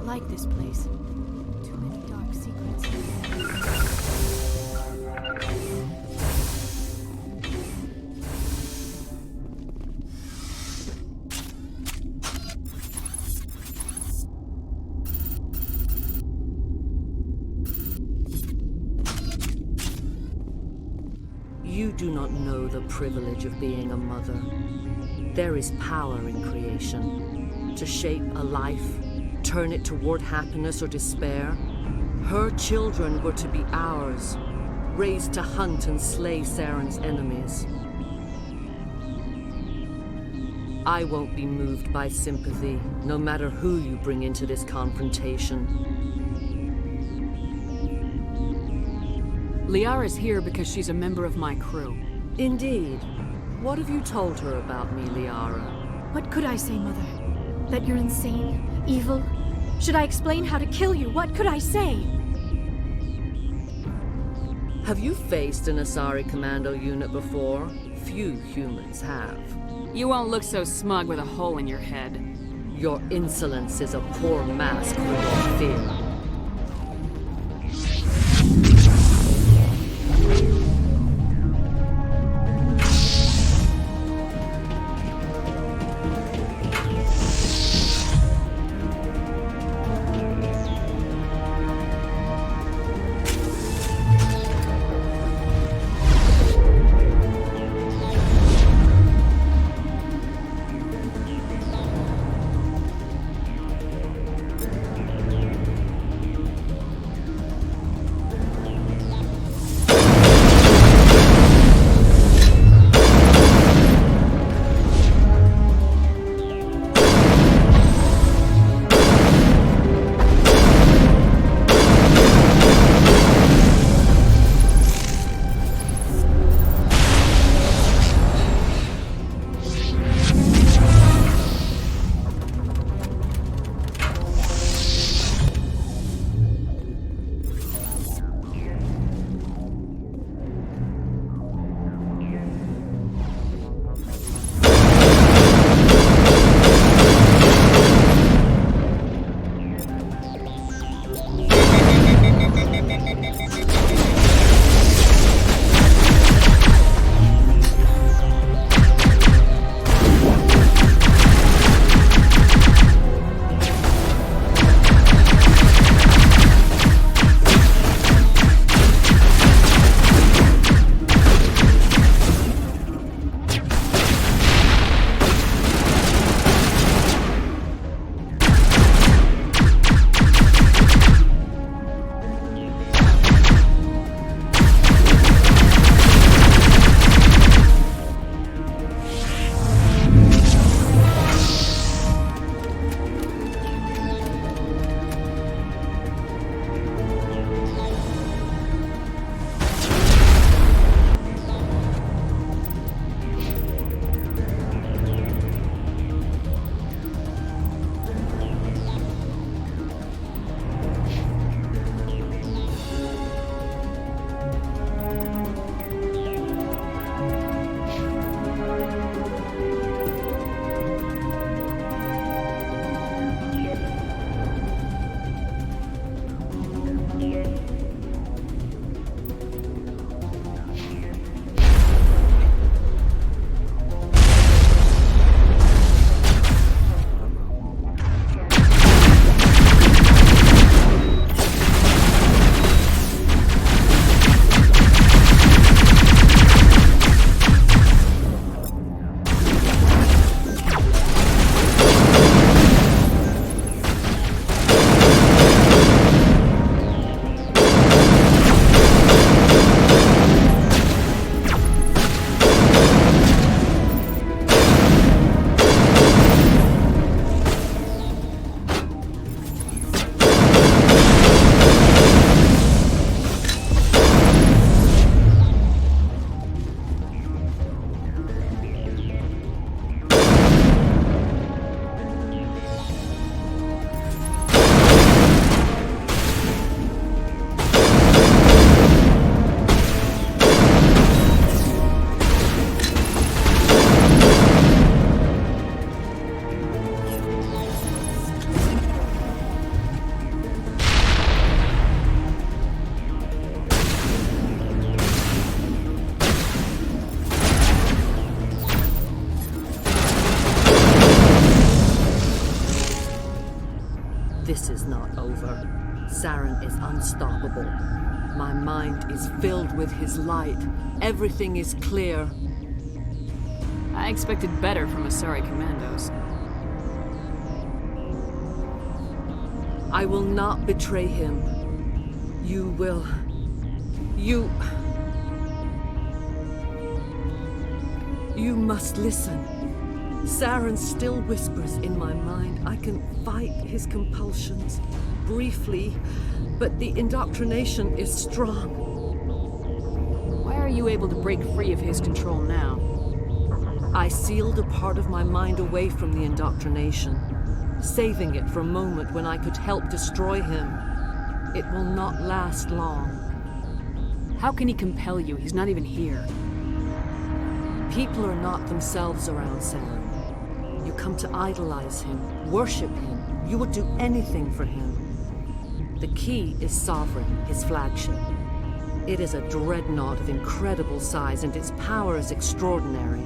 Like this place. Too many dark secrets here. You do not know the privilege of being a mother. There is power in creation. To shape a life, turn it toward happiness or despair. Her children were to be ours, raised to hunt and slay Saren's enemies. I won't be moved by sympathy, no matter who you bring into this confrontation. Liara's here because she's a member of my crew. Indeed. What have you told her about me, Liara? What could I say, Mother? That you're insane? Evil? Should I explain how to kill you? What could I say? Have you faced an Asari commando unit before? Few humans have. You won't look so smug with a hole in your head. Your insolence is a poor mask for your fear. This is not over. Saren is unstoppable. My mind is filled with his light. Everything is clear. I expected better from Asari commandos. I will not betray him. You will. You must listen. Saren still whispers in my mind. I can fight his compulsions, briefly, but the indoctrination is strong. Why are you able to break free of his control now? I sealed a part of my mind away from the indoctrination, saving it for a moment when I could help destroy him. It will not last long. How can he compel you? He's not even here. People are not themselves around Saren. You come to idolize him, worship him. You would do anything for him. The key is Sovereign, his flagship. It is a dreadnought of incredible size, and its power is extraordinary.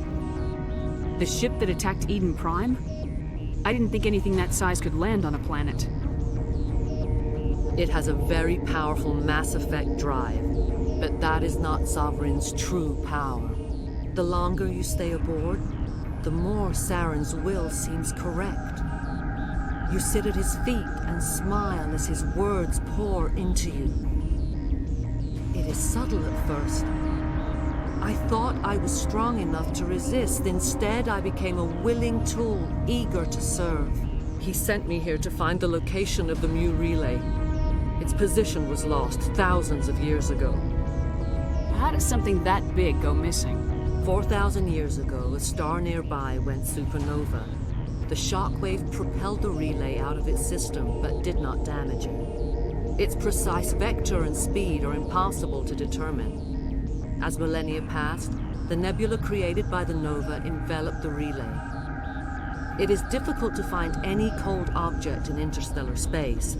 The ship that attacked Eden Prime? I didn't think anything that size could land on a planet. It has a very powerful Mass Effect drive, but that is not Sovereign's true power. The longer you stay aboard, the more Saren's will seems correct. You sit at his feet and smile as his words pour into you. It is subtle at first. I thought I was strong enough to resist. Instead, I became a willing tool, eager to serve. He sent me here to find the location of the Mu relay. Its position was lost thousands of years ago. How does something that big go missing? 4,000 years ago, a star nearby went supernova. The shockwave propelled the relay out of its system, but did not damage it. Its precise vector and speed are impossible to determine. As millennia passed, the nebula created by the nova enveloped the relay. It is difficult to find any cold object in interstellar space,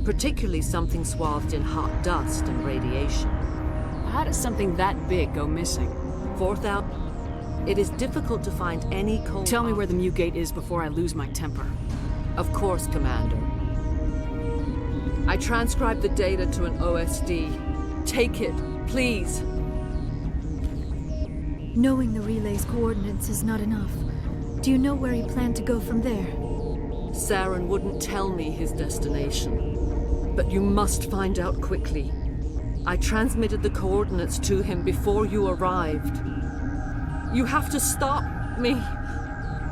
particularly something swathed in hot dust and radiation. How does something that big go missing? 4,000. It is difficult to find any cold. Tell me where the Mu Gate is before I lose my temper. Of course, Commander. I transcribed the data to an OSD. Take it, please. Knowing the relay's coordinates is not enough. Do you know where he planned to go from there? Saren wouldn't tell me his destination. But you must find out quickly. I transmitted the coordinates to him before you arrived. You have to stop me.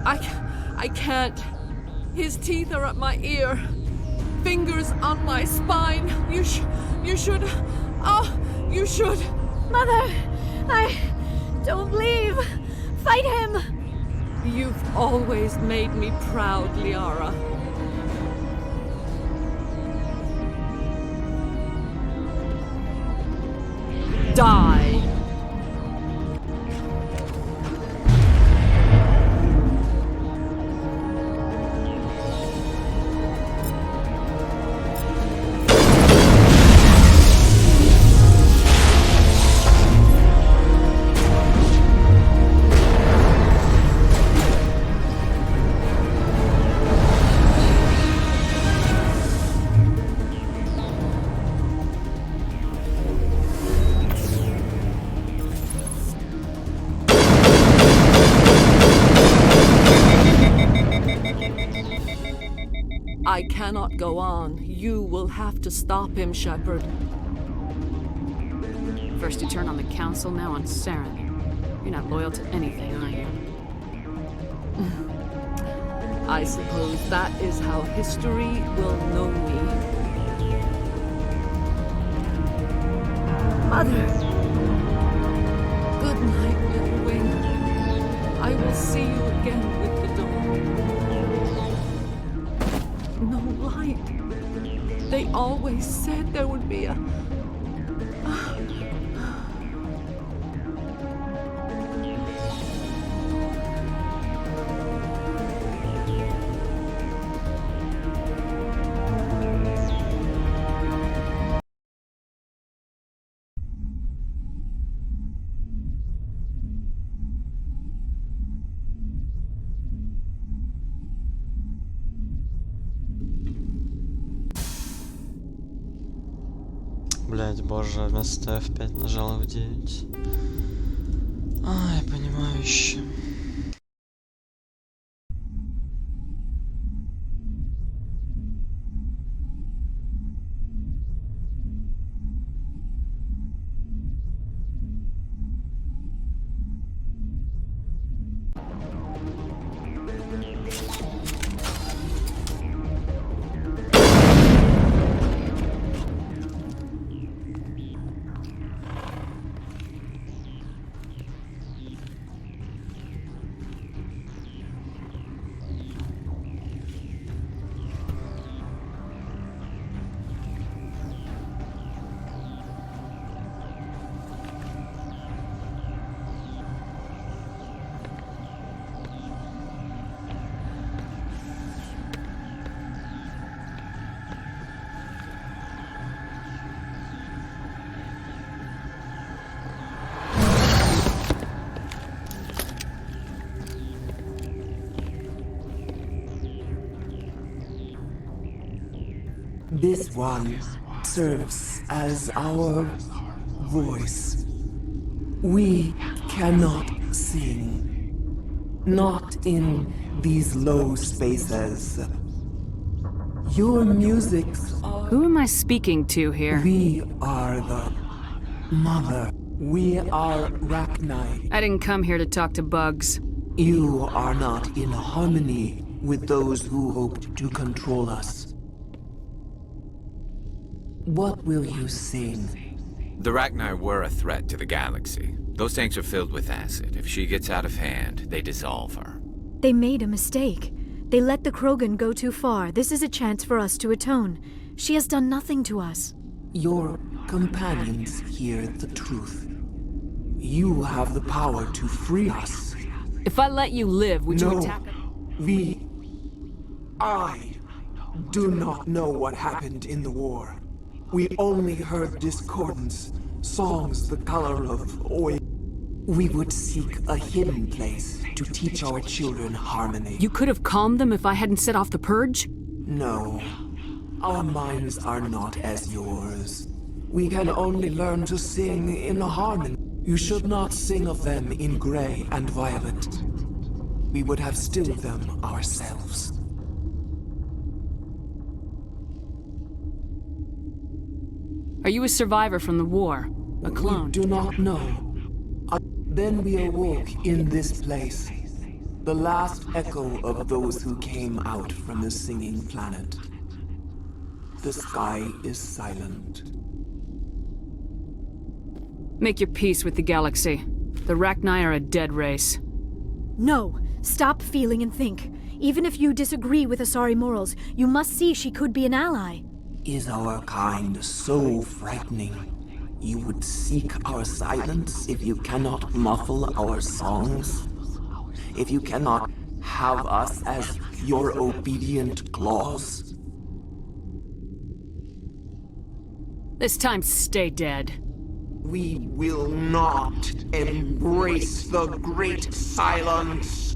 I can't. His teeth are at my ear. Fingers on my spine. You should. Oh, you should. Mother, don't leave. Fight him. You've always made me proud, Liara. Die. I cannot go on. You will have to stop him, Shepard. First you turn on the Council, now on Saren. You're not loyal to anything, are you? I suppose that is how history will know me. Mother! Good night, little wing. I will see you again with the dawn. No light. They always said there would be a... Блять, боже, вместо F5 нажал F9. Ай, понимающе. This one serves as our voice. We cannot sing. Not in these low spaces. Your musics are... Who am I speaking to here? We are the mother. We are Rachni. I didn't come here to talk to bugs. You are not in harmony with those who hope to control us. What will you sing? The Rachni were a threat to the galaxy. Those tanks are filled with acid. If she gets out of hand, they dissolve her. They made a mistake. They let the Krogan go too far. This is a chance for us to atone. She has done nothing to us. Your companions hear the truth. You have the power to free us. If I let you live, would you attack? I do not know what happened in the war. We only heard discordance, songs the color of oil. We would seek a hidden place to teach our children harmony. You could have calmed them if I hadn't set off the purge? No. Our minds are not as yours. We can only learn to sing in harmony. You should not sing of them in gray and violet. We would have stilled them ourselves. Are you a survivor from the war? A clone? We do not know. Then we awoke in this place. The last echo of those who came out from the singing planet. The sky is silent. Make your peace with the galaxy. The Rachni are a dead race. No. Stop feeling and think. Even if you disagree with Asari morals, you must see she could be an ally. Is our kind so frightening? You would seek our silence if you cannot muffle our songs? If you cannot have us as your obedient claws? This time, stay dead. We will not embrace the great silence.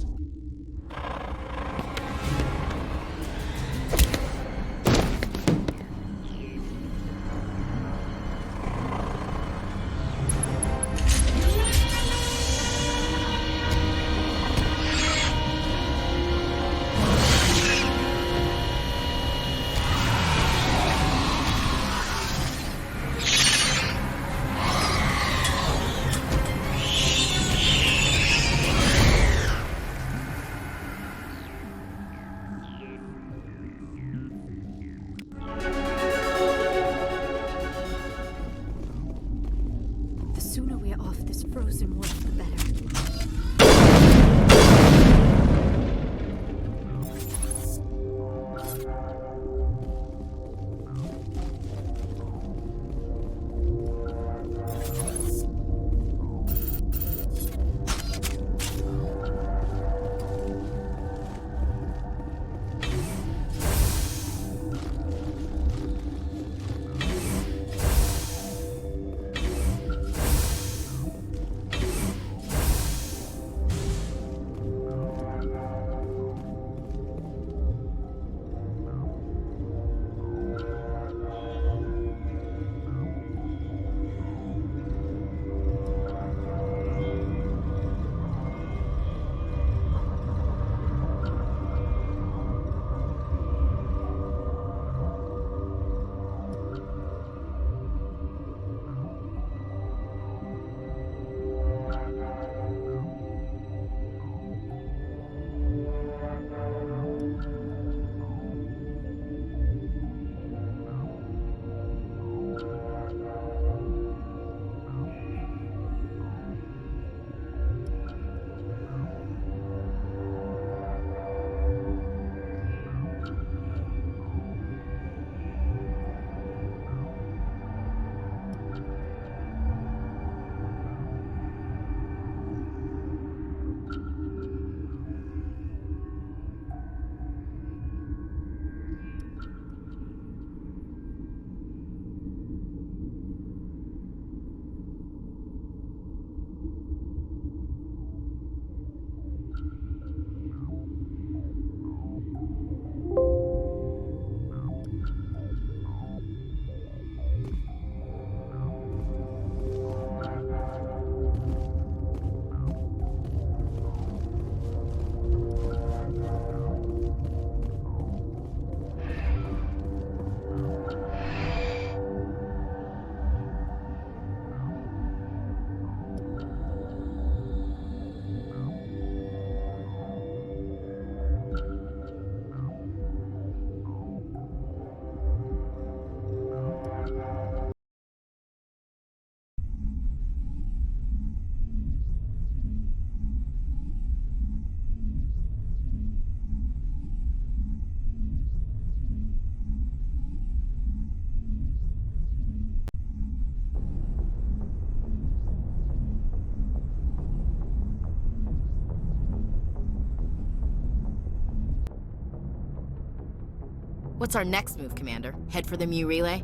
What's our next move, Commander? Head for the Mu relay?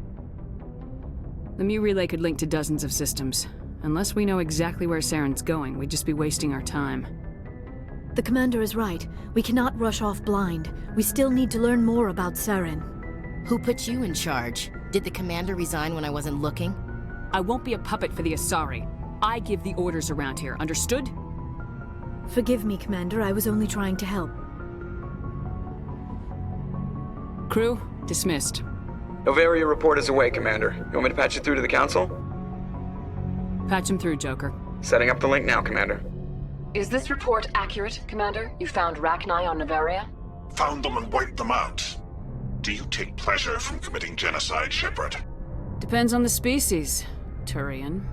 The Mu relay could link to dozens of systems. Unless we know exactly where Saren's going, we'd just be wasting our time. The commander is right. We cannot rush off blind. We still need to learn more about Saren. Who put you in charge? Did the commander resign when I wasn't looking? I won't be a puppet for the Asari. I give the orders around here, understood? Forgive me, Commander. I was only trying to help. Crew, dismissed. Novaria report is away, Commander. You want me to patch it through to the Council? Patch him through, Joker. Setting up the link now, Commander. Is this report accurate, Commander? You found Rachni on Novaria? Found them and wiped them out. Do you take pleasure from committing genocide, Shepard? Depends on the species, Turian.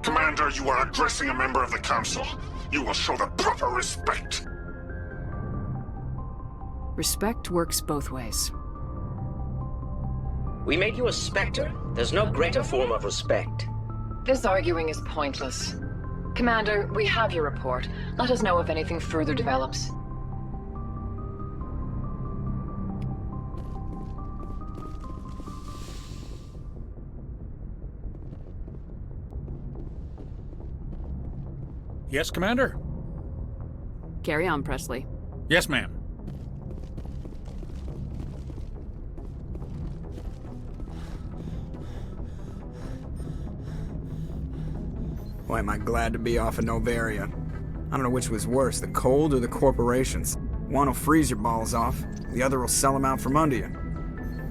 Commander, you are addressing a member of the Council. You will show the proper respect. Respect works both ways. We made you a Spectre. There's no greater form of respect. This arguing is pointless. Commander, we have your report. Let us know if anything further develops. Yes, Commander? Carry on, Presley. Yes, ma'am. Boy, am I glad to be off of Novaria. I don't know which was worse, the cold or the corporations. One will freeze your balls off, the other will sell them out from under you.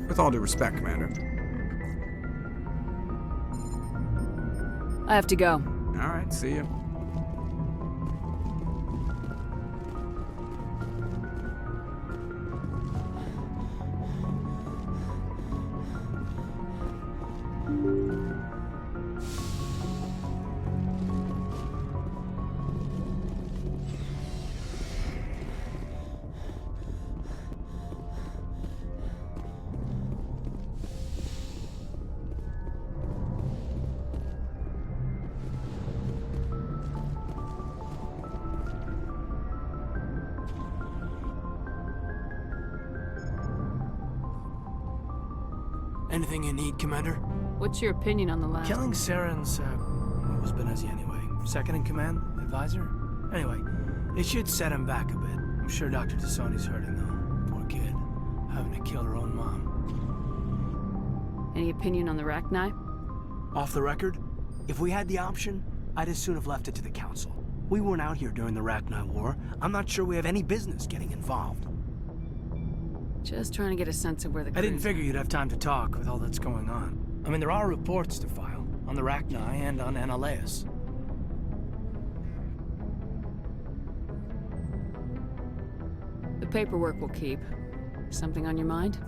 With all due respect, Commander. I have to go. All right, see you. Anything you need, Commander? What's your opinion on the last? Killing Saren's, what was Benezi anyway? Second in command? Advisor? Anyway, it should set him back a bit. I'm sure Dr. Tassoni's hurting, though. Poor kid. Having to kill her own mom. Any opinion on the Rachni? Off the record, if we had the option, I'd as soon have left it to the Council. We weren't out here during the Rachni War. I'm not sure we have any business getting involved. Just trying to get a sense of where the I didn't figure you'd have time to talk with all that's going on. I mean, there are reports to file on the Rachni and on Annaleus. The paperwork will keep. Something on your mind?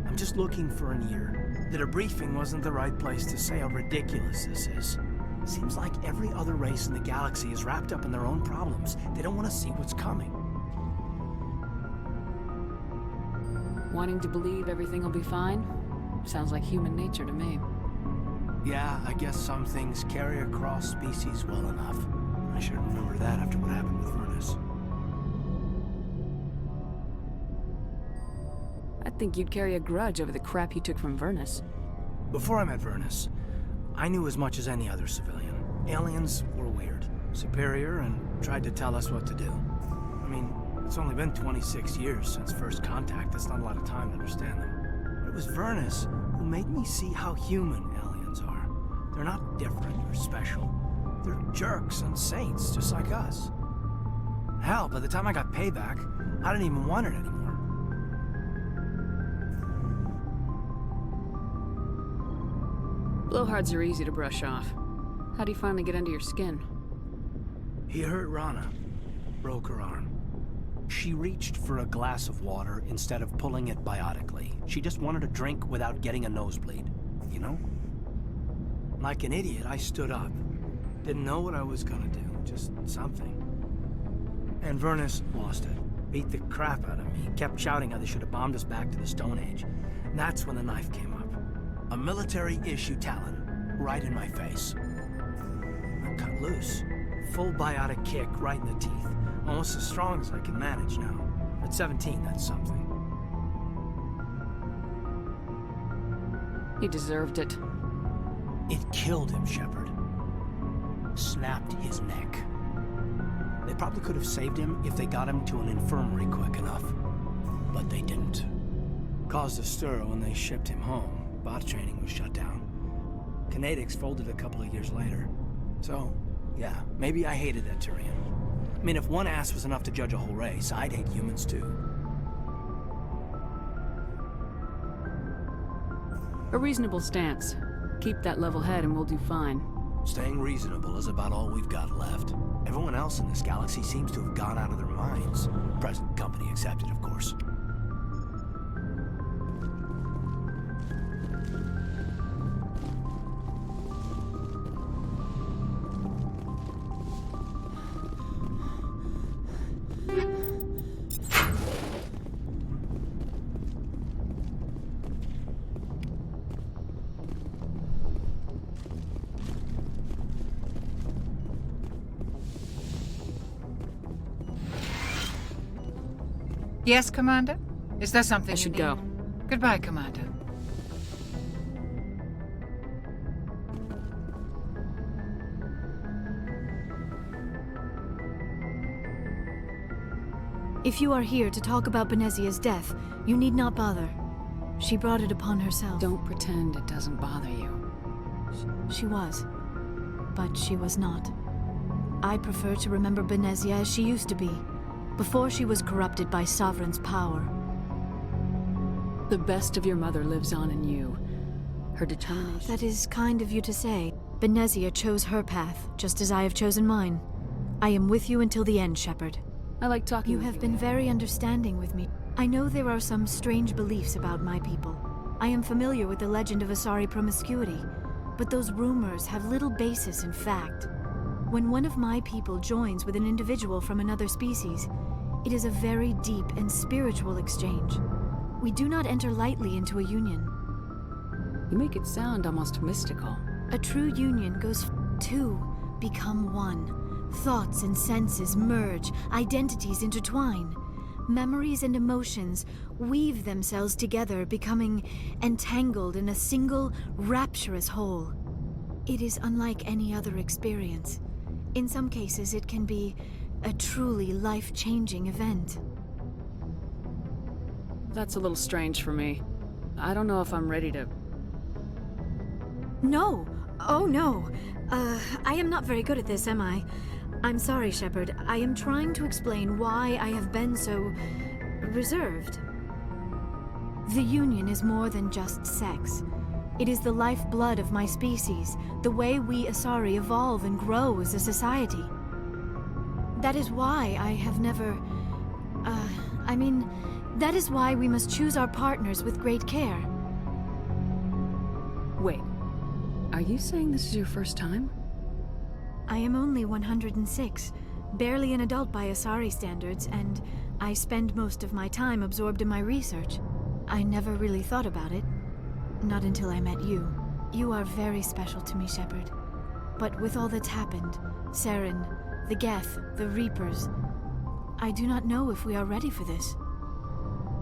I'm just looking for an ear. The debriefing wasn't the right place to say how ridiculous this is. Seems like every other race in the galaxy is wrapped up in their own problems. They don't want to see what's coming. Wanting to believe everything will be fine? Sounds like human nature to me. Yeah, I guess some things carry across species well enough. I should remember that after what happened with Vernus. I think you'd carry a grudge over the crap you took from Vernus. Before I met Vernus, I knew as much as any other civilian. Aliens were weird, superior, and tried to tell us what to do. I mean, it's only been 26 years since first contact. That's not a lot of time to understand them. But it was Vernus who made me see how human aliens are. They're not different or special. They're jerks and saints, just like us. Hell, by the time I got payback, I didn't even want it anymore. Blowhards are easy to brush off. How'd he finally get under your skin? He hurt Rana. Broke her arm. She reached for a glass of water instead of pulling it biotically. She just wanted a drink without getting a nosebleed, you know? Like an idiot, I stood up. Didn't know what I was gonna do, just something. And Vernus lost it. Beat the crap out of me. Kept shouting how they should have bombed us back to the Stone Age. And that's when the knife came up. A military-issue talon, right in my face. I cut loose. Full biotic kick right in the teeth. Almost as strong as I can manage now. At 17, that's something. He deserved it. It killed him, Shepard. Snapped his neck. They probably could have saved him if they got him to an infirmary quick enough. But they didn't. Caused a stir when they shipped him home. Bot training was shut down. Kinetics folded a couple of years later. So, yeah, maybe I hated that Turian. I mean, if one ass was enough to judge a whole race, I'd hate humans too. A reasonable stance. Keep that level head and we'll do fine. Staying reasonable is about all we've got left. Everyone else in this galaxy seems to have gone out of their minds. Present company accepted, of course. Yes, Commander? Is there something I should go. Goodbye, Commander. If you are here to talk about Benezia's death, you need not bother. She brought it upon herself. Don't pretend it doesn't bother you. She was. But she was not. I prefer to remember Benezia as she used to be, before she was corrupted by Sovereign's power. The best of your mother lives on in you. Her determination... That is kind of you to say. Benezia chose her path, just as I have chosen mine. I am with you until the end, Shepard. I like talking You with have been very understanding with me. I know there are some strange beliefs about my people. I am familiar with the legend of Asari promiscuity, but those rumors have little basis in fact. When one of my people joins with an individual from another species, it is a very deep and spiritual exchange. We do not enter lightly into a union. You make it sound almost mystical. A true union goes two become one. Thoughts and senses merge, identities intertwine. Memories and emotions weave themselves together, becoming entangled in a single, rapturous whole. It is unlike any other experience. In some cases, it can be a truly life-changing event. That's a little strange for me. I don't know if I'm ready to... No! Oh, no! I am not very good at this, am I? I'm sorry, Shepard. I am trying to explain why I have been so... reserved. The Union is more than just sex. It is the lifeblood of my species, the way we Asari evolve and grow as a society. That is why I have never... that is why we must choose our partners with great care. Wait, are you saying this is your first time? I am only 106, barely an adult by Asari standards, and I spend most of my time absorbed in my research. I never really thought about it. Not until I met you. You are very special to me, Shepard. But with all that's happened, Saren, the Geth, the Reapers, I do not know if we are ready for this.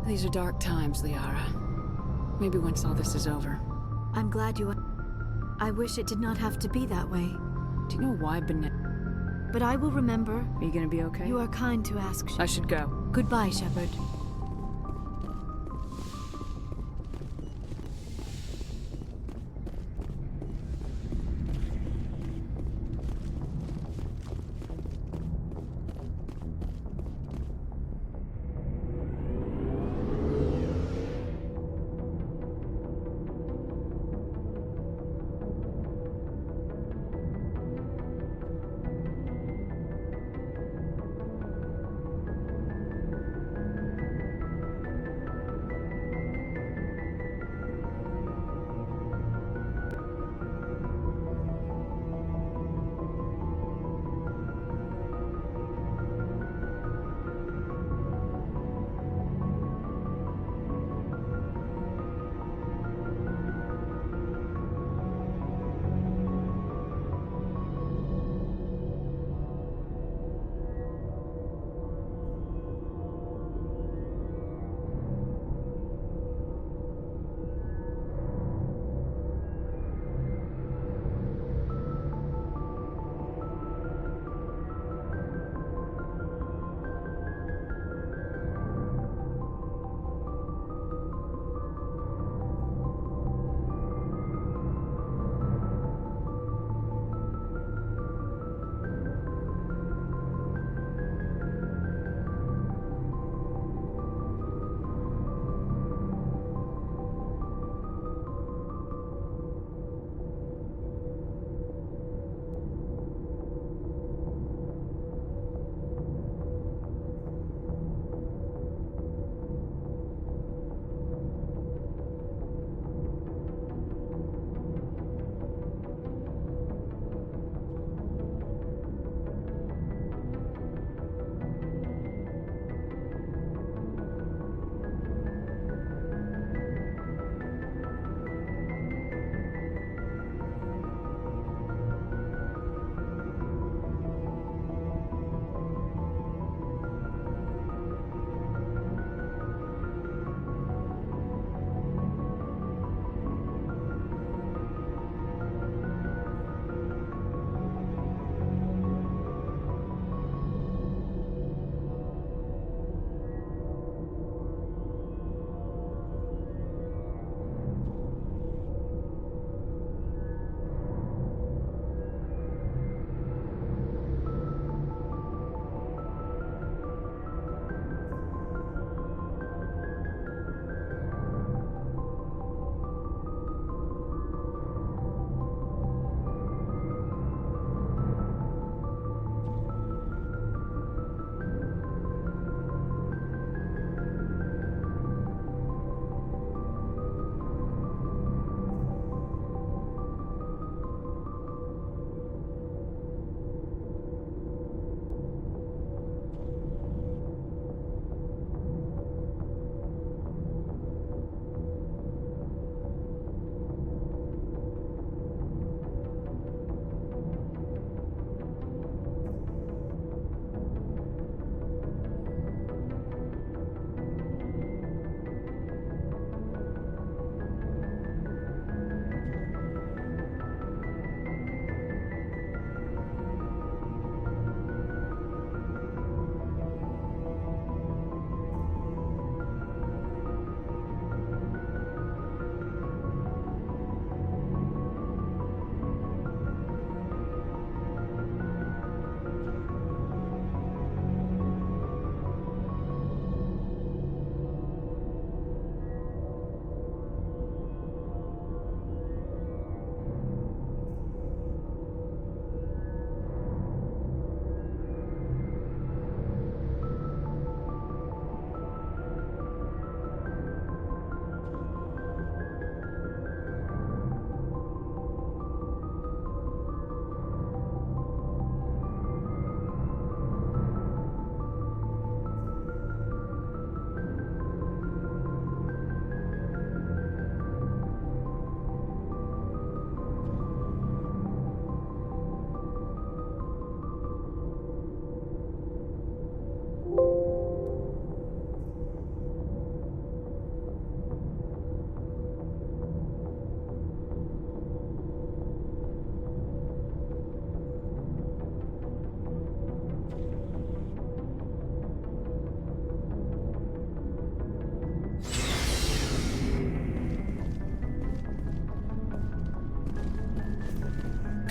These are dark times, Liara. Maybe once all this is over. I'm glad you... I wish it did not have to be that way. Do you know why But I will remember. Are you gonna be okay? You are kind to ask, Shepard. I should go. Goodbye, Shepard.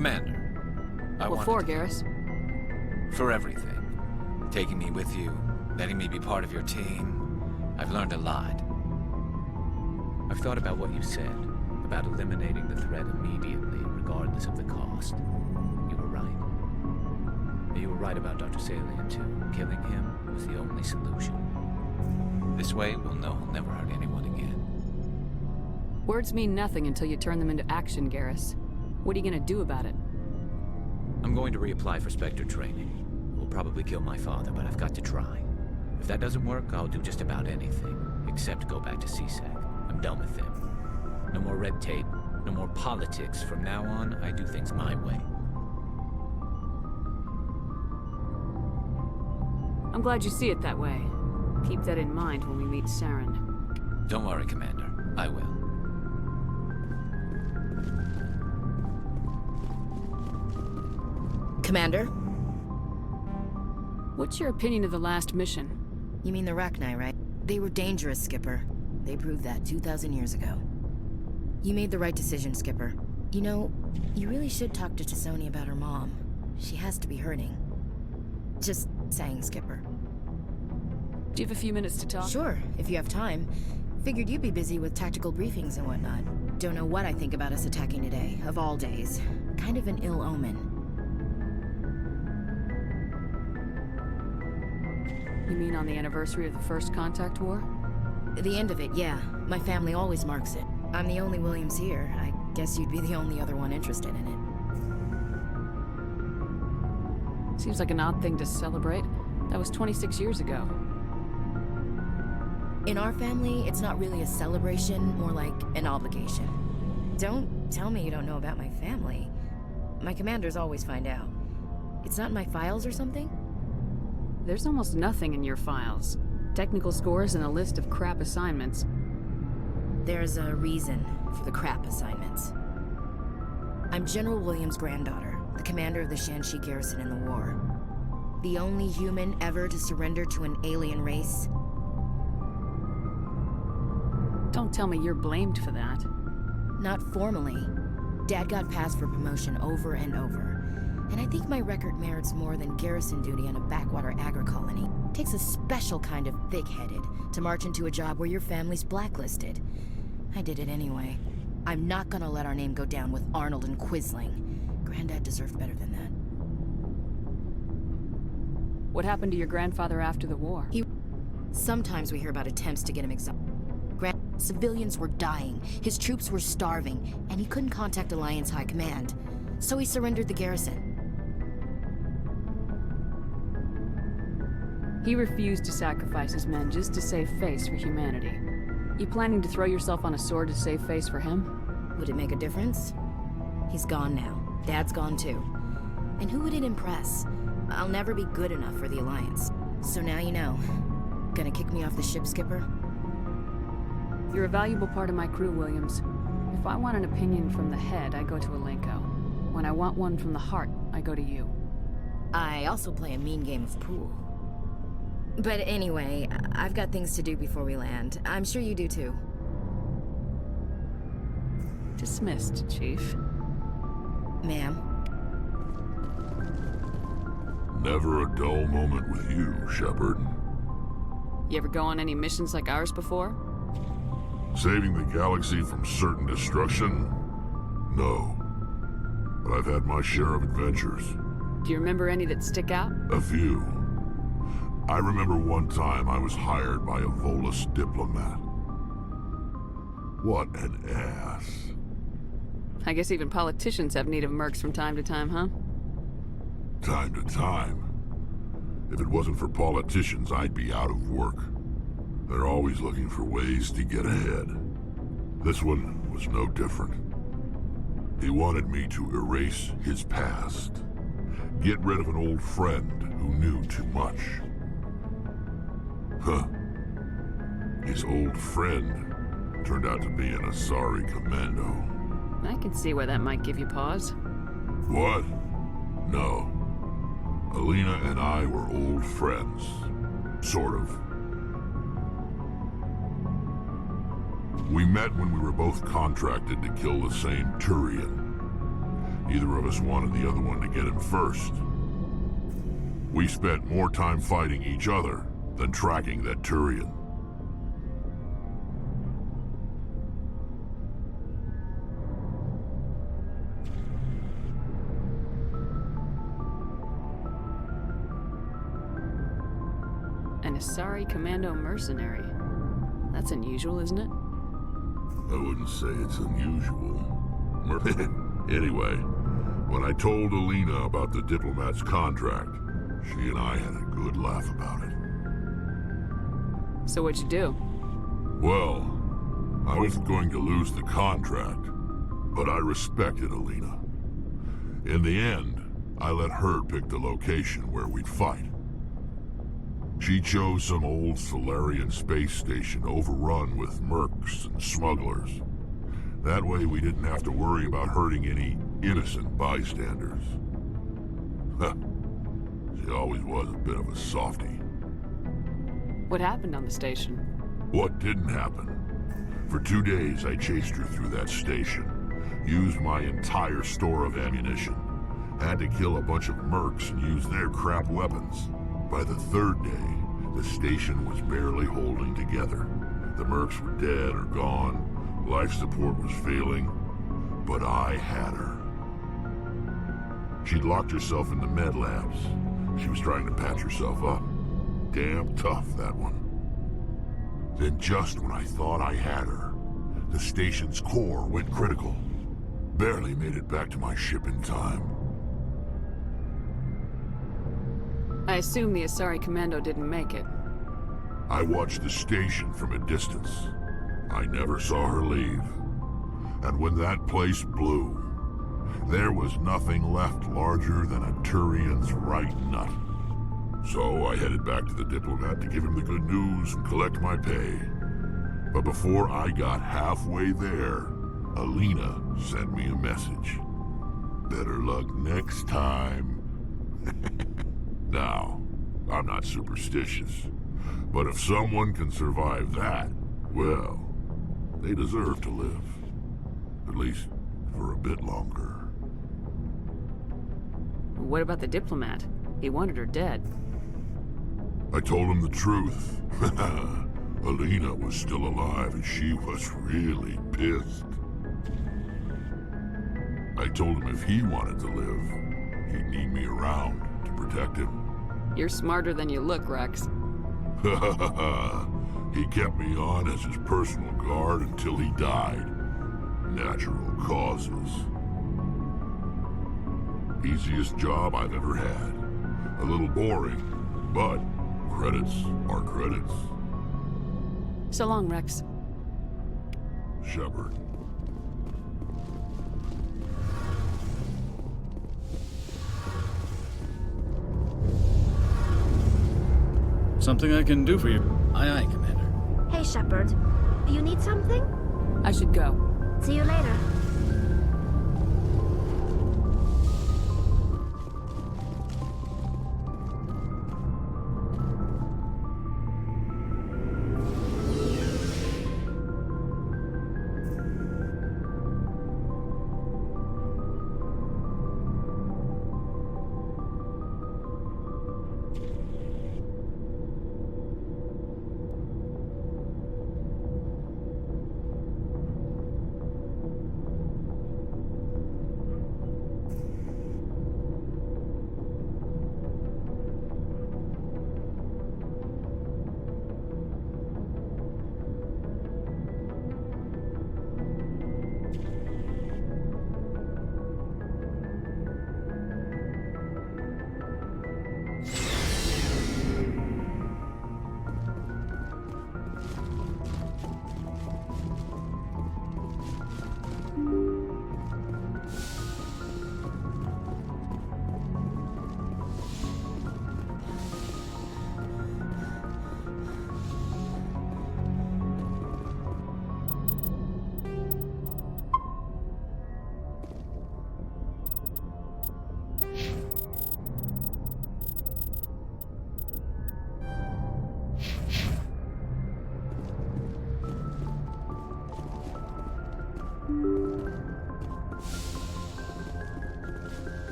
Commander, What for, Garrus? For everything. Taking me with you, letting me be part of your team. I've learned a lot. I've thought about what you said, about eliminating the threat immediately, regardless of the cost. You were right. You were right about Dr. Salian, too. Killing him was the only solution. This way, we'll know he'll never hurt anyone again. Words mean nothing until you turn them into action, Garrus. What are you gonna do about it? I'm going to reapply for Spectre training. It will probably kill my father, but I've got to try. If that doesn't work, I'll do just about anything, except go back to CSEC. I'm done with them. No more red tape, no more politics. From now on, I do things my way. I'm glad you see it that way. Keep that in mind when we meet Saren. Don't worry, Commander. I will. Commander? What's your opinion of the last mission? You mean the Rachni, right? They were dangerous, Skipper. They proved that 2,000 years ago. You made the right decision, Skipper. You know, you really should talk to T'Soni about her mom. She has to be hurting. Just saying, Skipper. Do you have a few minutes to talk? Sure, if you have time. Figured you'd be busy with tactical briefings and whatnot. Don't know what I think about us attacking today, of all days. Kind of an ill omen. You mean on the anniversary of the first contact war? The end of it, yeah. My family always marks it. I'm the only Williams here. I guess you'd be the only other one interested in it. Seems like an odd thing to celebrate. That was 26 years ago. In our family, it's not really a celebration, more like an obligation. Don't tell me you don't know about my family. My commanders always find out. It's not in my files or something? There's almost nothing in your files. Technical scores and a list of crap assignments. There's a reason for the crap assignments. I'm General Williams' granddaughter, the commander of the Shanxi garrison in the war. The only human ever to surrender to an alien race. Don't tell me you're blamed for that. Not formally. Dad got passed for promotion over and over. And I think my record merits more than garrison duty on a backwater agri-colony. Takes a special kind of thick-headed to march into a job where your family's blacklisted. I did it anyway. I'm not gonna let our name go down with Arnold and Quisling. Granddad deserved better than that. What happened to your grandfather after the war? Sometimes we hear about attempts to get him exiled. Civilians were dying, his troops were starving, and he couldn't contact Alliance High Command. So he surrendered the garrison. He refused to sacrifice his men just to save face for humanity. You planning to throw yourself on a sword to save face for him? Would it make a difference? He's gone now. Dad's gone too. And who would it impress? I'll never be good enough for the Alliance. So now you know. Gonna kick me off the ship, Skipper? You're a valuable part of my crew, Williams. If I want an opinion from the head, I go to Alenko. When I want one from the heart, I go to you. I also play a mean game of pool. But anyway, I've got things to do before we land. I'm sure you do too. Dismissed, Chief. Ma'am. Never a dull moment with you, Shepard. You ever go on any missions like ours before? Saving the galaxy from certain destruction? No. But I've had my share of adventures. Do you remember any that stick out? A few. I remember one time I was hired by a Volus diplomat. What an ass. I guess even politicians have need of mercs from time to time, huh? Time to time. If it wasn't for politicians, I'd be out of work. They're always looking for ways to get ahead. This one was no different. He wanted me to erase his past. Get rid of an old friend who knew too much. Huh. His old friend turned out to be an Asari commando. I can see why that might give you pause. What? No. Alina and I were old friends. Sort of. We met when we were both contracted to kill the same Turian. Neither of us wanted the other one to get him first. We spent more time fighting each other than tracking that Turian. An Asari Commando mercenary. That's unusual, isn't it? I wouldn't say it's unusual. Anyway, when I told Alina about the diplomat's contract, she and I had a good laugh about it. So what'd you do? Well, I wasn't going to lose the contract, but I respected Alina. In the end, I let her pick the location where we'd fight. She chose some old Solarian space station overrun with mercs and smugglers. That way we didn't have to worry about hurting any innocent bystanders. She always was a bit of a softie. What happened on the station? What didn't happen? For 2 days I chased her through that station. Used my entire store of ammunition. Had to kill a bunch of mercs and use their crap weapons. By the 3rd day, the station was barely holding together. The mercs were dead or gone. Life support was failing. But I had her. She'd locked herself in the med labs. She was trying to patch herself up. Damn tough, that one. Then just when I thought I had her, the station's core went critical. Barely made it back to my ship in time. I assume the Asari Commando didn't make it. I watched the station from a distance. I never saw her leave. And when that place blew, there was nothing left larger than a Turian's right nut. So I headed back to the diplomat to give him the good news and collect my pay. But before I got halfway there, Alina sent me a message. Better luck next time. Now, I'm not superstitious, but if someone can survive that, well, they deserve to live. At least for a bit longer. What about the diplomat? He wanted her dead. I told him the truth. Alina was still alive and she was really pissed. I told him if he wanted to live, he'd need me around to protect him. You're smarter than you look, Rex. He kept me on as his personal guard until he died. Natural causes. Easiest job I've ever had. A little boring, but credits are credits. So long, Rex. Shepard. Something I can do for you. Aye, aye, Commander. Hey, Shepard. Do you need something? I should go. See you later.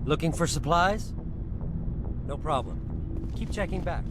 Looking for supplies? No problem. Keep checking back.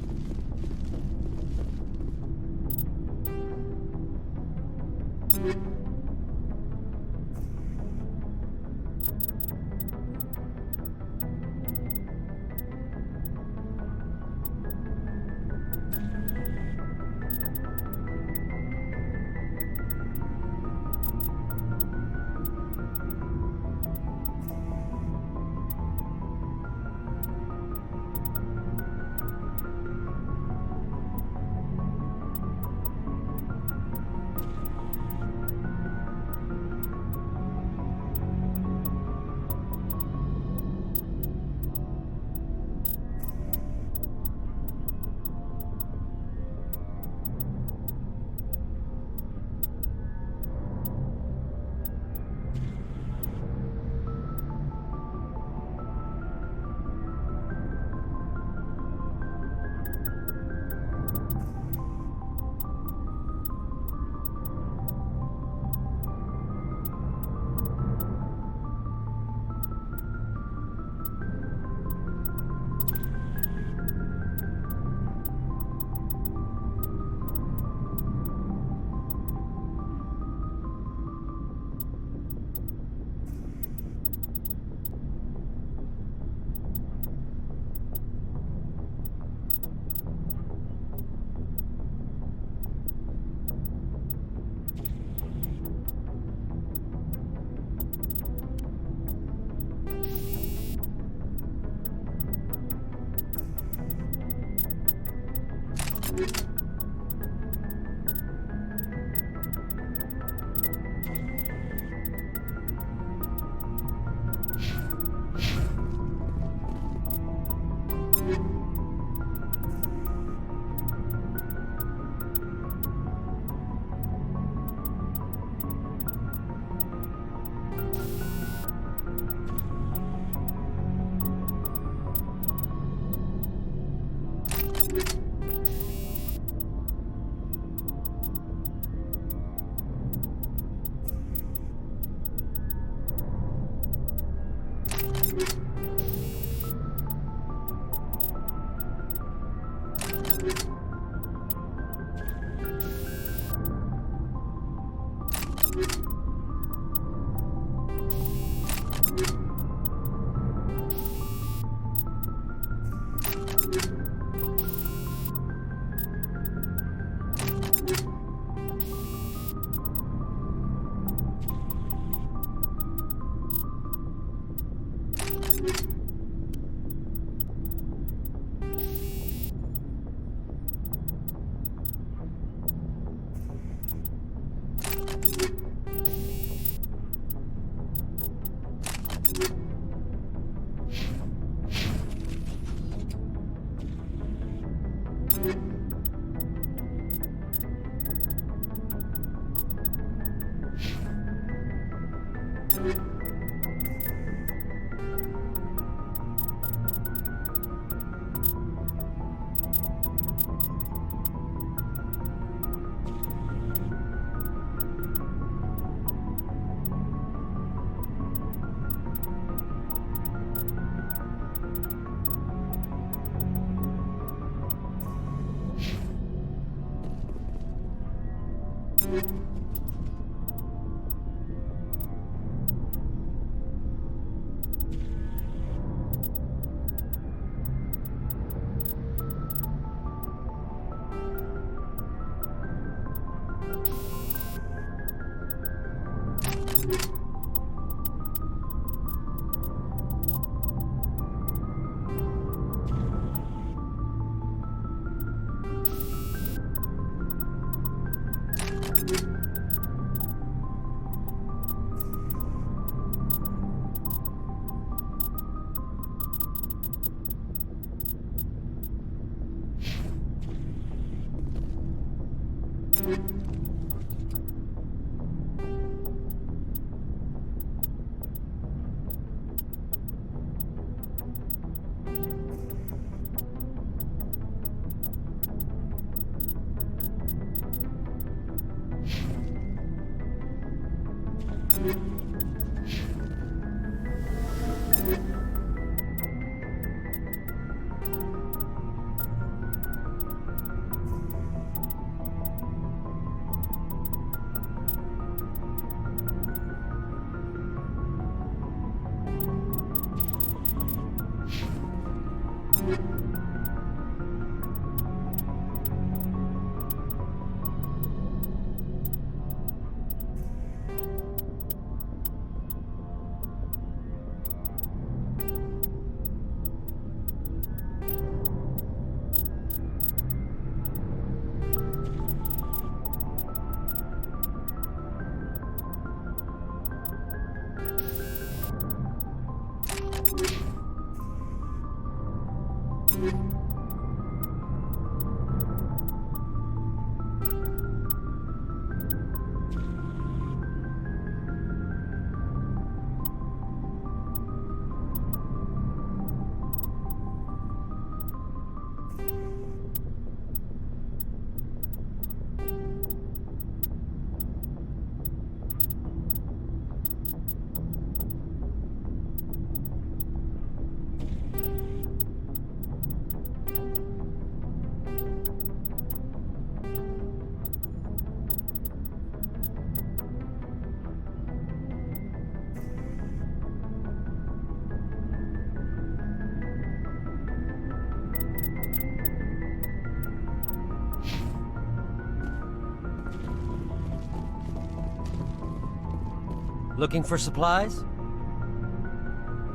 Looking for supplies?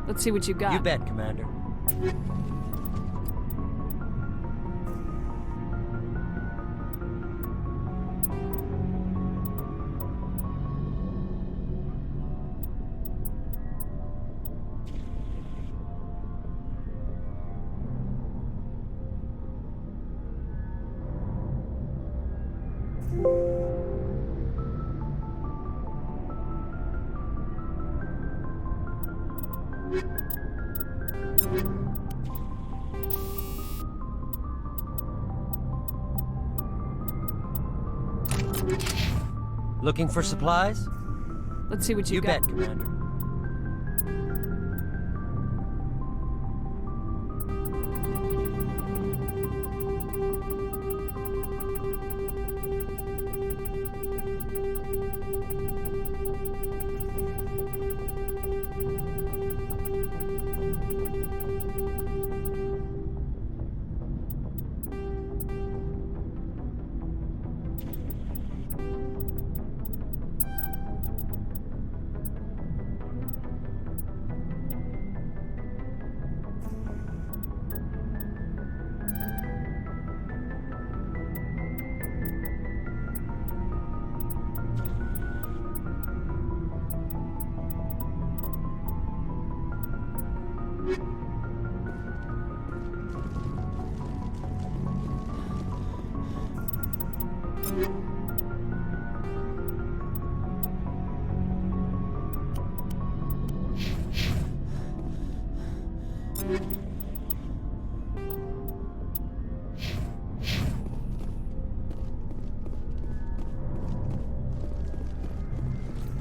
Let's see what you got. You bet, Commander. Looking for supplies? Let's see what you got. You bet, Commander.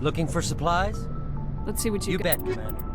Looking for supplies? Let's see what you got. got. You bet, Commander.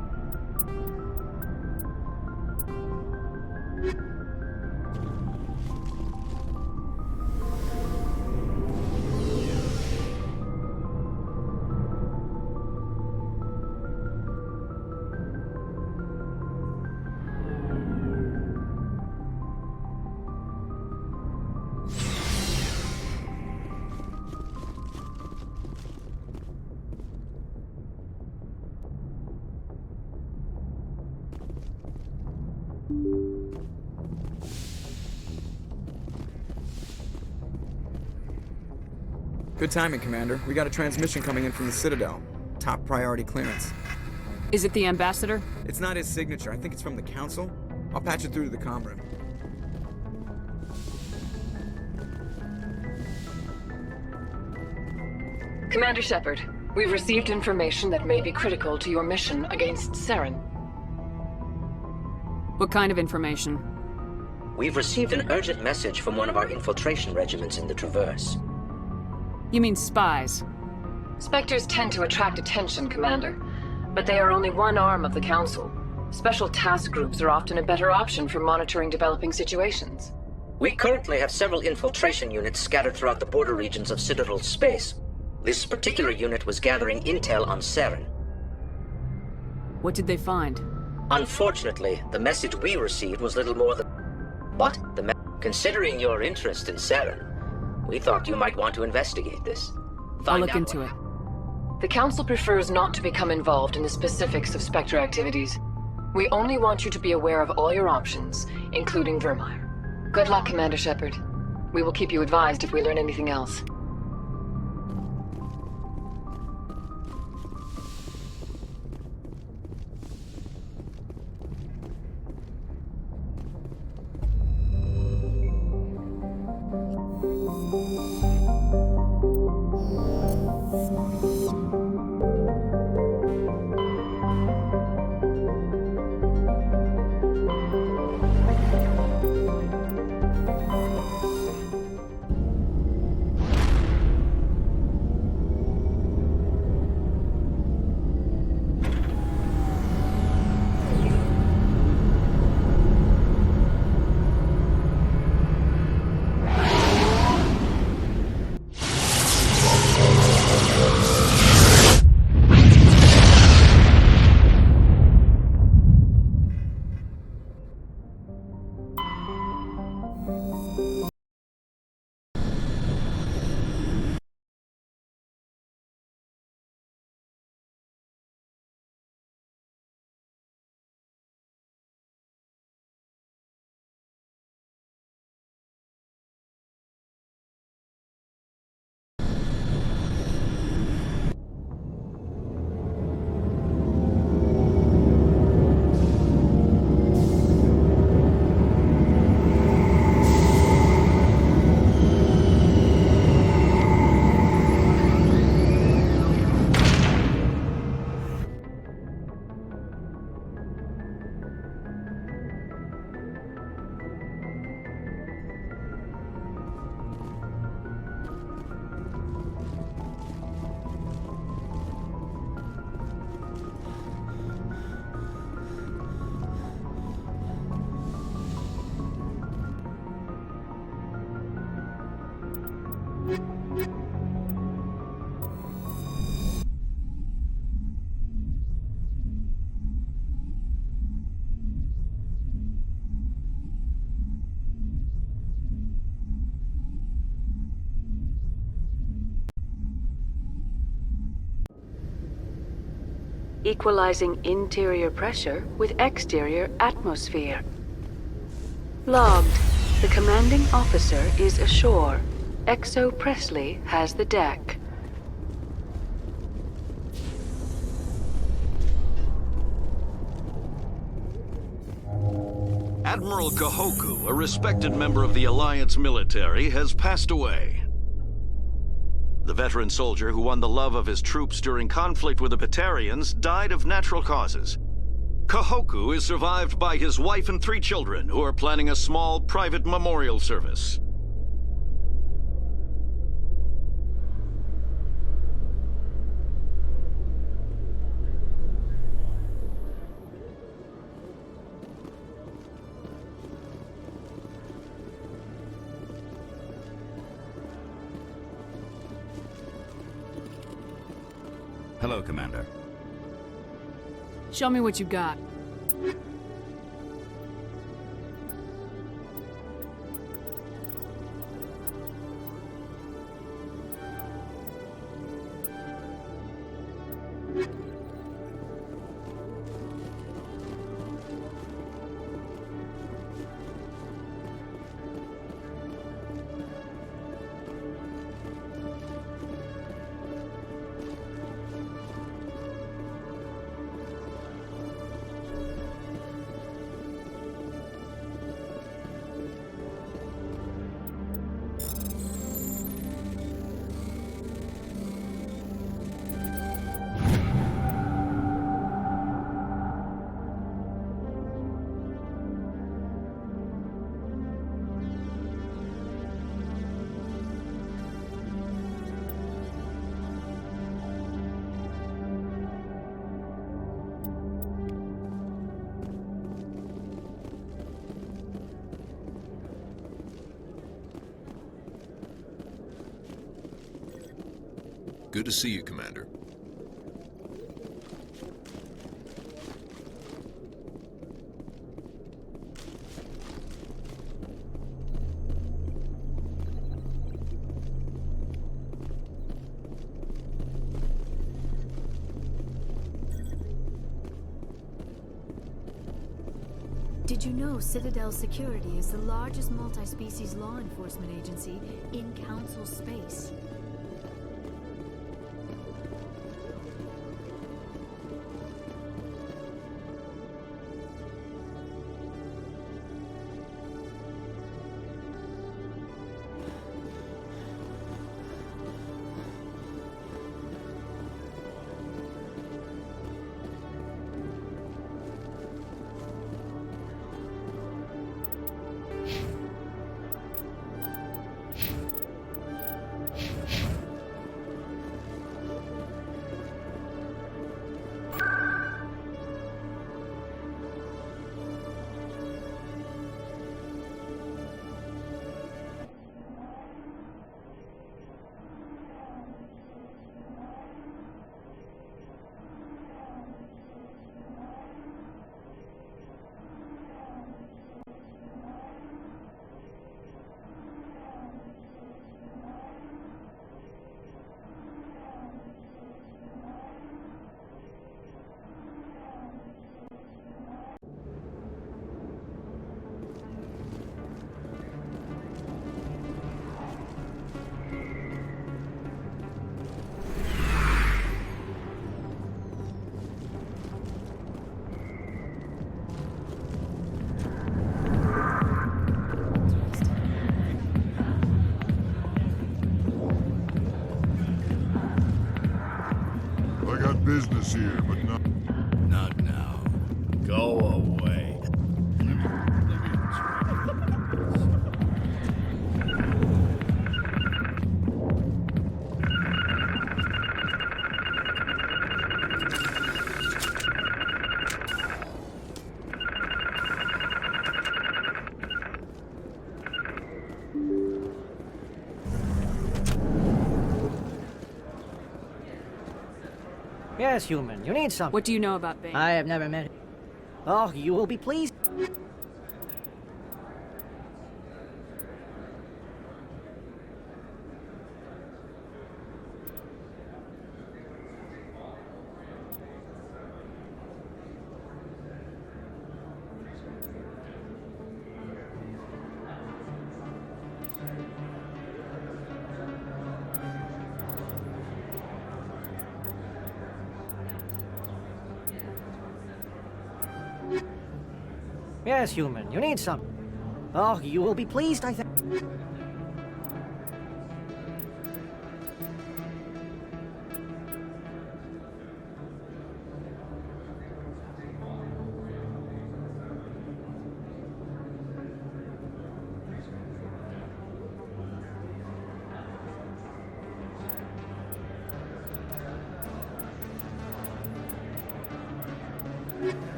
Good timing, Commander. We got a transmission coming in from the Citadel. Top priority clearance. Is it the ambassador? It's not his signature. I think it's from the Council. I'll patch it through to the comm room. Commander Shepard, we've received information that may be critical to your mission against Saren. What kind of information? We've received an urgent message from one of our infiltration regiments in the Traverse. You mean spies? Spectres tend to attract attention, Commander, but they are only one arm of the Council. Special task groups are often a better option for monitoring developing situations. We currently have several infiltration units scattered throughout the border regions of Citadel space. This particular unit was gathering intel on Saren. What did they find? Unfortunately, the message we received was little more than... What? Considering your interest in Saren, we thought you might want to investigate this. I'll look into it. The Council prefers not to become involved in the specifics of Spectre activities. We only want you to be aware of all your options, including Vermeer. Good luck, Commander Shepard. We will keep you advised if we learn anything else. equalizing interior pressure with exterior atmosphere. Logged. The commanding officer is ashore. Exo Presley has the deck. Admiral Kahoku, a respected member of the Alliance military, has passed away. The veteran soldier who won the love of his troops during conflict with the Batarians died of natural causes. Kahoku is survived by his wife and 3 children, who are planning a small private memorial service. Hello, Commander. Show me what you got. Good to see you, Commander. Did you know Citadel Security is the largest multi-species law enforcement agency in Council space? Business here, but not now. Go away. Yes, human. You need something. What do you know about Bane? I have never met him. Oh, you will be pleased. Yes, human. You need some. Oh, you will be pleased, I think.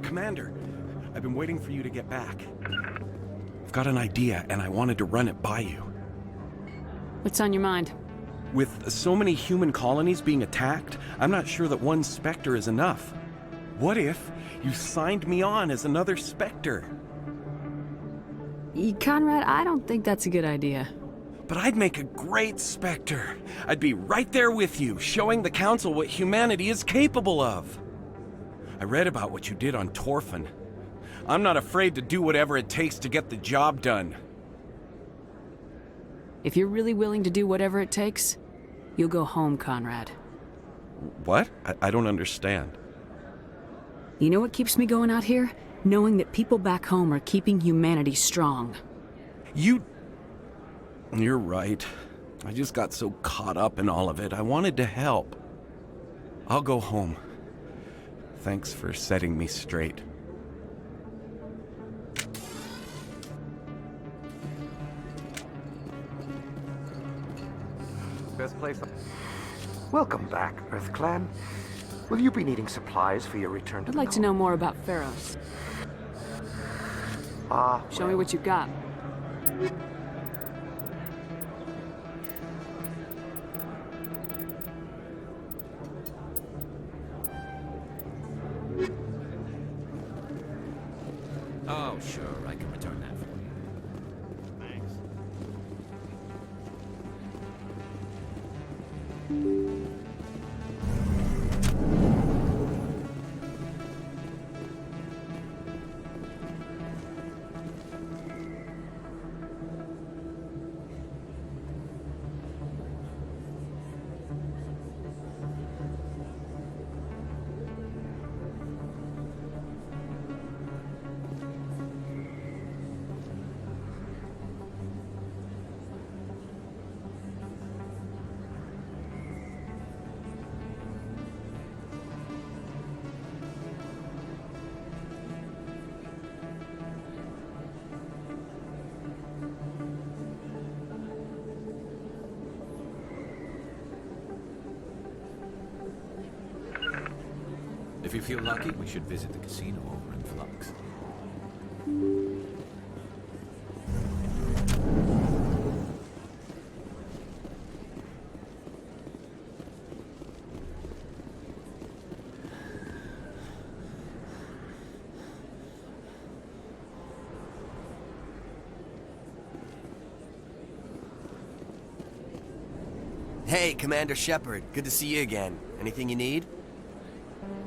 Commander, I've been waiting for you to get back. I've got an idea, and I wanted to run it by you. What's on your mind? With so many human colonies being attacked, I'm not sure that one Spectre is enough. What if you signed me on as another Spectre? Conrad, I don't think that's a good idea. But I'd make a great Spectre. I'd be right there with you, showing the Council what humanity is capable of. I read about what you did on Torfin. I'm not afraid to do whatever it takes to get the job done. If you're really willing to do whatever it takes, you'll go home, Conrad. What? I don't understand. You know what keeps me going out here? Knowing that people back home are keeping humanity strong. You're right. I just got so caught up in all of it. I wanted to help. I'll go home. Thanks for setting me straight. Best place. Welcome back, Earth Clan. Will you be needing supplies for your return to I'd like to know more about Pharaohs. Show me what you've got. Oh, sure, I can return that for you. Thanks. If you feel lucky, we should visit the casino over in Flux. Hey, Commander Shepard. Good to see you again. Anything you need?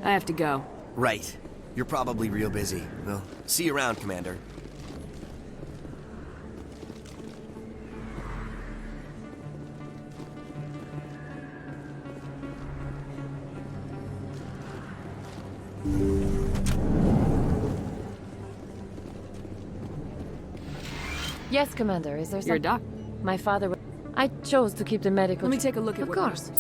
I have to go. Right. You're probably real busy. Well, see you around, Commander. Yes, Commander. Is there some... You're a doc. My father... I chose to keep the medical... Let me take a look at Of what... course.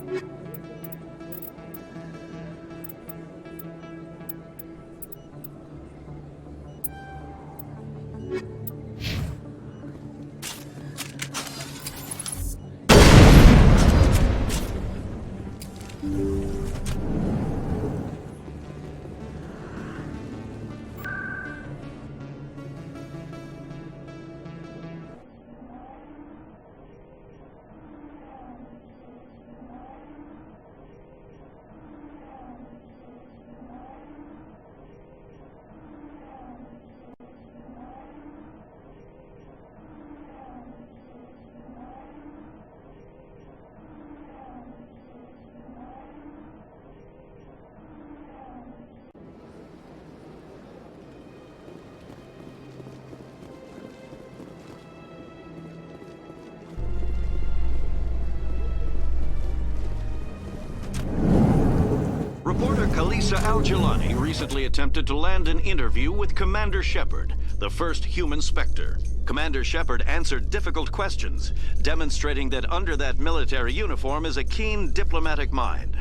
Lisa Al-Jilani recently attempted to land an interview with Commander Shepard, the first human Spectre. Commander Shepard answered difficult questions, demonstrating that under that military uniform is a keen diplomatic mind.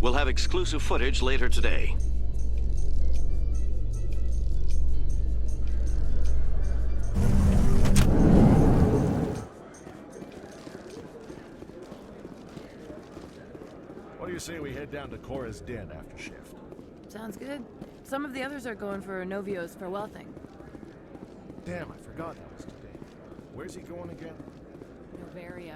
We'll have exclusive footage later today. What do you say we head down to Cora's den after shift? Sounds good. Some of the others are going for Novio's farewell thing. Damn, I forgot that was today. Where's he going again? Novaria.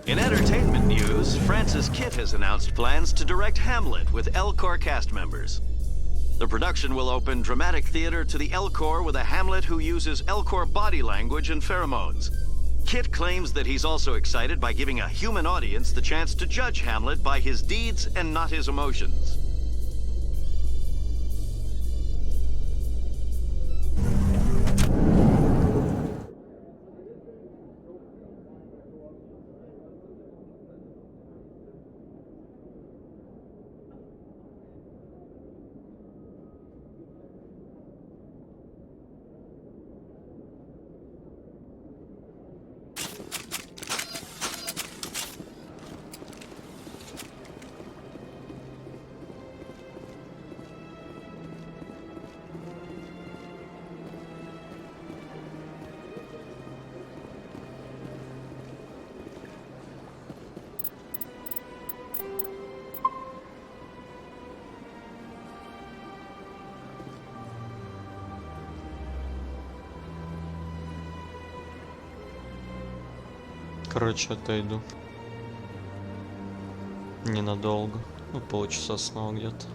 In entertainment news, Francis Kitt has announced plans to direct Hamlet with Elcor cast members. The production will open dramatic theater to the Elcor with a Hamlet who uses Elcor body language and pheromones. Kitt claims that he's also excited by giving a human audience the chance to judge Hamlet by his deeds and not his emotions. Короче, отойду. Ненадолго. Ну, полчаса снова где-то.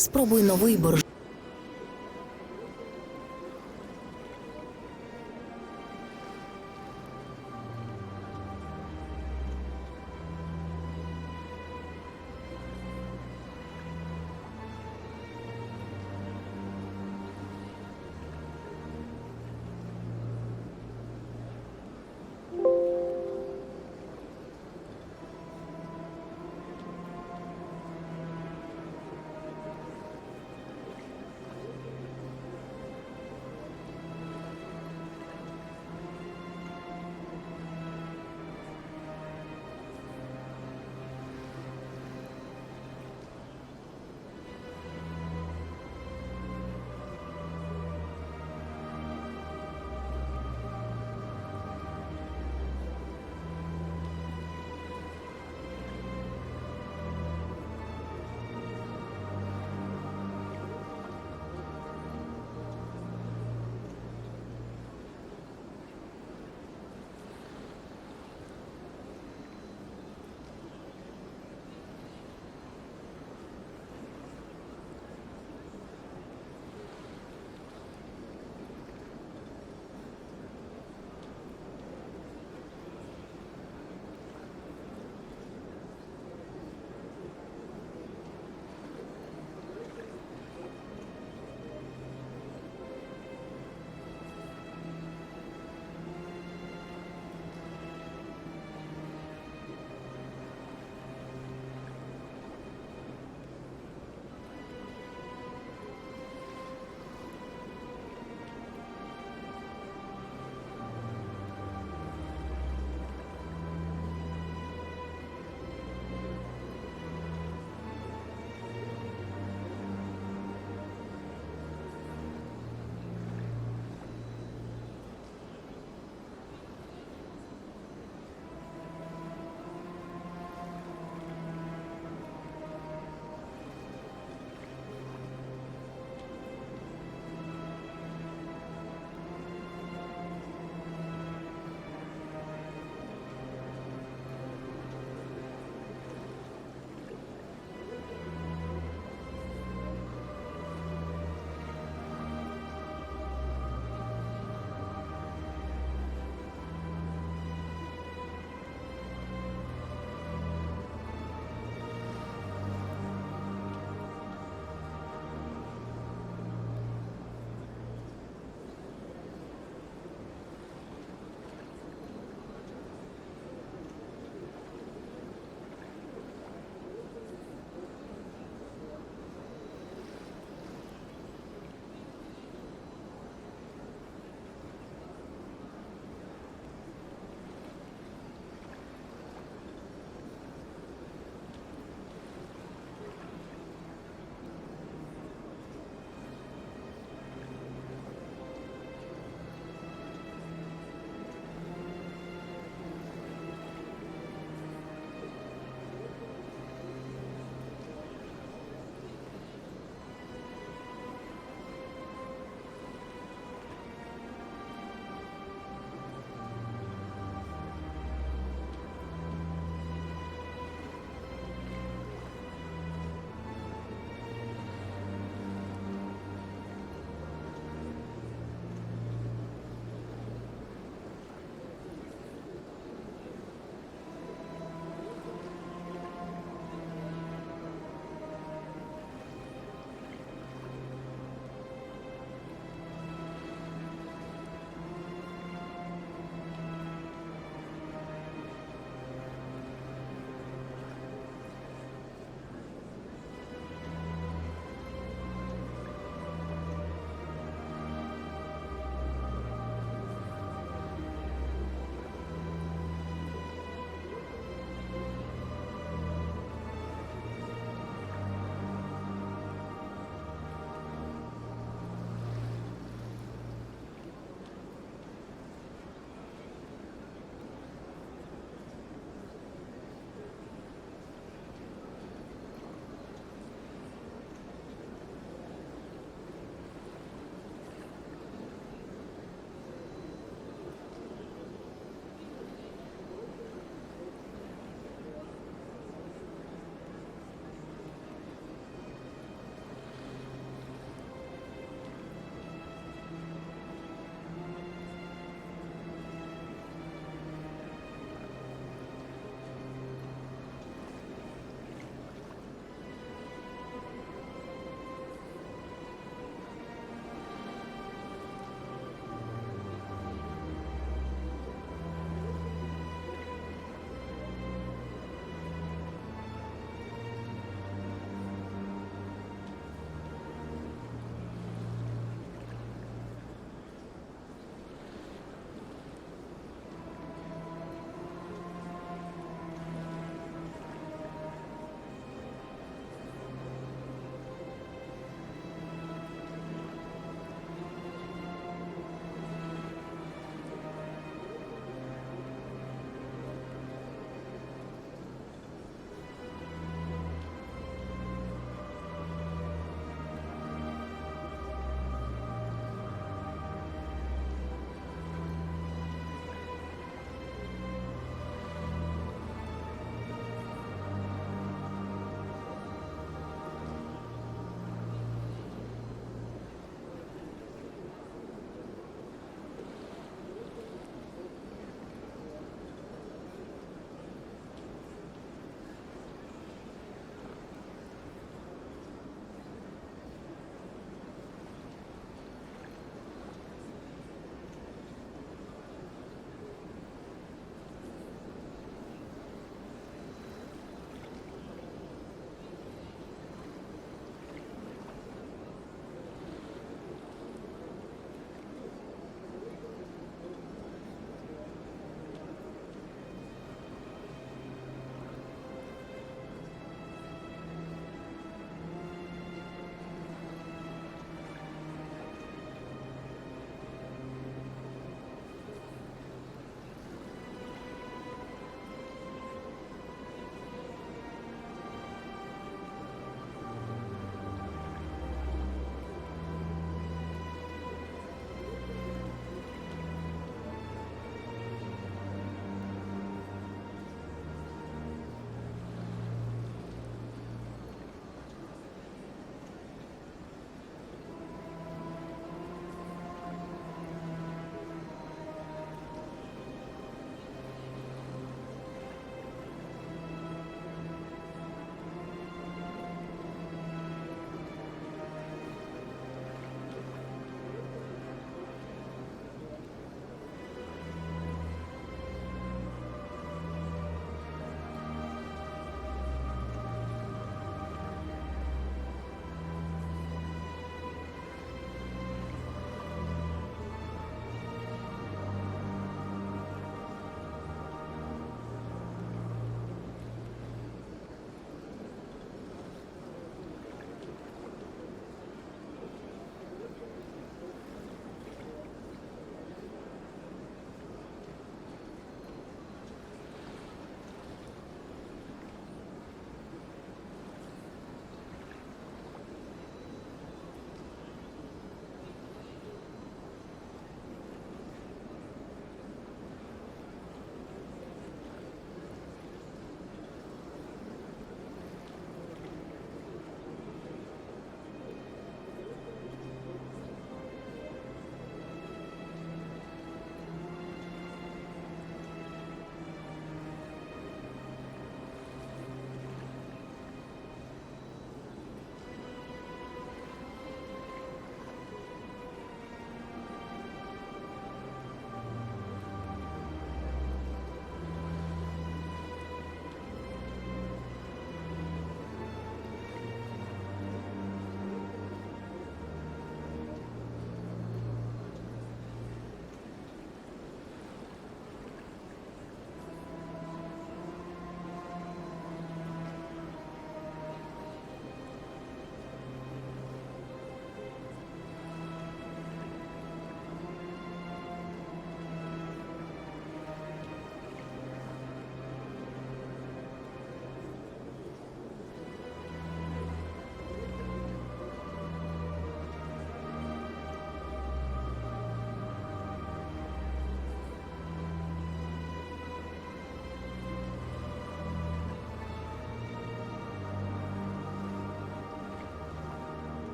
Спробуй новий борщ.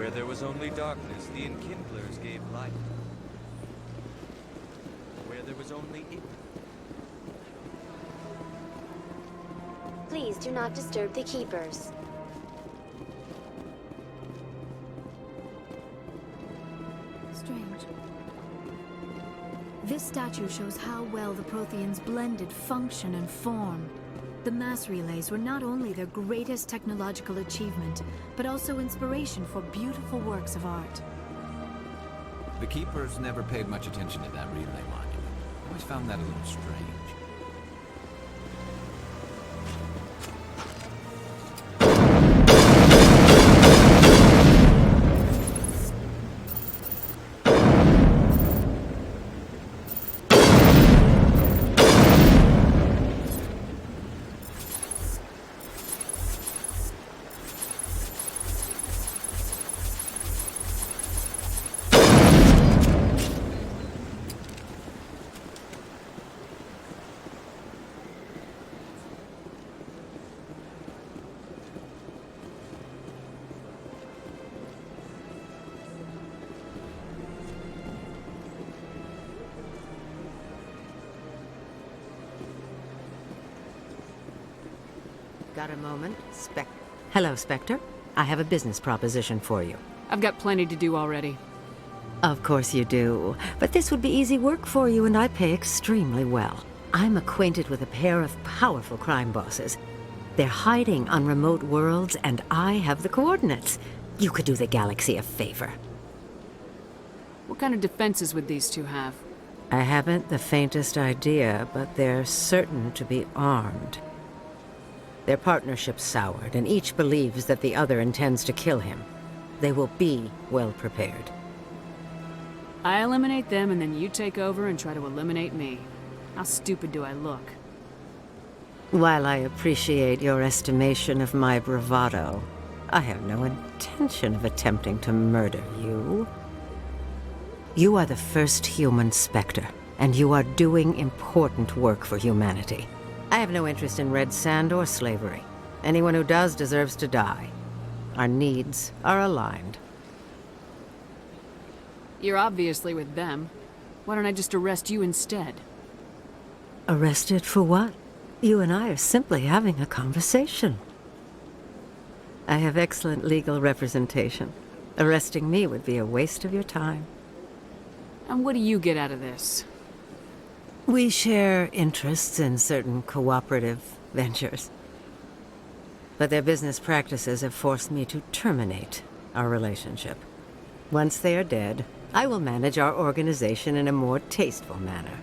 Where there was only darkness, the enkindlers gave light. Where there was only Please do not disturb the keepers. Strange. This statue shows how well the Protheans blended function and form. The mass relays were not only their greatest technological achievement, but also inspiration for beautiful works of art. The Keepers never paid much attention to that relay monument. I always found that a little strange. Got a moment? Hello, Spectre. I have a business proposition for you. I've got plenty to do already. Of course you do. But this would be easy work for you, and I pay extremely well. I'm acquainted with a pair of powerful crime bosses. They're hiding on remote worlds, and I have the coordinates. You could do the galaxy a favor. What kind of defenses would these two have? I haven't the faintest idea, but they're certain to be armed. Their partnership's soured, and each believes that the other intends to kill him. They will be well prepared. I eliminate them, and then you take over and try to eliminate me. How stupid do I look? While I appreciate your estimation of my bravado, I have no intention of attempting to murder you. You are the first human Spectre, and you are doing important work for humanity. I have no interest in red sand or slavery. Anyone who does deserves to die. Our needs are aligned. You're obviously with them. Why don't I just arrest you instead? Arrested for what? You and I are simply having a conversation. I have excellent legal representation. Arresting me would be a waste of your time. And what do you get out of this? We share interests in certain cooperative ventures. But their business practices have forced me to terminate our relationship. Once they are dead, I will manage our organization in a more tasteful manner.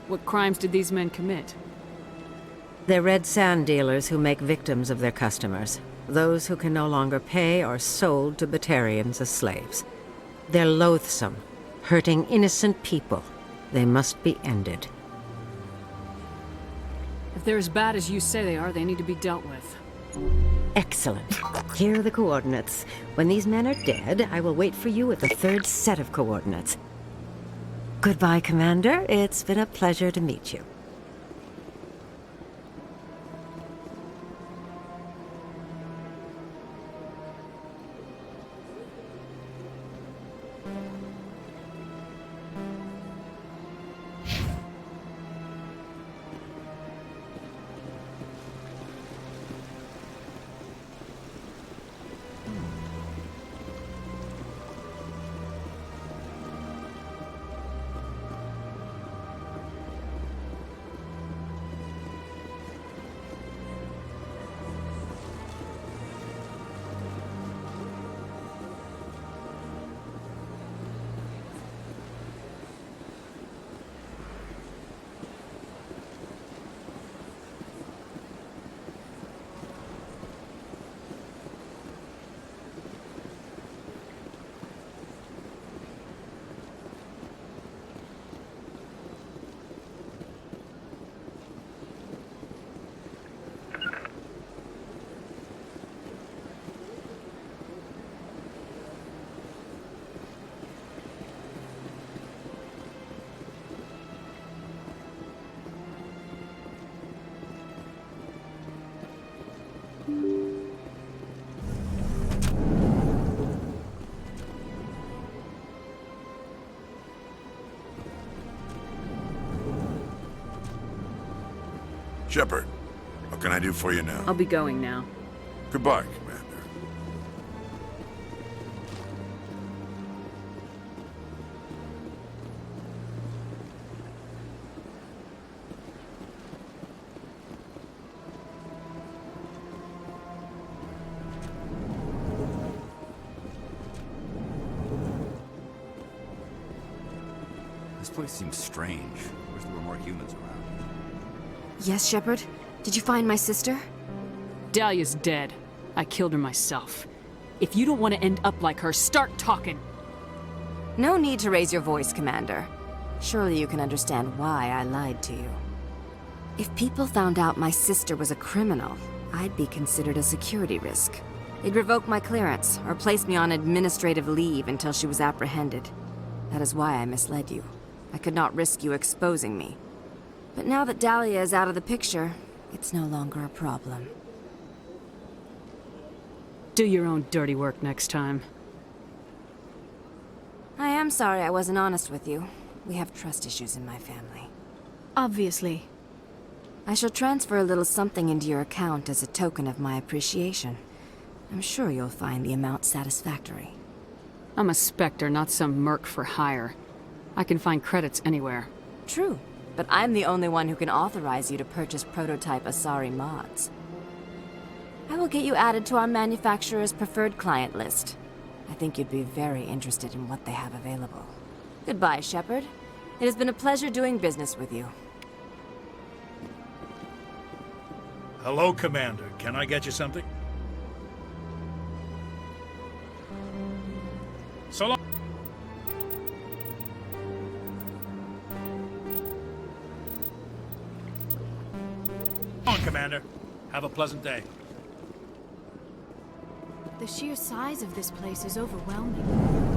What crimes did these men commit? They're red sand dealers who make victims of their customers. Those who can no longer pay are sold to Batarians as slaves. They're loathsome, hurting innocent people. They must be ended. If they're as bad as you say they are, they need to be dealt with. Excellent. Here are the coordinates. When these men are dead, I will wait for you at the third set of coordinates. Goodbye, Commander. It's been a pleasure to meet you. Shepard, what can I do for you now? I'll be going now. Goodbye, Commander. This place seems strange. Wish there were more humans around. Yes, Shepard? Did you find my sister? Dahlia's dead. I killed her myself. If you don't want to end up like her, start talking. No need to raise your voice, Commander. Surely you can understand why I lied to you. If people found out my sister was a criminal, I'd be considered a security risk. They'd revoke my clearance, or place me on administrative leave until she was apprehended. That is why I misled you. I could not risk you exposing me. But now that Dahlia is out of the picture, it's no longer a problem. Do your own dirty work next time. I am sorry I wasn't honest with you. We have trust issues in my family. Obviously. I shall transfer a little something into your account as a token of my appreciation. I'm sure you'll find the amount satisfactory. I'm a Spectre, not some merc for hire. I can find credits anywhere. True, but I'm the only one who can authorize you to purchase prototype Asari mods. I will get you added to our manufacturer's preferred client list. I think you'd be very interested in what they have available. Goodbye, Shepard. It has been a pleasure doing business with you. Hello, Commander. Can I get you something? So long. Come on, Commander. Have a pleasant day. The sheer size of this place is overwhelming.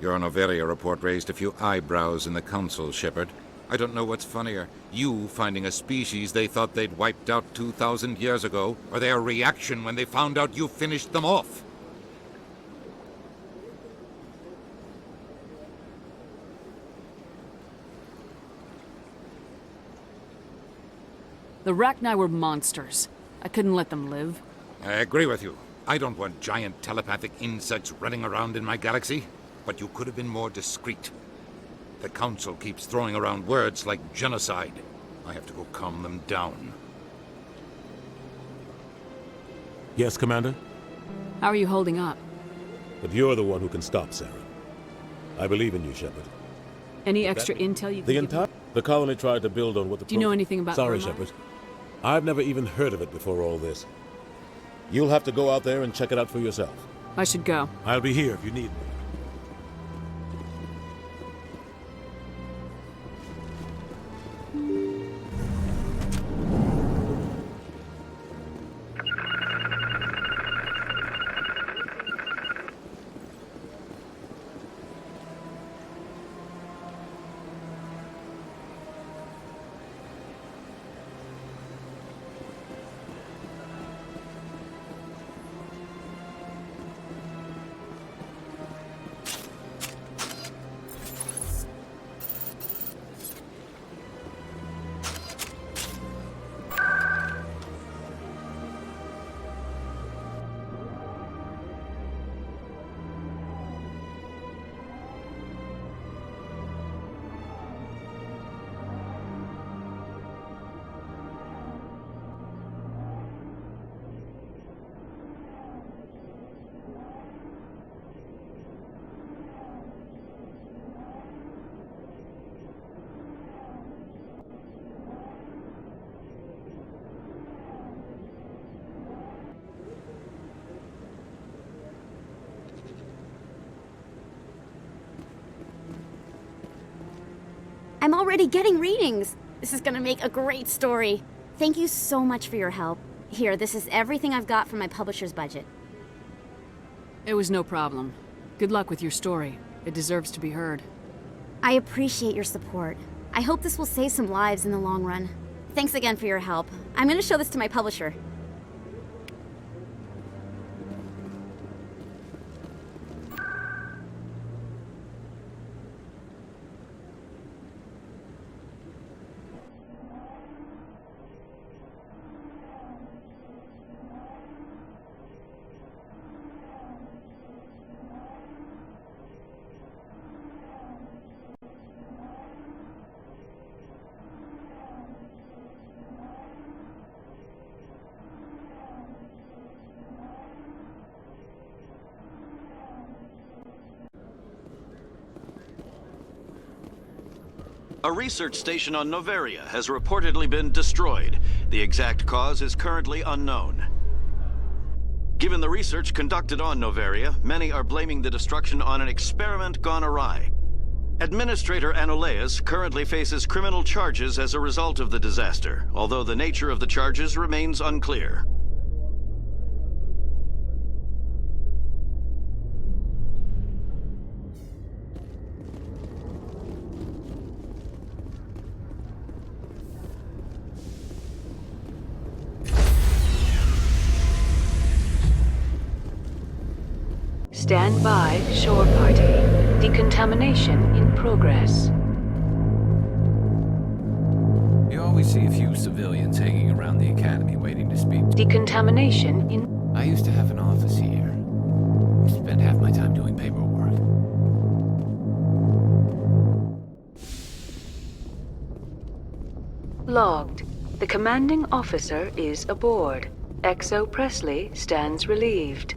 Your Noveria report raised a few eyebrows in the Council, Shepard. I don't know what's funnier, you finding a species they thought they'd wiped out 2,000 years ago, or their reaction when they found out you finished them off. The Rachni were monsters. I couldn't let them live. I agree with you. I don't want giant telepathic insects running around in my galaxy. But you could have been more discreet. The Council keeps throwing around words like genocide. I have to go calm them down. Yes, Commander? How are you holding up? But you're the one who can stop Sarah. I believe in you, Shepard. Any extra intel you can give me? The colony tried to build on what the... Do you know anything about Sorry, Vermont? Shepard. I've never even heard of it before all this. You'll have to go out there and check it out for yourself. I should go. I'll be here if you need me. I'm already getting readings. This is gonna make a great story. Thank you so much for your help. Here, this is everything I've got from my publisher's budget. It was no problem. Good luck with your story. It deserves to be heard. I appreciate your support. I hope this will save some lives in the long run. Thanks again for your help. I'm gonna show this to my publisher. A research station on Noveria has reportedly been destroyed. The exact cause is currently unknown. Given the research conducted on Noveria, many are blaming the destruction on an experiment gone awry. Administrator Anoleus currently faces criminal charges as a result of the disaster, although the nature of the charges remains unclear. Stand by, shore party. Decontamination in progress. You always see a few civilians hanging around the academy waiting to speak. Decontamination in... I used to have an office here. Spent half my time doing paperwork. Logged. The commanding officer is aboard. XO Presley stands relieved.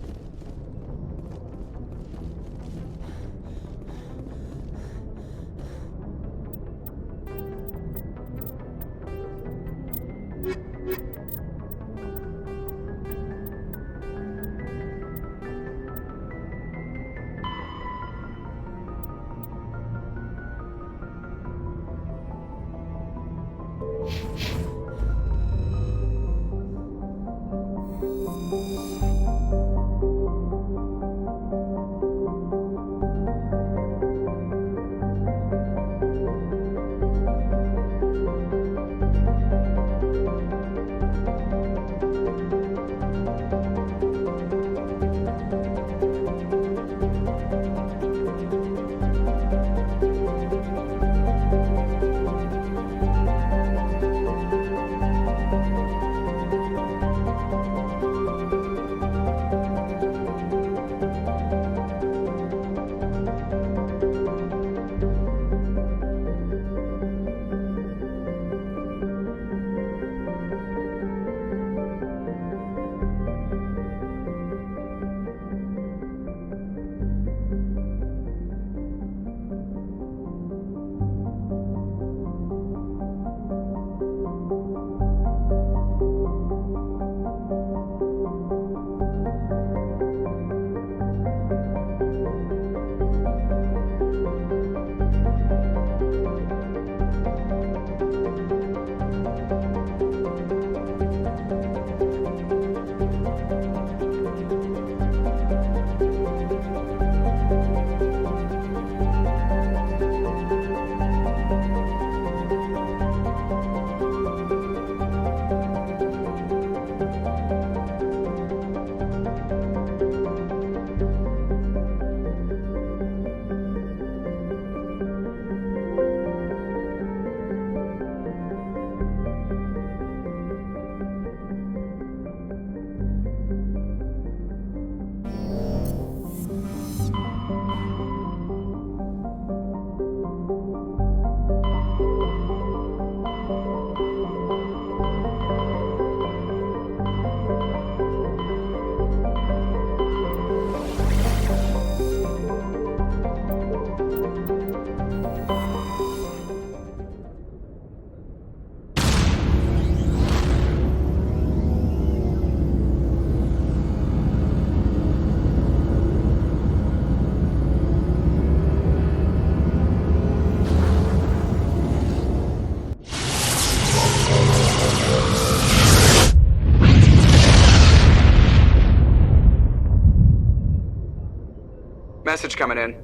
coming in.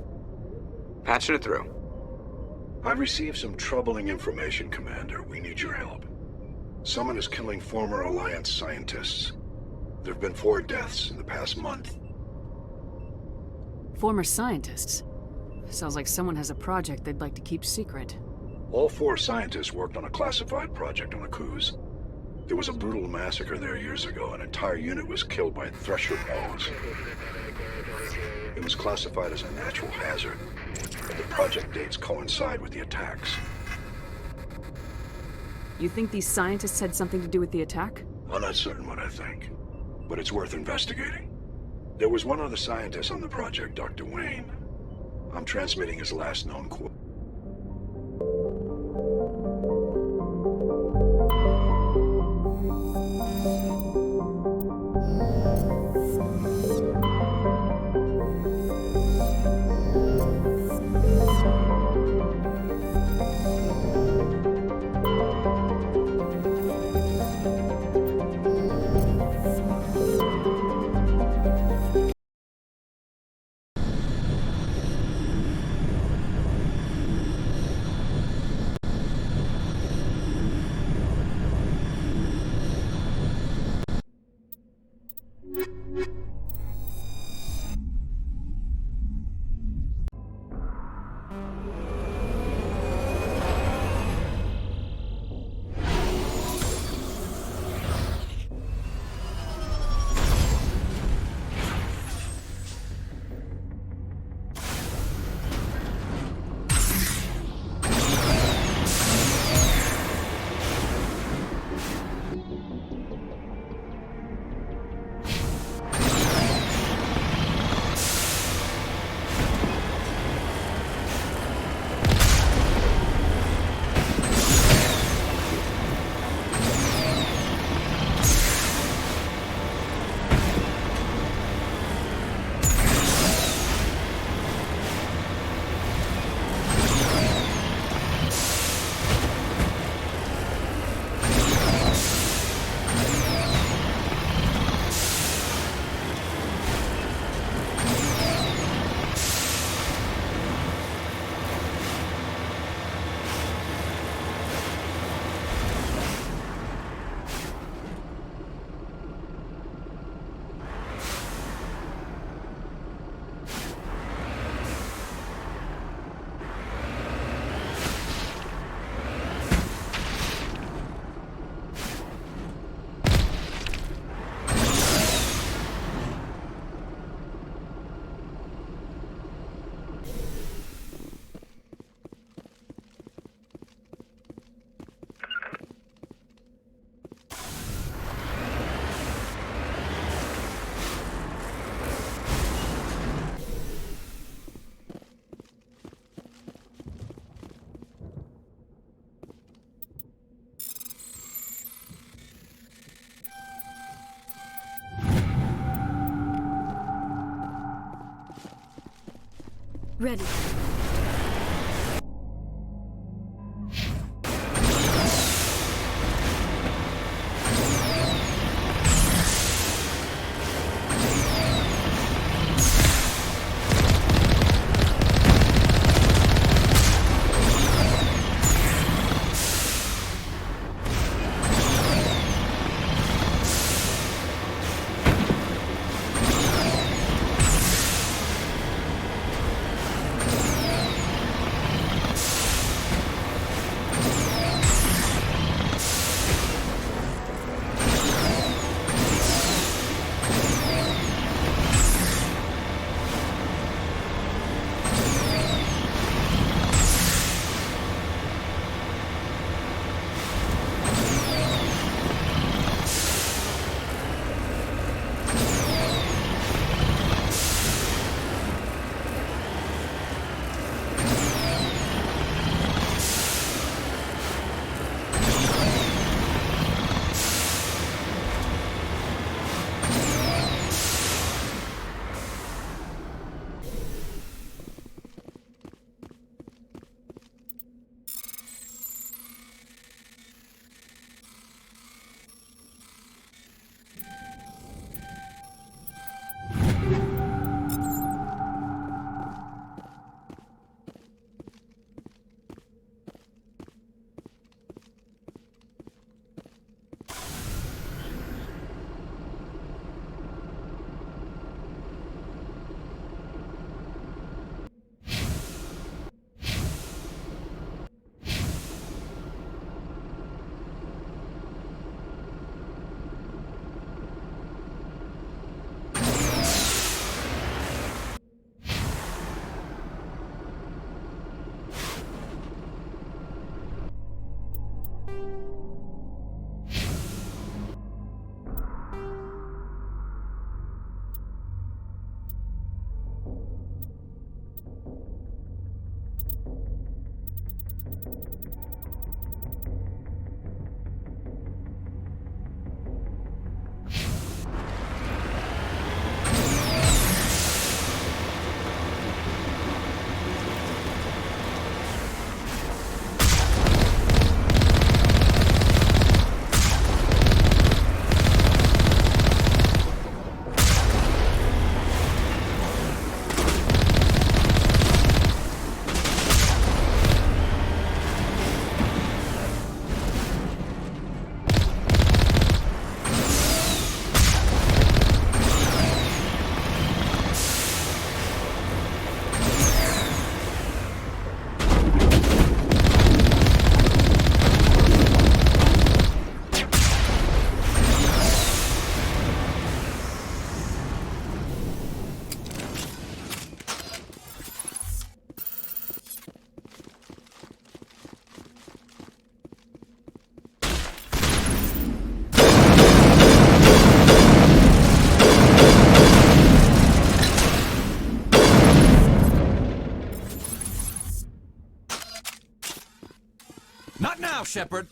Patching it through. I've received some troubling information, Commander. We need your help. Someone is killing former Alliance scientists. There have been 4 deaths in the past month. Former scientists? Sounds like someone has a project they'd like to keep secret. All 4 scientists worked on a classified project on Akuz. There was a brutal massacre there years ago. An entire unit was killed by Thresher bows. It was classified as a natural hazard, but the project dates coincide with the attacks. You think these scientists had something to do with the attack? I'm not certain what I think, but it's worth investigating. There was one other scientist on the project, Dr. Wayne. I'm transmitting his last known quote. Ready. Now, Shepard.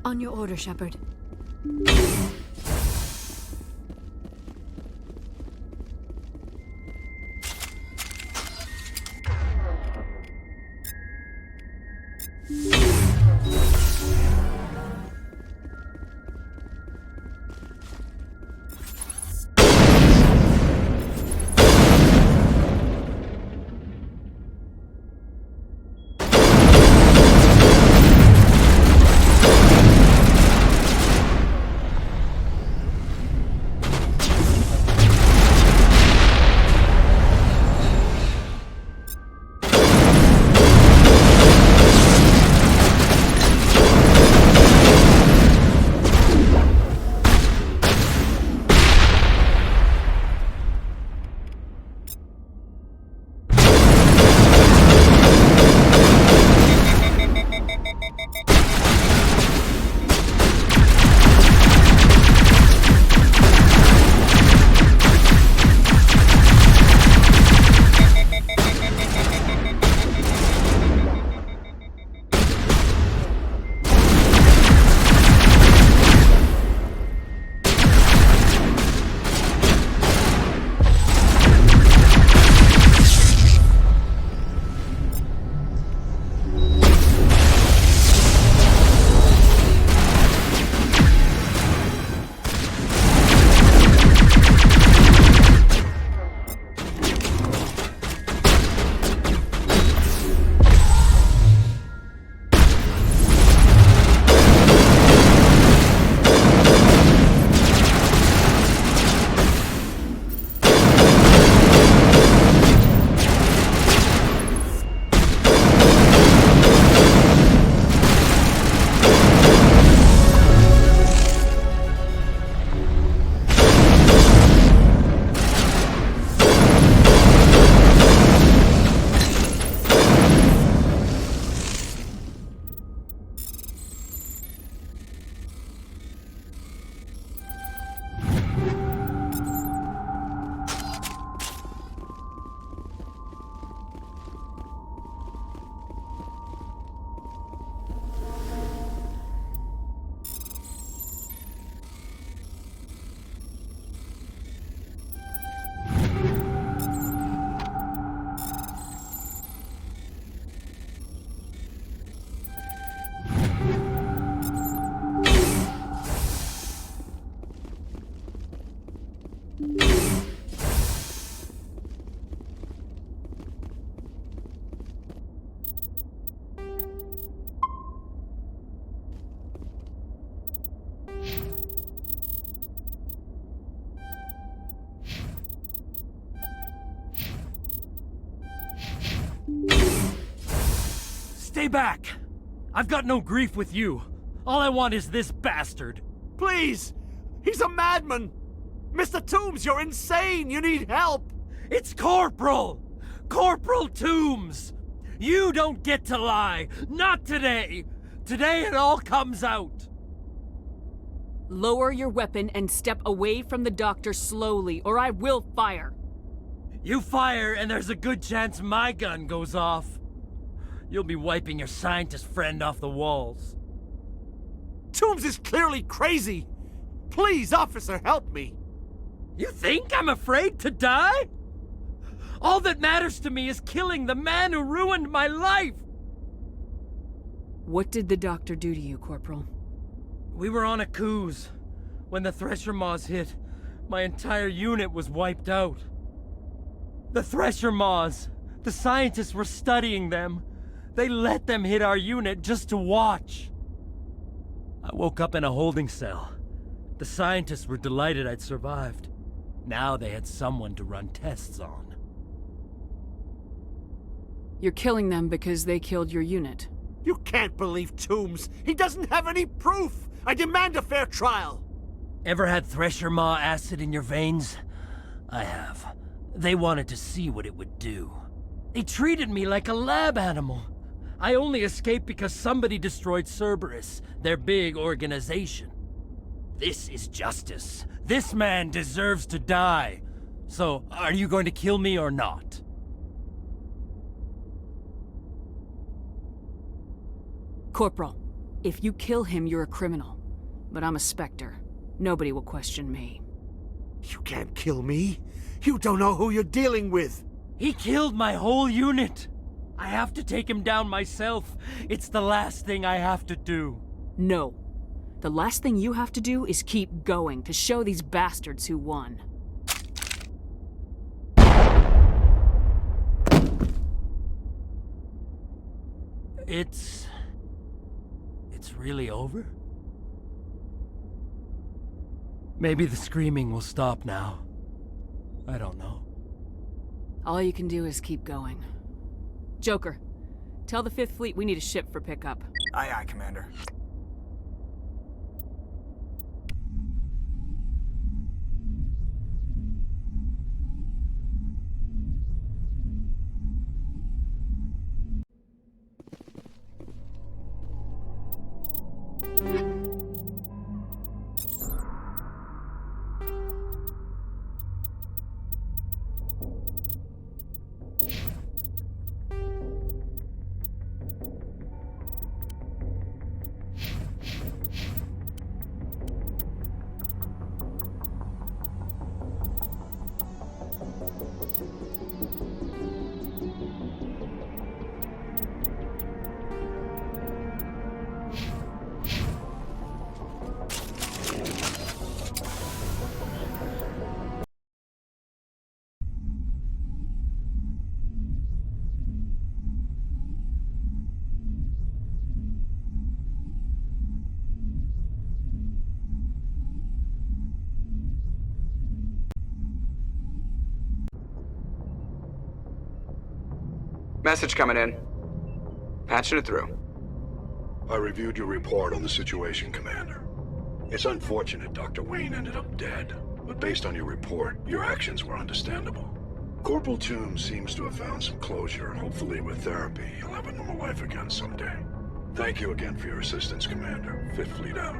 On your order, Shepard. Stay back! I've got no grief with you. All I want is this bastard. Please! He's a madman! Mr. Toombs, you're insane! You need help! It's Corporal! Corporal Toombs! You don't get to lie! Not today! Today it all comes out! Lower your weapon and step away from the doctor slowly, or I will fire. You fire, and there's a good chance my gun goes off. You'll be wiping your scientist friend off the walls. Toombs is clearly crazy! Please, officer, help me! You think I'm afraid to die? All that matters to me is killing the man who ruined my life! What did the doctor do to you, Corporal? We were on a cruise. When the Thresher Maws hit, my entire unit was wiped out. The Thresher Maws, the scientists were studying them. They let them hit our unit just to watch. I woke up in a holding cell. The scientists were delighted I'd survived. Now they had someone to run tests on. You're killing them because they killed your unit. You can't believe Toombs. He doesn't have any proof. I demand a fair trial. Ever had Thresher Maw acid in your veins? I have. They wanted to see what it would do. They treated me like a lab animal. I only escaped because somebody destroyed Cerberus, their big organization. This is justice. This man deserves to die. So, are you going to kill me or not? Corporal, if you kill him, you're a criminal. But I'm a Spectre. Nobody will question me. You can't kill me. You don't know who you're dealing with. He killed my whole unit. I have to take him down myself. It's the last thing I have to do. No. The last thing you have to do is keep going to show these bastards who won. It's really over? Maybe the screaming will stop now. I don't know. All you can do is keep going. Joker, tell the 5th Fleet we need a ship for pickup. Aye, aye, Commander. Message coming in. Patching it through. I reviewed your report on the situation, Commander. It's unfortunate Dr. Wayne ended up dead, but based on your report, your actions were understandable. Corporal Toombs seems to have found some closure, and hopefully with therapy, he'll have a normal life again someday. Thank you again for your assistance, Commander. 5th Fleet out.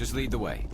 Just lead the way.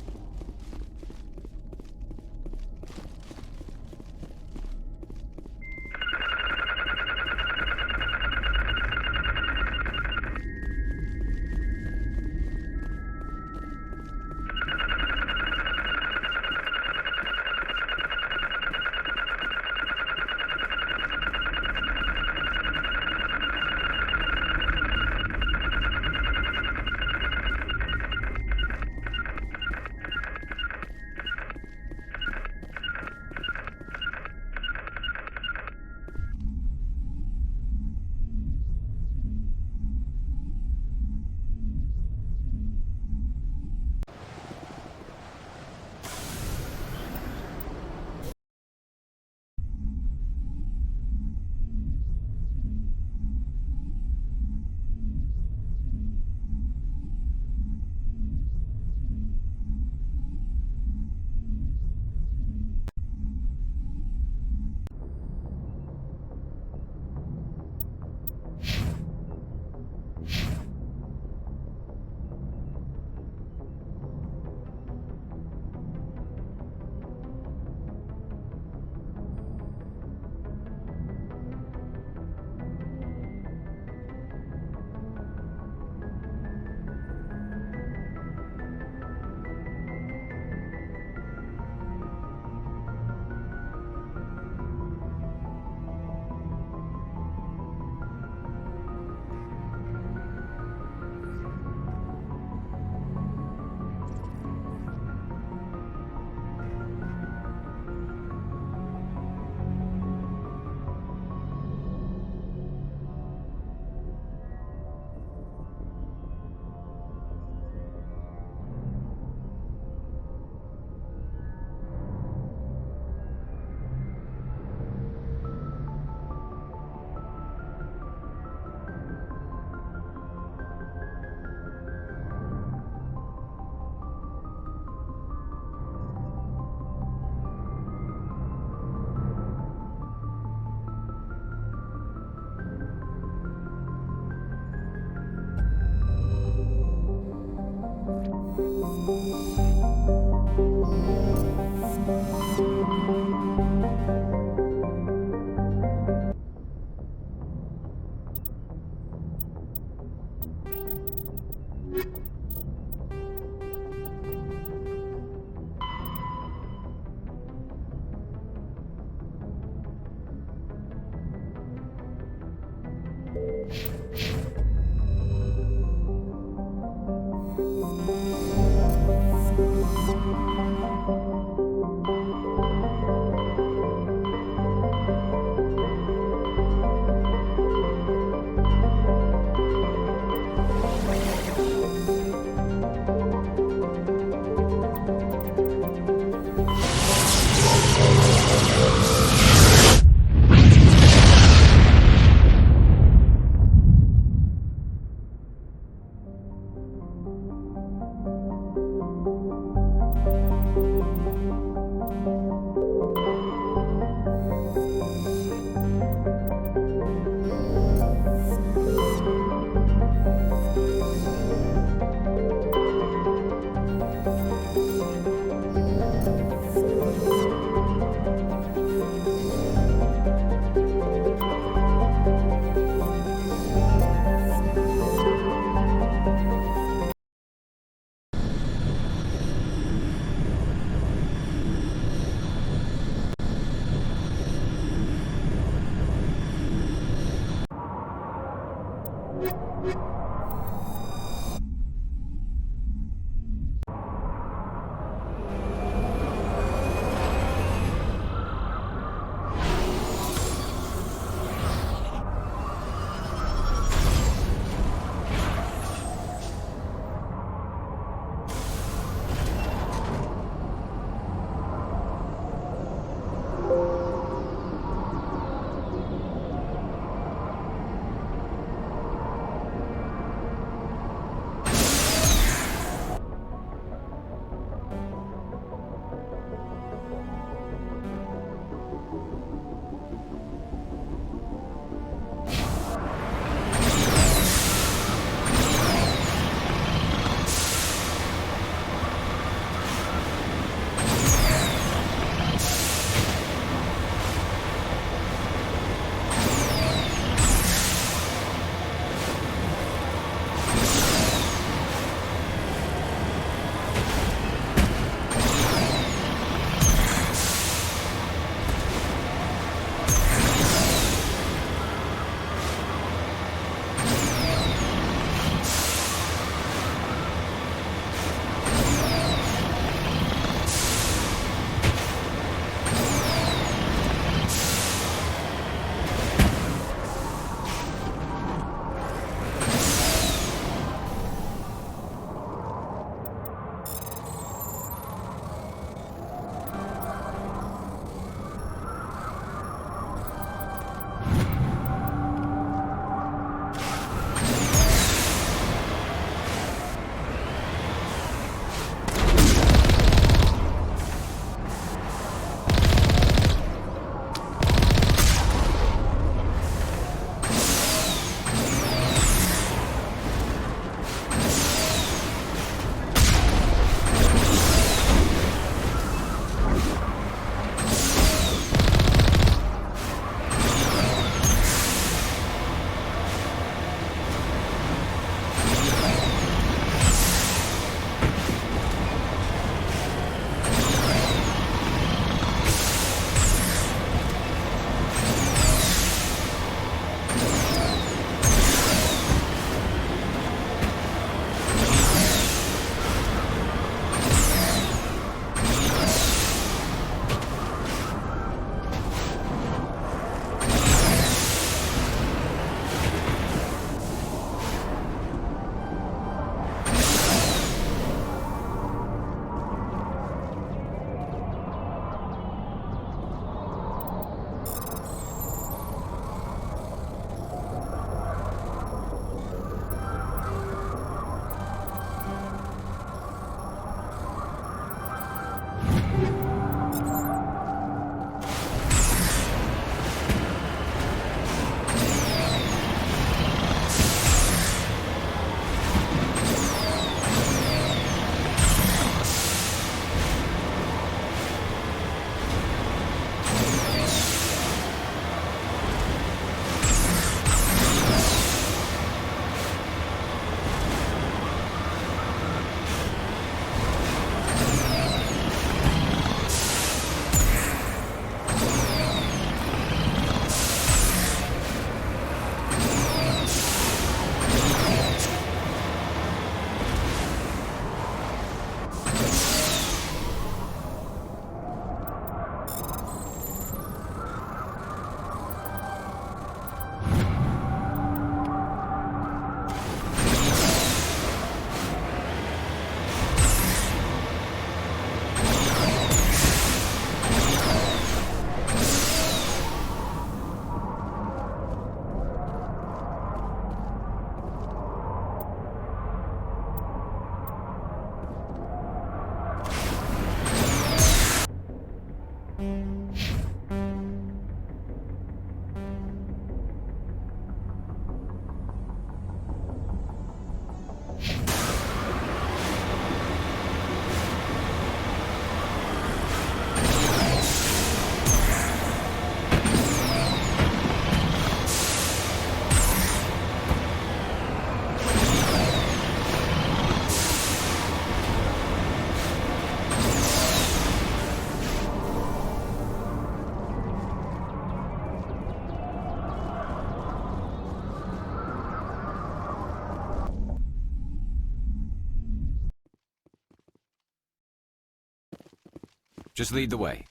Just lead the way.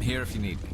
I'm here if you need me.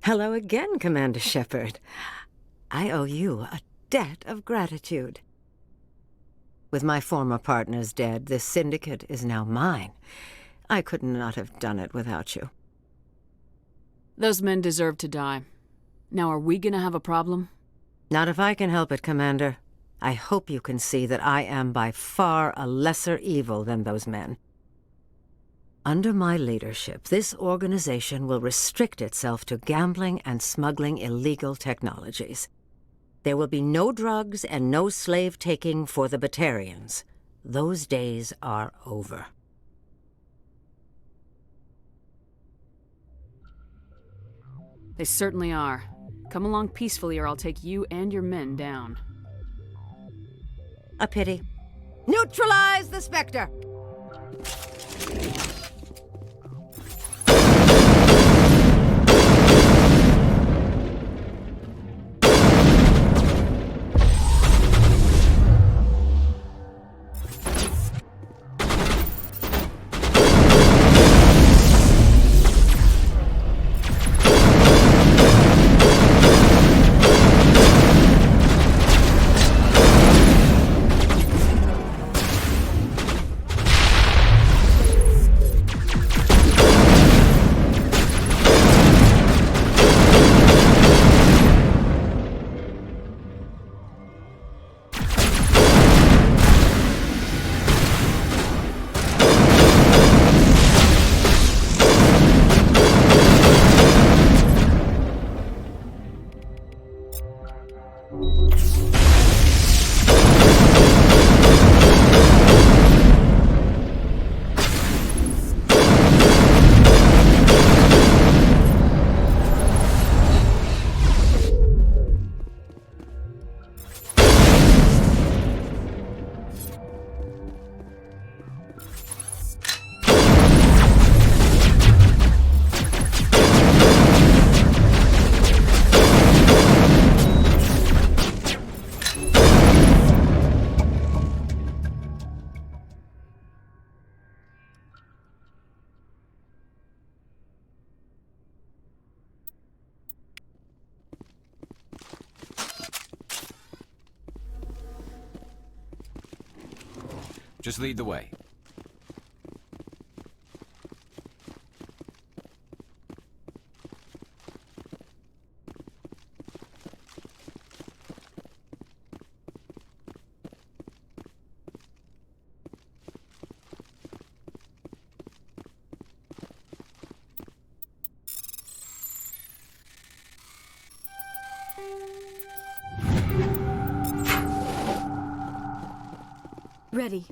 Hello again, Commander Shepard. I owe you a debt of gratitude. With my former partners dead, this syndicate is now mine. I could not have done it without you. Those men deserve to die. Now, are we gonna have a problem? Not if I can help it, Commander. I hope you can see that I am by far a lesser evil than those men. Under my leadership, this organization will restrict itself to gambling and smuggling illegal technologies. There will be no drugs and no slave-taking for the Batarians. Those days are over. They certainly are. Come along peacefully or I'll take you and your men down. A pity. Neutralize the Spectre! Just lead the way. Ready.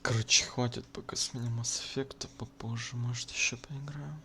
Короче, хватит пока с меня Mass Effect, попозже, может, еще поиграю.